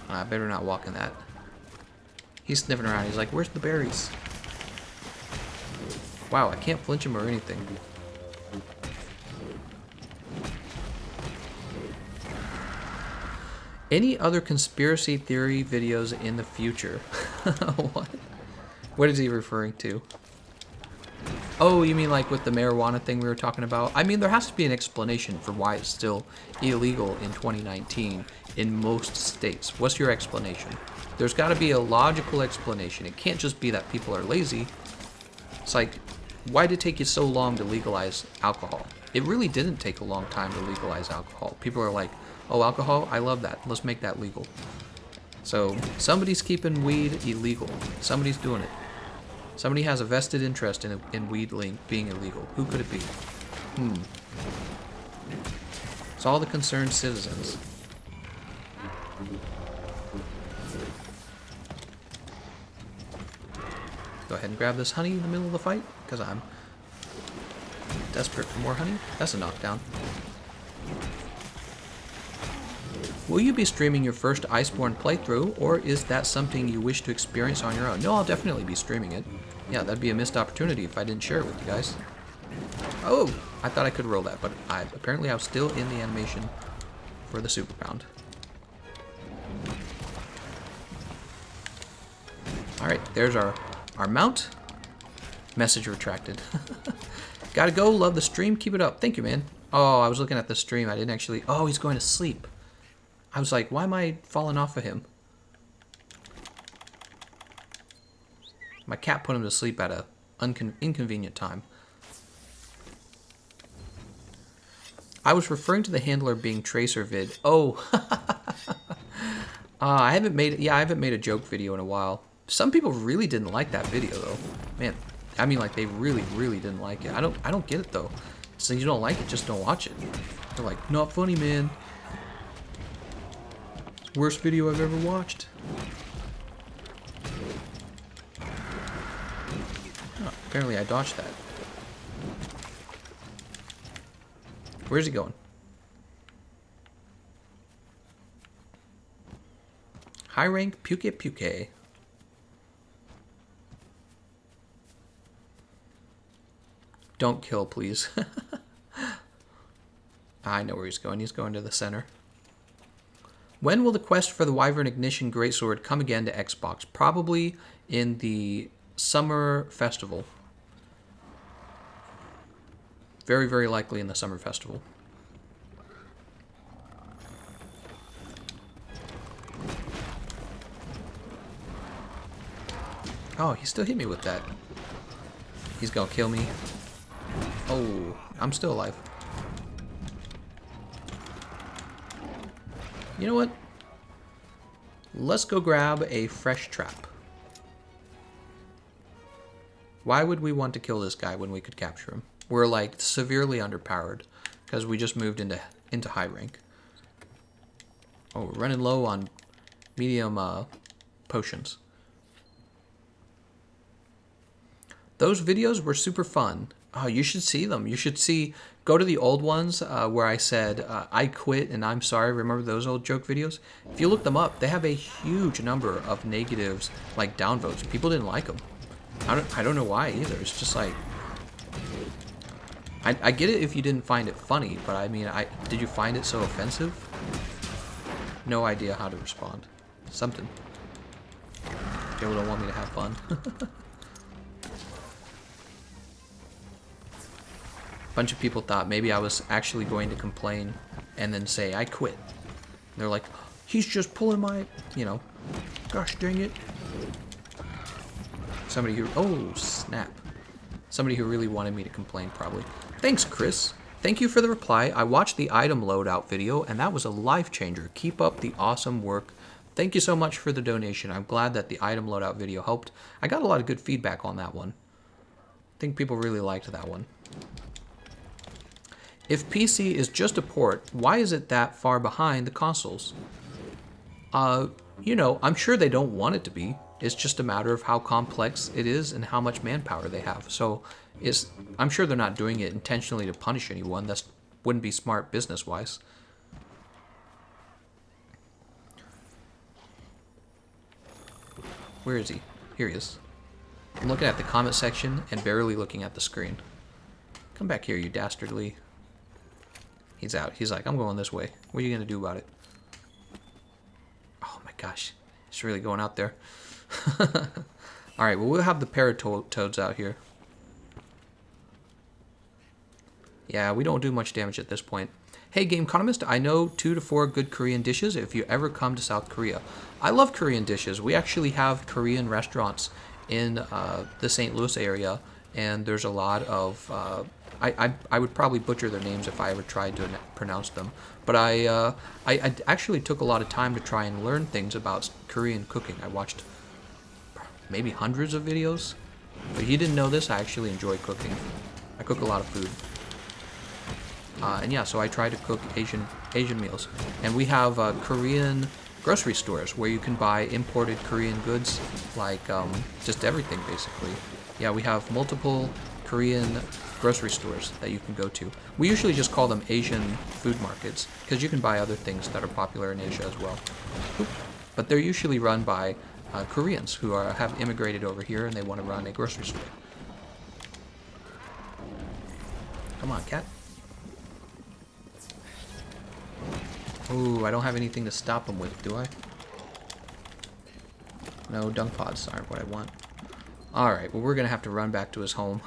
I better not walk in that. He's sniffing around. He's like, where's the berries? Wow, I can't flinch him or anything. Any other conspiracy theory videos in the future? What? What is he referring to? Oh, you mean like with the marijuana thing we were talking about? I mean, there has to be an explanation for why it's still illegal in 2019 in most states. What's your explanation? There's got to be a logical explanation. It can't just be that people are lazy. It's like, why did it take you so long to legalize alcohol? It really didn't take a long time to legalize alcohol. People are like, oh, alcohol? I love that. Let's make that legal. So somebody's keeping weed illegal. Somebody's doing it. Somebody has a vested interest in weed being illegal. Who could it be? It's all the concerned citizens. Go ahead and grab this honey in the middle of the fight, because I'm desperate for more honey. That's a knockdown. Will you be streaming your first Iceborne playthrough, or is that something you wish to experience on your own? No, I'll definitely be streaming it. Yeah, that'd be a missed opportunity if I didn't share it with you guys. Oh, I thought I could roll that, but apparently I was still in the animation for the super pound. Alright, there's our mount. Message retracted. Gotta go, love the stream, keep it up. Thank you, man. Oh, I was looking at the stream, I didn't actually... Oh, he's going to sleep. I was like, why am I falling off of him? My cat put him to sleep at a inconvenient time. I was referring to the handler being Tracer vid. Oh, I haven't made a joke video in a while. Some people really didn't like that video though. Man, I mean, like, they really didn't like it. I don't get it though. So you don't like it, just don't watch it. They're like, not funny, man. Worst video I've ever watched. Oh, apparently I dodged that. Where's he going? High rank Pukei-Pukei. Don't kill, please. I know where he's going. He's going to the center. When will the quest for the Wyvern Ignition Greatsword come again to Xbox? Probably in the Summer Festival. Very likely in the Summer Festival. Oh, he still hit me with that. He's gonna kill me. Oh, I'm still alive. You know what? Let's go grab a fresh trap. Why would we want to kill this guy when we could capture him? We're like severely underpowered because we just moved into high rank. Oh, we're running low on medium potions. Those videos were super fun. Oh, you should see them. You should go to the old ones where I said, I quit and I'm sorry. Remember those old joke videos? If you look them up, they have a huge number of negatives, like downvotes. People didn't like them. I don't know why either. It's just like, I get it if you didn't find it funny, but I mean, did you find it so offensive? No idea how to respond. Something. People don't want me to have fun. Bunch of people thought maybe I was actually going to complain and then say I quit. And they're like, he's just pulling my, gosh dang it. Somebody who, oh snap. Somebody who really wanted me to complain probably. Thanks, Chris. Thank you for the reply. I watched the item loadout video and that was a life changer. Keep up the awesome work. Thank you so much for the donation. I'm glad that the item loadout video helped. I got a lot of good feedback on that one. I think people really liked that one. If PC is just a port, why is it that far behind the consoles? I'm sure they don't want it to be. It's just a matter of how complex it is and how much manpower they have. So I'm sure they're not doing it intentionally to punish anyone. That wouldn't be smart business-wise. Where is he? Here he is. I'm looking at the comment section and barely looking at the screen. Come back here, you dastardly. He's out. He's like, I'm going this way. What are you going to do about it? Oh my gosh. He's really going out there. Alright, well, we'll have the paratoads out here. Yeah, we don't do much damage at this point. Hey, Gameconomist, I know 2 to 4 good Korean dishes if you ever come to South Korea. I love Korean dishes. We actually have Korean restaurants in the St. Louis area, and there's a lot of... I would probably butcher their names if I ever tried to pronounce them. But I actually took a lot of time to try and learn things about Korean cooking. I watched maybe hundreds of videos. But if you didn't know this, I actually enjoy cooking. I cook a lot of food. And yeah, so I try to cook Asian meals. And we have Korean grocery stores where you can buy imported Korean goods, like just everything basically. Yeah, we have multiple Korean grocery stores that you can go to. We usually just call them Asian food markets because you can buy other things that are popular in Asia as well. Oop. But they're usually run by Koreans who have immigrated over here and they want to run a grocery store. Come on, cat. Ooh, I don't have anything to stop him with, do I? No, dung pods aren't what I want. Alright, well, we're going to have to run back to his home.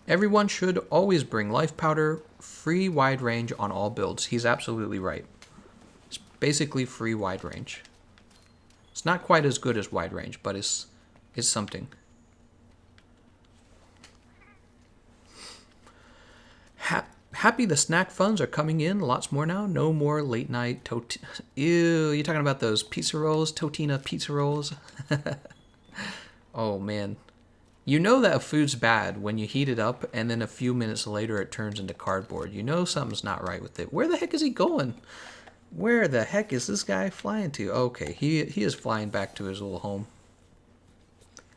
Everyone should always bring life powder, free wide range on all builds. He's absolutely right. It's basically free wide range. It's not quite as good as wide range, but it's something. Happy the snack funds are coming in. Lots more now. No more late night Ew, you're talking about those pizza rolls? Totina pizza rolls? Oh, man. You know that food's bad when you heat it up and then a few minutes later it turns into cardboard. You know something's not right with it. Where the heck is he going? Where the heck is this guy flying to? Okay, he is flying back to his little home.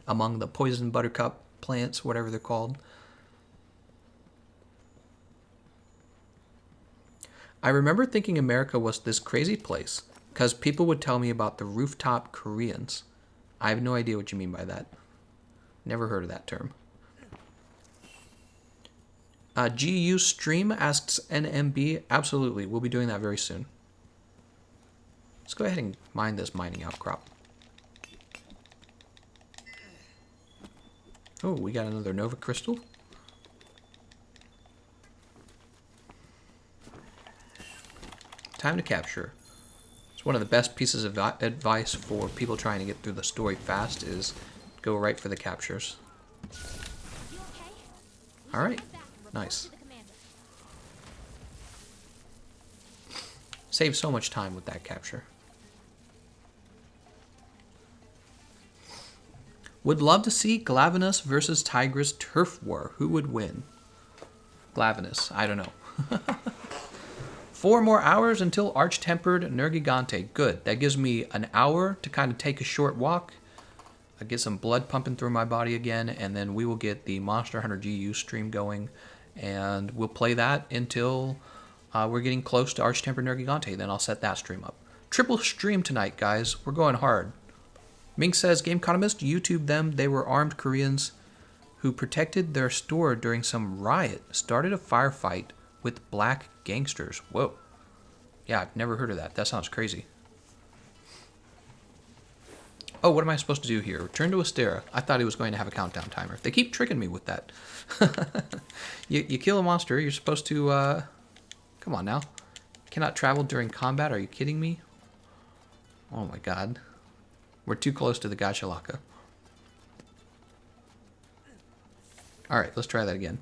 Among the poison buttercup plants, whatever they're called. I remember thinking America was this crazy place because people would tell me about the rooftop Koreans. I have no idea what you mean by that. Never heard of that term. GU Stream asks NMB. Absolutely, we'll be doing that very soon. Let's go ahead and mine this mining outcrop. Oh, we got another Nova Crystal. Time to capture. It's one of the best pieces of advice for people trying to get through the story fast is go right for the captures. Alright, nice. Save so much time with that capture. Would love to see Glavenus versus Tigris turf war. Who would win? Glavenus, I don't know. 4 more hours until Arch-Tempered Nergigante. Good. That gives me an hour to kind of take a short walk. I get some blood pumping through my body again, and then we will get the Monster Hunter GU stream going, and we'll play that until we're getting close to Arch-Tempered Nergigante. Then I'll set that stream up. Triple stream tonight, guys. We're going hard. Ming says, Gameconomist, YouTube them. They were armed Koreans who protected their store during some riot, started a firefight with black gangsters. Whoa. Yeah, I've never heard of that. That sounds crazy. Oh, what am I supposed to do here? Return to Astera. I thought he was going to have a countdown timer. They keep tricking me with that. You kill a monster, you're supposed to, come on now. Cannot travel during combat. Are you kidding me? Oh my god. We're too close to the Gachalaka. Alright, let's try that again.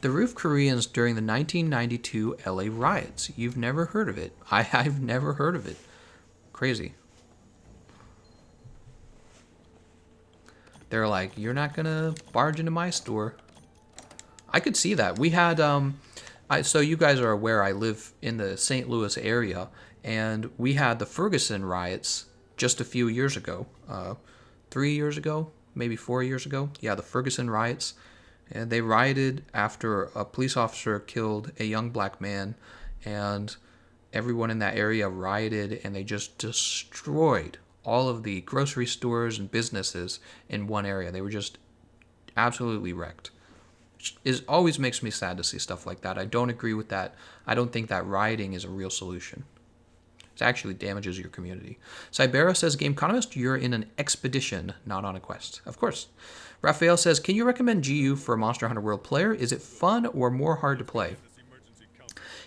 The Roof Koreans during the 1992 LA riots. You've never heard of it. I've never heard of it. Crazy. They're like, you're not gonna barge into my store. I could see that. We had, so you guys are aware I live in the St. Louis area, and we had the Ferguson riots just a few years ago. 3 years ago, maybe 4 years ago. Yeah, the Ferguson riots. And they rioted after a police officer killed a young black man, and everyone in that area rioted, and they just destroyed all of the grocery stores and businesses in one area. They were just absolutely wrecked. It always makes me sad to see stuff like that. I don't agree with that. I don't think that rioting is a real solution. It actually damages your community. Cybera says, Gameconomist, you're in an expedition, not on a quest. Of course. Raphael says, can you recommend GU for a Monster Hunter World player? Is it fun or more hard to play?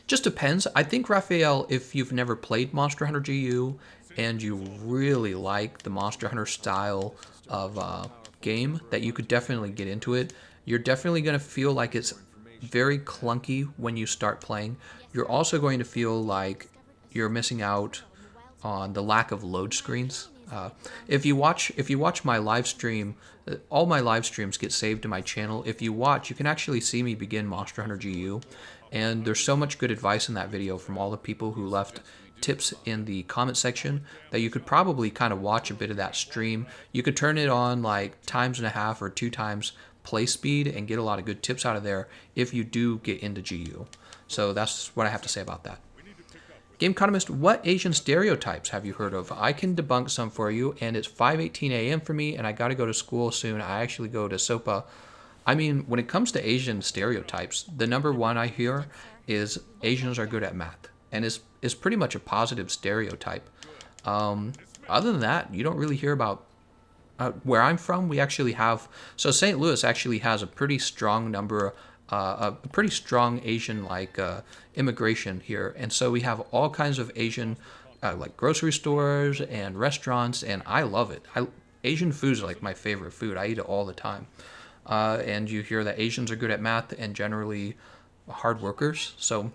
Just depends. I think, Raphael, if you've never played Monster Hunter GU and you really like the Monster Hunter style of game, that you could definitely get into it. You're definitely going to feel like it's very clunky when you start playing. You're also going to feel like you're missing out on the lack of load screens. If you watch my live stream, all my live streams get saved to my channel. If you watch, you can actually see me begin Monster Hunter GU, And there's so much good advice in that video from all the people who left tips in the comment section that you could probably kind of watch a bit of that stream. You could turn it on like times and a half or 2 times play speed and get a lot of good tips out of there if you do get into GU. So that's what I have to say about that. Gameconomist, what Asian stereotypes have you heard of? I can debunk some for you, and it's 5:18 a.m. for me, and I got to go to school soon. I actually go to SOPA. I mean, when it comes to Asian stereotypes, the number one I hear is Asians are good at math, and is pretty much a positive stereotype. Other than that, you don't really hear about where I'm from. We actually have, so St. Louis actually has a pretty strong number, a pretty strong Asian immigration here, and so we have all kinds of Asian like grocery stores and restaurants, and I love it. Asian food is like my favorite food. I eat it all the time. And you hear that Asians are good at math and generally hard workers. So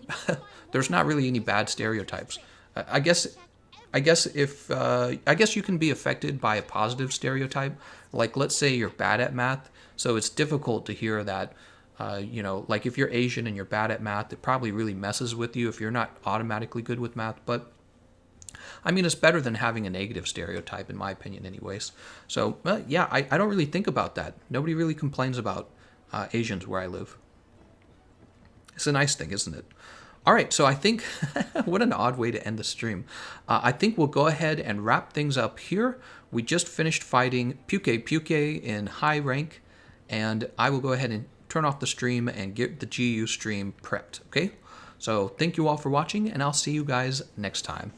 there's not really any bad stereotypes. I guess I guess you can be affected by a positive stereotype. Like let's say you're bad at math, so it's difficult to hear that. Like if you're Asian and you're bad at math, it probably really messes with you if you're not automatically good with math. But I mean, it's better than having a negative stereotype, in my opinion, anyways. So, yeah, I don't really think about that. Nobody really complains about Asians where I live. It's a nice thing, isn't it? All right, so I think, what an odd way to end the stream. I think we'll go ahead and wrap things up here. We just finished fighting Pukei-Pukei in high rank, and I will go ahead and turn off the stream and get the GU stream prepped, okay? So thank you all for watching, and I'll see you guys next time.